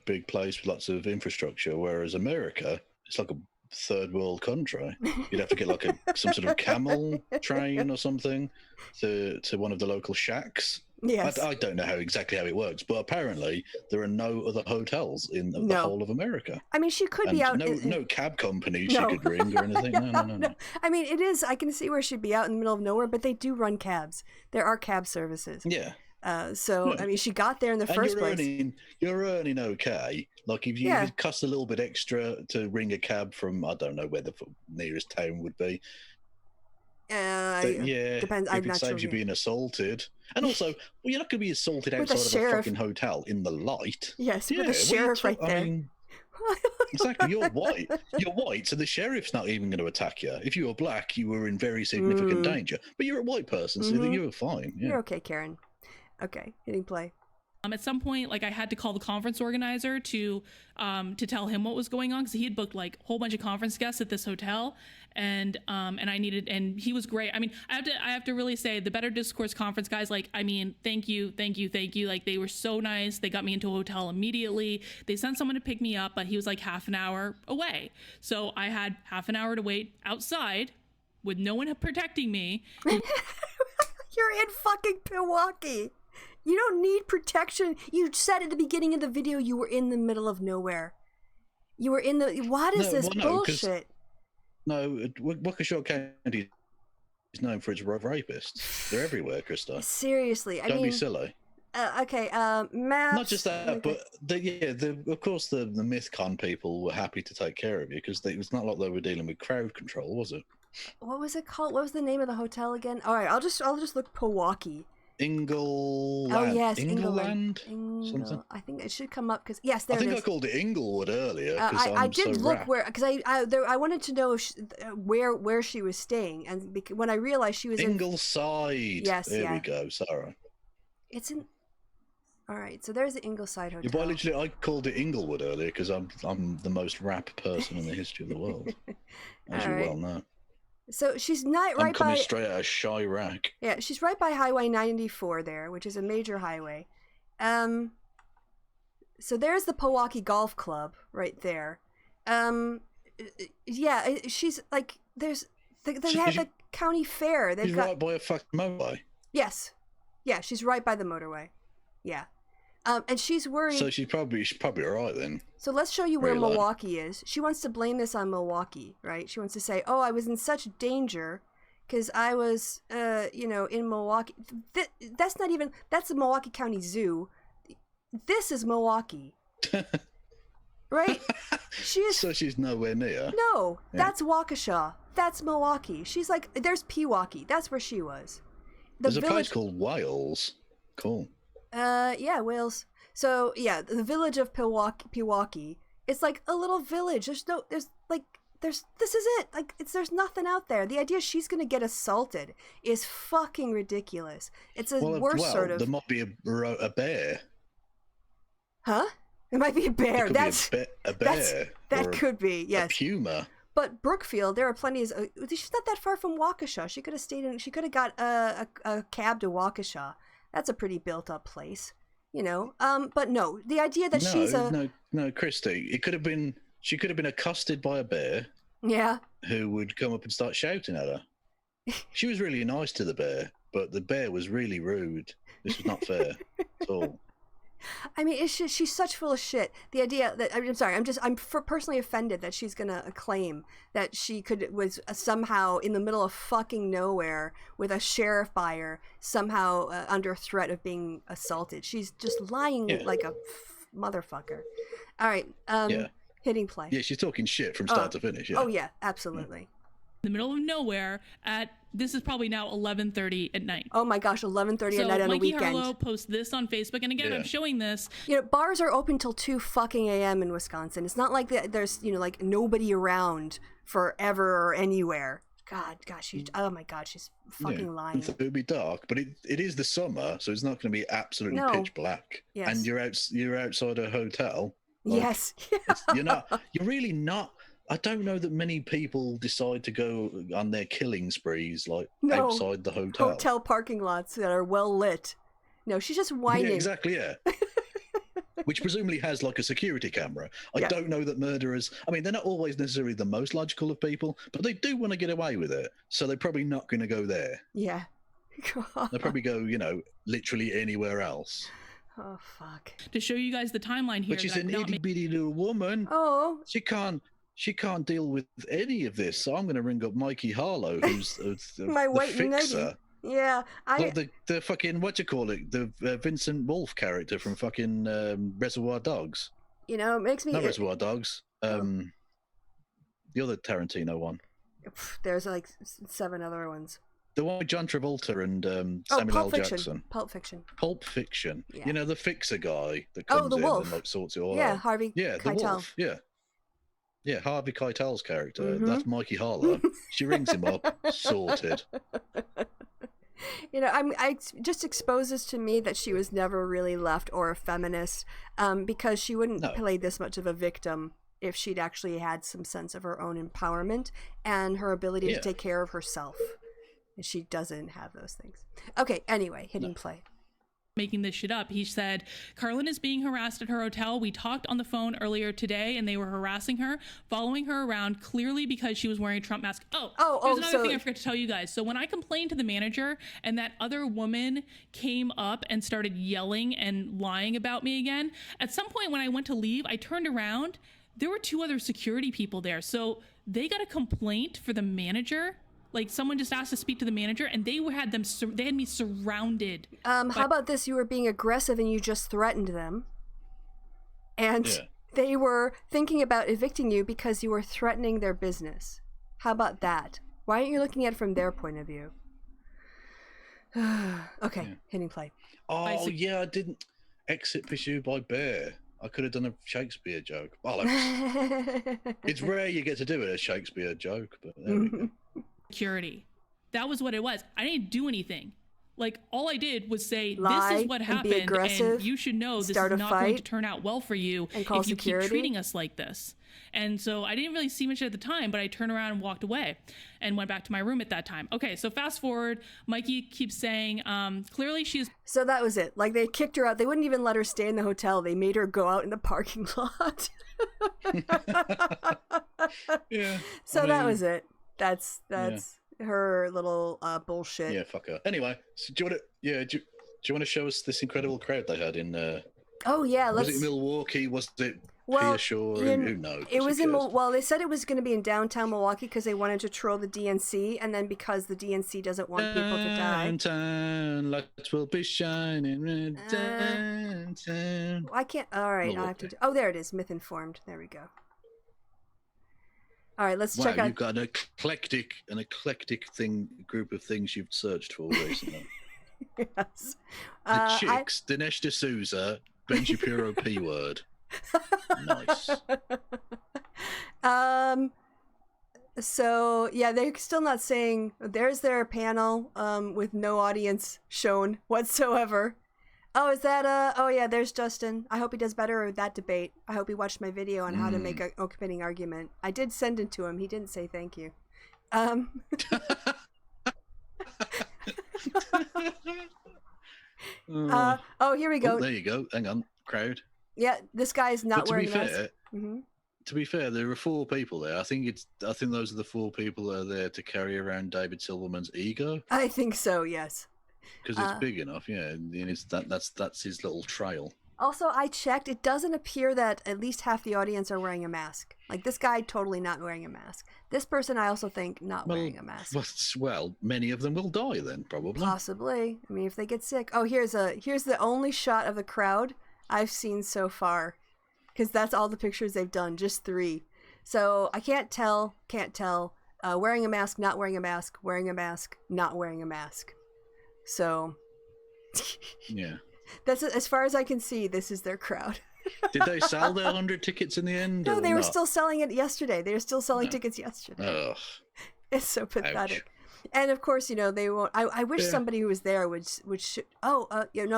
big place with lots of infrastructure, whereas America, it's like a third world country. You'd have to get like some sort of camel train or something to one of the local shacks. Yes. I don't know exactly how it works, but apparently there are no other hotels in the whole of America. I mean, she could And be out. no cab company No. she could ring or anything. No. I mean, it is. I can see where she'd be out in the middle of nowhere, but they do run cabs. There are cab services. Yeah. So I mean, she got there in the And first place. you're earning okay. Like if it costs a little bit extra to ring a cab from, I don't know where the nearest town would be. Yeah, depends. if I'm it not sure. saves you being assaulted. And also, well, you're not going to be assaulted With a outside of a sheriff. fucking hotel in the light. Yes, Yeah, with a what are you sheriff right I there. mean, exactly. You're white. You're white, so the sheriff's not even going to attack you. If you were black, you were in very significant danger. But you're a white person, so you're fine. Yeah. You're okay, Karen. Okay, hitting play. At some point, like I had to call the conference organizer to tell him what was going on because he had booked like a whole bunch of conference guests at this hotel, and he was great. I mean, I have to really say the Better Discourse conference guys, like, I mean, thank you. Like they were so nice. They got me into a hotel immediately. They sent someone to pick me up, but he was like half an hour away, so I had half an hour to wait outside with no one protecting me. You're in fucking Milwaukee. You don't need protection. You said at the beginning of the video you were in the middle of nowhere. You were in the... What is this bullshit? No, Waukesha County is known for its rapists. They're everywhere, Krista. Seriously, Don't be silly. Okay, maps... Not just that, but of course the MythCon people were happy to take care of you because it's not like they were dealing with crowd control, was it? What was it called? What was the name of the hotel again? All right, I'll just look Milwaukee. Ingleland. Oh yes, Ingleland. Something. I think it should come up because yes, there it is. I think I called it Inglewood earlier. I did look where because I wanted to know where she was staying, and when I realized she was Ingleside. Yes, there we go. Sorry. It's in. All right, so there's the Ingleside Hotel. Yeah, but literally, I called it Inglewood earlier because I'm the most rap person in the history of the world, as you well know. So she's not right by... I'm coming straight out of Chirac. Yeah, she's right by Highway 94 there, which is a major highway. So there's the Milwaukee Golf Club right there. Yeah, she's like, they have the county fair. She's right by a fucking motorway. Yes. Yeah, she's right by the motorway. Yeah. And she's worried. So she's probably all right then. So let's show you where Milwaukee is. She wants to blame this on Milwaukee, right? She wants to say, "Oh, I was in such danger because I was, in Milwaukee." That's not even. That's the Milwaukee County Zoo. This is Milwaukee, right? She is. So she's nowhere near. No, that's Waukesha. That's Milwaukee. She's like, there's Pewaukee. That's where she was. There's a place called Wales. Cool. Yeah, Wales. So yeah, the village of Pewaukee. It's like a little village. This is it. Like there's nothing out there. The idea she's gonna get assaulted is fucking ridiculous. It's a worse sort of. There might be a bear. Huh? It might be a bear. That's a bear. That could be, yes. A puma. But Brookfield, there are plenty of. She's not that far from Waukesha. She could have stayed in. She could have got a cab to Waukesha. That's a pretty built-up place, you know. But no, the idea that she's a no, Kristi. It could have been. She could have been accosted by a bear. Yeah. Who would come up and start shouting at her. She was really nice to the bear, but the bear was really rude. This was not fair at all. I mean, it's just, she's such full of shit. The idea that I'm personally offended that she's gonna claim that she was somehow in the middle of fucking nowhere with a sheriff by her, somehow under threat of being assaulted. She's just lying like a motherfucker. All right, hitting play. Yeah, she's talking shit from start to finish. Yeah. Oh yeah, absolutely. In the middle of nowhere this is probably now 11:30 at night. Oh my gosh, 11:30 at night on a weekend. Mikey Harlow posts this on Facebook, and again, I'm showing this. You know, bars are open till 2 fucking a.m. in Wisconsin. It's not like there's like nobody around forever or anywhere. Oh my god, she's fucking lying. It would be dark, but it is the summer, so it's not going to be absolutely pitch black. Yes. And you're outside a hotel. Yes. You're really not. I don't know that many people decide to go on their killing sprees outside the hotel. Hotel parking lots that are well lit. No, she's just whining. Yeah, exactly, yeah. Which presumably has like a security camera. I don't know that murderers, I mean, they're not always necessarily the most logical of people, but they do want to get away with it. So they're probably not going to go there. Yeah. They'll probably go, literally anywhere else. Oh, fuck. To show you guys the timeline here. But she's an itty bitty little woman. Oh. She can't deal with any of this, so I'm going to ring up Mikey Harlow, who's my white fixer. Yeah, the fucking the Vincent Wolf character from fucking Reservoir Dogs. It makes me not Reservoir Dogs. The other Tarantino one. There's like 7 other ones. The one with John Travolta and Samuel L. Jackson. Pulp Fiction. Pulp Fiction. Yeah. You know, the fixer guy that comes the in wolf. and like sorts it all Yeah, out. Harvey Yeah, the Keitel. wolf. Yeah. Yeah, Harvey Keitel's character. Mm-hmm. That's Mikey Harlow. She rings him up, sorted. You know, I just exposes to me that she was never really left or a feminist, because she wouldn't play this much of a victim if she'd actually had some sense of her own empowerment and her ability to take care of herself. And she doesn't have those things. Okay, anyway, hitting play. Making this shit up. He said, Carlin is being harassed at her hotel. We talked on the phone earlier today and they were harassing her, following her around clearly because she was wearing a Trump mask. There's another thing I forgot to tell you guys. So when I complained to the manager and that other woman came up and started yelling and lying about me again, at some point when I went to leave, I turned around. There were 2 other security people there. So they got a complaint for the manager. Like someone just asked to speak to the manager, and they had me surrounded. How about this? You were being aggressive, and you just threatened them, and they were thinking about evicting you because you were threatening their business. How about that? Why aren't you looking at it from their point of view? Okay, hitting play. Oh yeah, I didn't exit pursued by bear. I could have done a Shakespeare joke. Well, it's rare you get to do it, a Shakespeare joke, but there we go. Security. That was what it was. I didn't do anything. Like, all I did was say, lie, this is what happened, and you should know this is not going to turn out well for you if you keep treating us like this. And so I didn't really see much at the time, but I turned around and walked away and went back to my room at that time. Okay, so fast forward, Mikey keeps saying, clearly she's... So that was it. Like, they kicked her out. They wouldn't even let her stay in the hotel. They made her go out in the parking lot. Yeah. So that was it. That's her little bullshit. Yeah, fuck her. Anyway, so do you want to show us this incredible crowd they had in? Oh yeah, was it Milwaukee? Was it Pearshore? Who knows? It was in. Well, they said it was going to be in downtown Milwaukee because they wanted to troll the DNC, and then because the DNC doesn't want people to die. Downtown lights will be shining red. Downtown. I can't. All right, I have to. Oh, there it is. Myth informed. There we go. All right, let's check out. You've got an eclectic group of things you've searched for recently. Yes. The Chicks, Dinesh D'Souza, Ben Shapiro P word. Nice. So yeah, they're still not saying. There's their panel with no audience shown whatsoever. Oh, is that oh yeah, there's Justin. I hope he does better with that debate. I hope he watched my video on how to make a competing argument. I did send it to him. He didn't say thank you. Oh, here we go. Oh, there you go. Hang on, crowd. Yeah, this guy's not wearing a mask. To be fair, there are 4 people there. I think those are the 4 people that are there to carry around David Silverman's ego. I think so. Yes. Because it's big enough, yeah. And it's that's his little trail. Also, I checked. It doesn't appear that at least half the audience are wearing a mask. Like this guy, totally not wearing a mask. This person, I also think, not wearing a mask. Well, many of them will die then, probably. Possibly. I mean, if they get sick. Oh, here's the only shot of the crowd I've seen so far, because that's all the pictures they've done. Just 3. So I can't tell. Wearing a mask, not wearing a mask. Wearing a mask, not wearing a mask. So. Yeah. That's as far as I can see. This is their crowd. Did they sell their 100 tickets in the end? No, they were still selling it yesterday. They were still selling tickets yesterday. Ugh. It's so pathetic. Ouch. And of course, they won't. I wish somebody who was there would. No,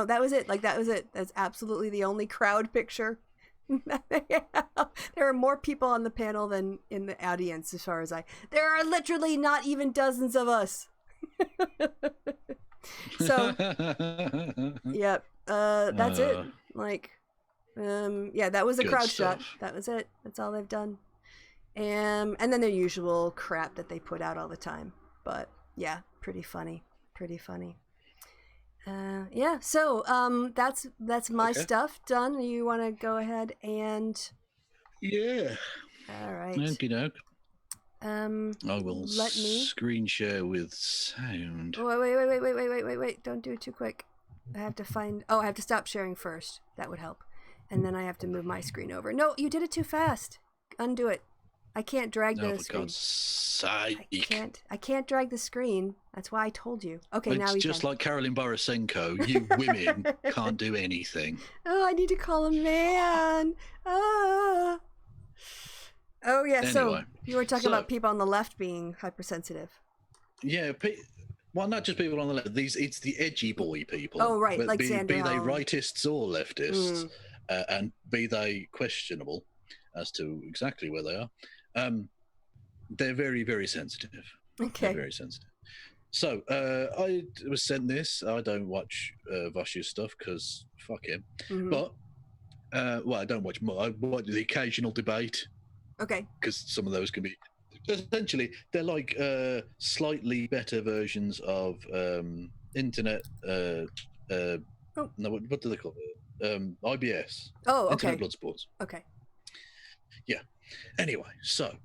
that was it. Like that was it. That's absolutely the only crowd picture. There are more people on the panel than in the audience, as far as There are literally not even dozens of us. So, yep. That's it. Like, that was a crowd shot. That was it. That's all they've done. And then their usual crap that they put out all the time. But yeah, pretty funny. So that's my stuff done. You want to go ahead and? Yeah. All right. Okey-doke. I will let me screen share with sound. Oh, wait! Don't do it too quick. I have to find. Oh, I have to stop sharing first. That would help. And then I have to move my screen over. No, you did it too fast. Undo it. I can't drag No, the for screen. God's sake. I can't drag the screen. That's why I told you. Okay, now It's we just can. like Carolyn Borisenko. You women can't do anything. Oh, I need to call a man. Ah. Oh yeah. So Anyway, you were talking about people on the left being hypersensitive. Yeah, well, not just people on the left. It's the edgy boy people. Oh, right, But like be Sandra they Hall. rightists or leftists, and be they questionable as to exactly where they are. They're very, very sensitive. Okay. They're very sensitive. So I was sent this. I don't watch Vosh's stuff because fuck him. But well, I don't watch more. I watch the occasional debate. Okay. Because some of those can be essentially they're like slightly better versions of internet. No, what do they call it? IBS. Oh, okay. Internet blood sports. Okay. Yeah. Anyway, so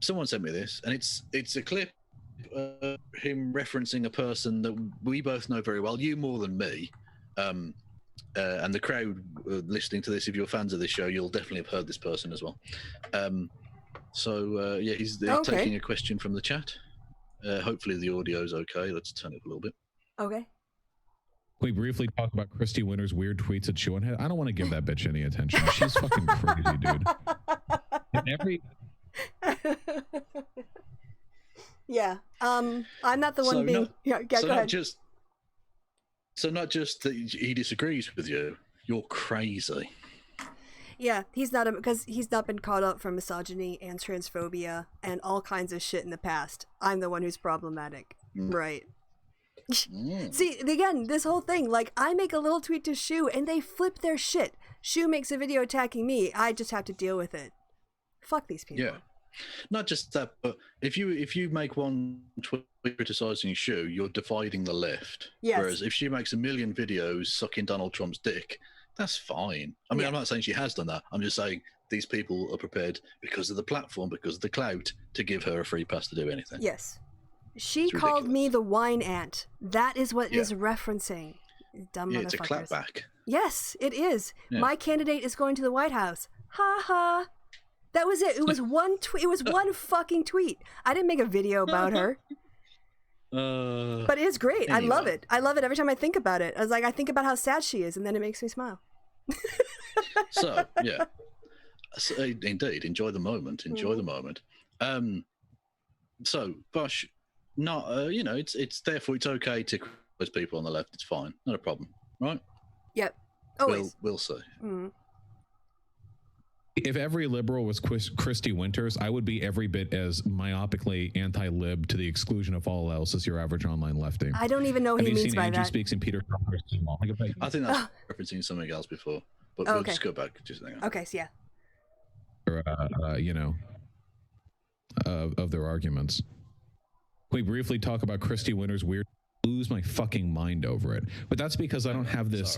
someone sent me this, and it's a clip of him referencing a person that we both know very well. You more than me. And the crowd listening to this, if you're fans of this show, you'll definitely have heard this person as well. Yeah, he's taking a question from the chat. Hopefully the audio's okay. Let's turn it up a little bit. Okay. Can we briefly talk about Kristi Winter's weird tweets at Shoehead? I don't want to give that bitch any attention. She's fucking crazy, dude. Yeah. I'm not the one being. Go ahead. So not just that he disagrees with you, you're crazy. Yeah, he's not because he's not been caught up for misogyny and transphobia and all kinds of shit in the past. I'm the one who's problematic, right? See, again, this whole thing, like, I make a little tweet to Shu and they flip their shit. Shu makes a video attacking me. I just have to deal with it. Fuck these people. Yeah. Not just that, but if you make one tweet criticizing Shu, you're dividing the left. Yes. Whereas if she makes a million videos sucking Donald Trump's dick, that's fine. I mean, I'm not saying she has done that. I'm just saying these people are prepared because of the platform, because of the clout, to give her a free pass to do anything. Yes. She called me the wine ant. That is what is referencing. Dumb motherfuckers. It's a clapback. Yes, it is. Yeah. My candidate is going to the White House. Ha ha. That was it. It was one tweet. It was one fucking tweet. I didn't make a video about her. But it's great. Anyway. I love it. I love it every time I think about it. I was like, I think about how sad she is, and then it makes me smile. So, yeah. So, indeed, enjoy the moment. Enjoy the moment. So, Bosh, not it's therefore it's okay to criticize people on the left. It's fine, not a problem, right? Yep. Always. We'll see. If every liberal was Kristi Winters, I would be every bit as myopically anti-lib to the exclusion of all else as your average online lefty. I don't even know what he means by that. Angie speaks in Peter Conference. I think that's referencing something else before, but we'll just go back. Just hang on. Okay, so yeah. Of their arguments. Can we briefly talk about Kristi Winters' weird? Lose my fucking mind over it. But that's because I don't have this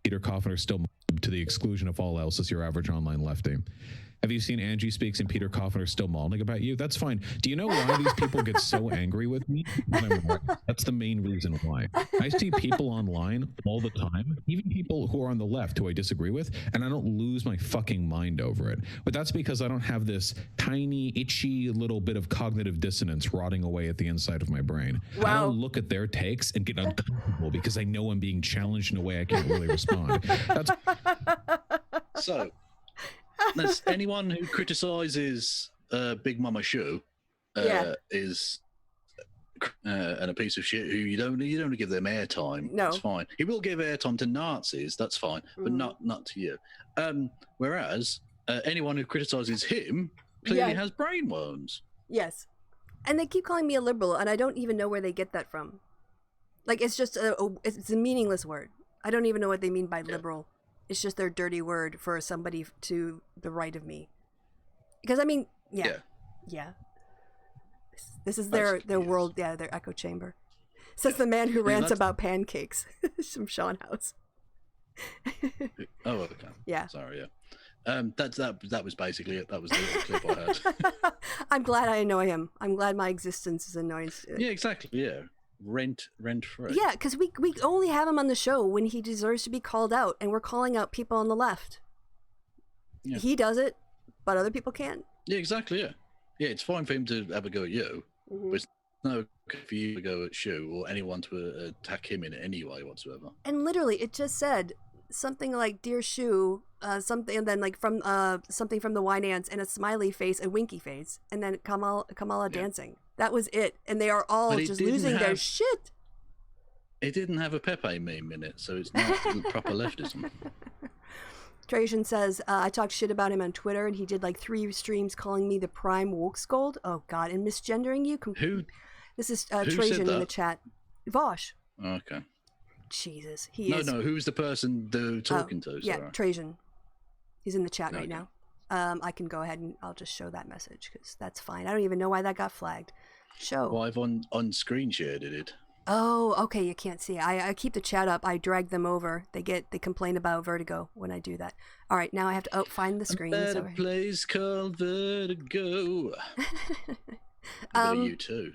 Peter Coffiner still to the exclusion of all else as your average online lefty. Have you seen Angie Speaks and Peter Coffiner still mauling about you? That's fine. Do you know why these people get so angry with me? That's the main reason why. I see people online all the time, even people who are on the left who I disagree with, and I don't lose my fucking mind over it. But that's because I don't have this tiny, itchy little bit of cognitive dissonance rotting away at the inside of my brain. Wow. I don't look at their takes and get uncomfortable because I know I'm being challenged in a way I can't really respond. That's so. Anyone who criticizes Big Mama Shu is and a piece of shit who you don't give them airtime. No, it's fine. He will give airtime to Nazis. That's fine, but not to you. Whereas anyone who criticizes him clearly has brain worms. Yes, and they keep calling me a liberal, and I don't even know where they get that from. Like, it's just it's a meaningless word. I don't even know what they mean by liberal. It's just their dirty word for somebody to the right of me. Because, I mean, yeah. This is their world, their echo chamber. Says the man who rants about pancakes from Sean House. Oh, okay. Yeah. Sorry, yeah. That was basically it. That was the clip I had. I'm glad I annoy him. I'm glad my existence is annoying. Yeah, exactly, yeah. Rent free. Yeah, because we only have him on the show when he deserves to be called out, and we're calling out people on the left. Yeah. He does it. but other people can't. Yeah, exactly. Yeah, yeah. It's fine for him to have a go at you, Mm-hmm. but it's no okay for you to go at Shu or anyone to attack him in any way whatsoever. And literally, it just said something like "Dear Shu," something, and then like from something from the Wine Ants, and a smiley face, a winky face, and then Kamala dancing. That was it, and they are all just losing their shit. It didn't have a Pepe meme in it, so it's not proper leftism. Trajan says, I talked shit about him on Twitter, and he did like 3 streams calling me the prime woke scold. Oh, God, and misgendering you. Who? This is who Trajan said that? in the chat. Vosh. Okay. Jesus. No, who's the person they're talking to? Yeah, Sorry. Trajan. He's in the chat right Okay. now. I can go ahead and I'll just show that message because that's fine. I don't even know why that got flagged. Show. Well, I've on screen shared it. Oh, okay. You can't see. I keep the chat up. I drag them over. They complain about vertigo when I do that. All right, now I have to find the screen. A better place called Vertigo. You too.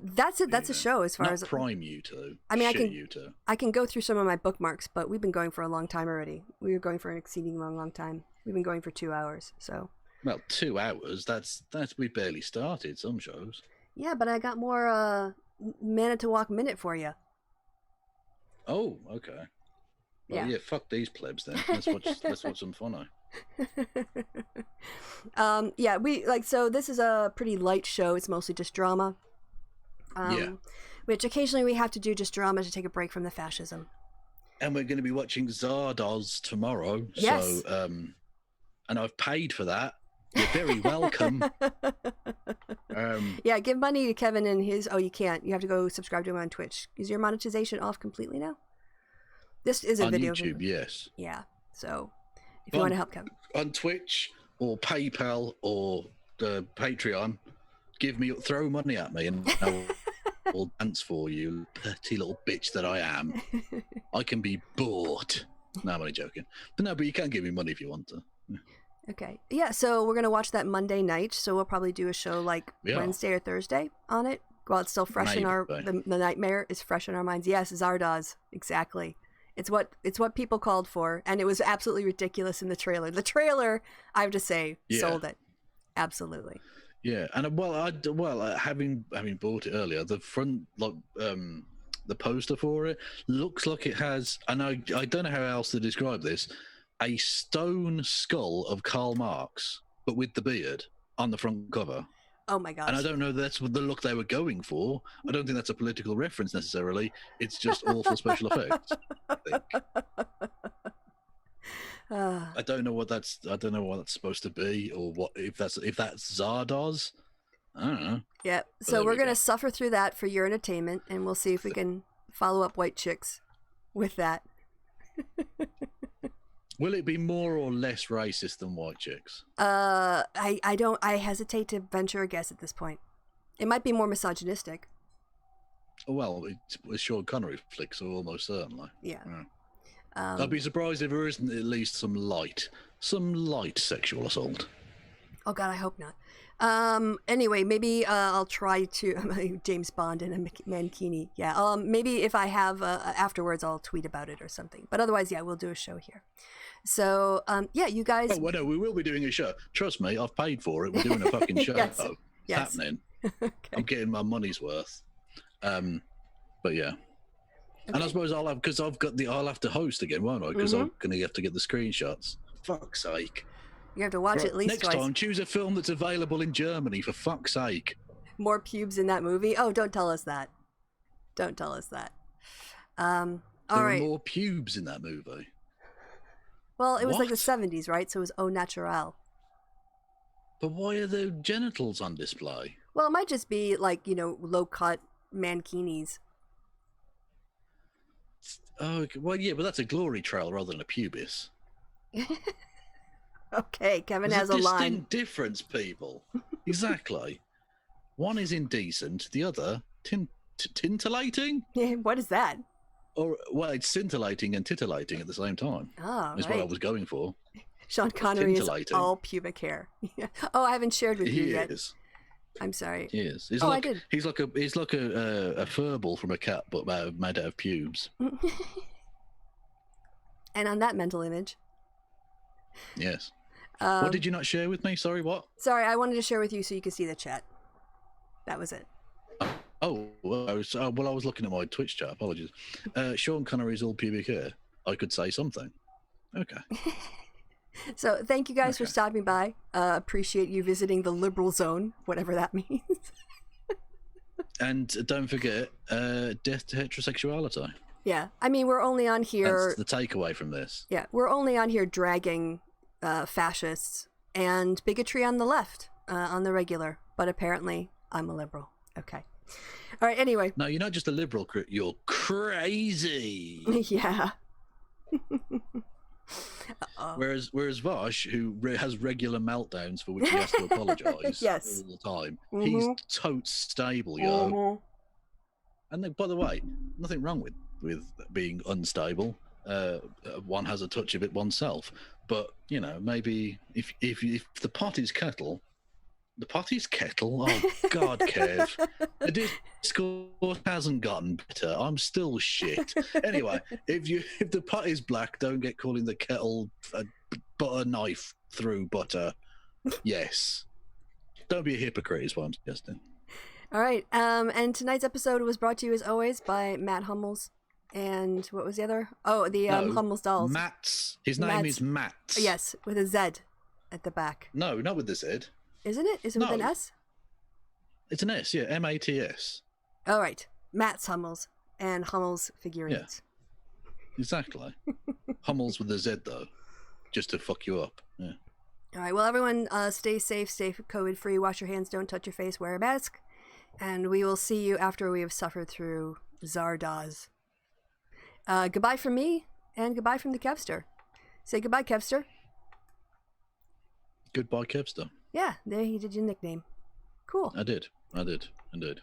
That's it. That's a show as far Not as Prime U2. I mean, U2. I can go through some of my bookmarks, but we've been going for a long time already. We were going for an exceeding long time. We've been going for 2 hours. So. Well, 2 hours. That's we barely started some shows. Yeah, but I got more minute to walk minute for you. Oh, okay. Well, yeah. Fuck these plebs then. Let's watch some fun. Yeah, so this is a pretty light show. It's mostly just drama. Which occasionally we have to do just drama to take a break from the fascism. And we're going to be watching Zardoz tomorrow. Yes. So, and I've paid for that. You're very welcome. Yeah, give money to Kevin and his. Oh, you can't. You have to go subscribe to him on Twitch. Is your monetization off completely now? This is a on video. YouTube, yes. Yeah. So, if you want to help Kevin on Twitch or PayPal or Patreon, throw money at me, and I'll dance for you, petty little bitch that I am. I can be bought. No, I'm only joking. But you can give me money if you want to. Okay. Yeah, so we're going to watch that Monday night. So we'll probably do a show like Wednesday or Thursday on it. While it's still fresh in our... The nightmare is fresh in our minds. Yes, Zardoz. Exactly. It's what people called for. And it was absolutely ridiculous in the trailer. The trailer, I have to say, sold it. Absolutely. Yeah. And having bought it earlier, the front, the poster for it looks like it has... And I don't know how else to describe this... a stone skull of Karl Marx, but with the beard on the front cover. Oh my gosh. And I don't know if that's the look they were going for. I don't think that's a political reference necessarily. It's just awful special effects, I think. I don't know what that's supposed to be, or what if that's Zardoz. I don't know. Yeah. So we're gonna suffer through that for your entertainment, and we'll see if we can follow up White Chicks with that. Will it be more or less racist than White Chicks? I hesitate to venture a guess at this point. It might be more misogynistic. Well, it's Sean Connery flick, so almost certainly. Yeah. I'd be surprised if there isn't at least some light sexual assault. Oh God, I hope not. Anyway, maybe I'll try to James Bond in a mankini. Yeah. Maybe if I have afterwards, I'll tweet about it or something. But otherwise, yeah, we'll do a show here. So, yeah, you guys. Oh, well, no, we will be doing a show. Trust me, I've paid for it. We're doing a fucking show. Yes. It's happening. Okay. I'm getting my money's worth. But yeah. Okay. And I suppose I'll have to host again, won't I? Because I'm going to have to get the screenshots. Fuck's sake. You have to watch it at least next twice. time, choose a film that's available in Germany, for fuck's sake. More pubes in that movie? Oh, don't tell us that. Don't tell us that. All right. There are more pubes in that movie. Well, it was like the 70s, right? So it was au naturel. But why are the genitals on display? Well, it might just be like, low-cut mankinis. Oh, well, yeah, but that's a glory trail rather than a pubis. Okay, Kevin has There's a line. Distinct difference, people. Exactly. One is indecent, the other tintillating. What is that? Well, it's scintillating and titillating at the same time. Oh, is what I was going for. Sean Connery is all pubic hair. Oh, I haven't shared with you yet. He is. I'm sorry. He is. I did. He's like a furball from a cat, but made out of pubes. And on that mental image. Yes. What did you not share with me? Sorry, what? Sorry, I wanted to share with you so you could see the chat. That was it. Oh, well, I was looking at my Twitch chat. Apologies. Sean Connery's all pubic hair. I could say something. Okay. So thank you guys for stopping by. Appreciate you visiting the liberal zone, whatever that means. And don't forget, death to heterosexuality. Yeah, I mean, we're only on here. That's the takeaway from this. Yeah, we're only on here dragging fascists and bigotry on the left on the regular. But apparently, I'm a liberal. Okay. All right. Anyway. No, you're not just a liberal. You're crazy. Yeah. Whereas Vosh, who has regular meltdowns for which he has to apologise yes. all the time, he's totes stable, yo. And then, by the way, nothing wrong with being unstable. One has a touch of it oneself, but you know, maybe if the pot is kettle. The pot is kettle. Oh God, Kev. The discourse hasn't gotten better. I'm still shit. Anyway, if the pot is black, don't get calling the kettle a butter knife through butter. Yes. Don't be a hypocrite is what I'm suggesting. All right. And tonight's episode was brought to you as always by Matt Hummels. And what was the other? Oh, the Hummels dolls. Matt's. His name is Matt. Yes, with a Z at the back. No, not with the Z. Isn't it? Is it with an S? It's an S, yeah. Mats. All right. Matt's Hummels and Hummels figurines. Yeah. Exactly. Hummels with a Z, though. Just to fuck you up. Yeah. All right. Well, everyone, stay safe, stay COVID-free, wash your hands, don't touch your face, wear a mask. And we will see you after we have suffered through Zardoz. Goodbye from me, and goodbye from the Kevster. Say goodbye, Kevster. Goodbye, Kevster. Yeah, there you did your nickname. Cool. I did. Indeed.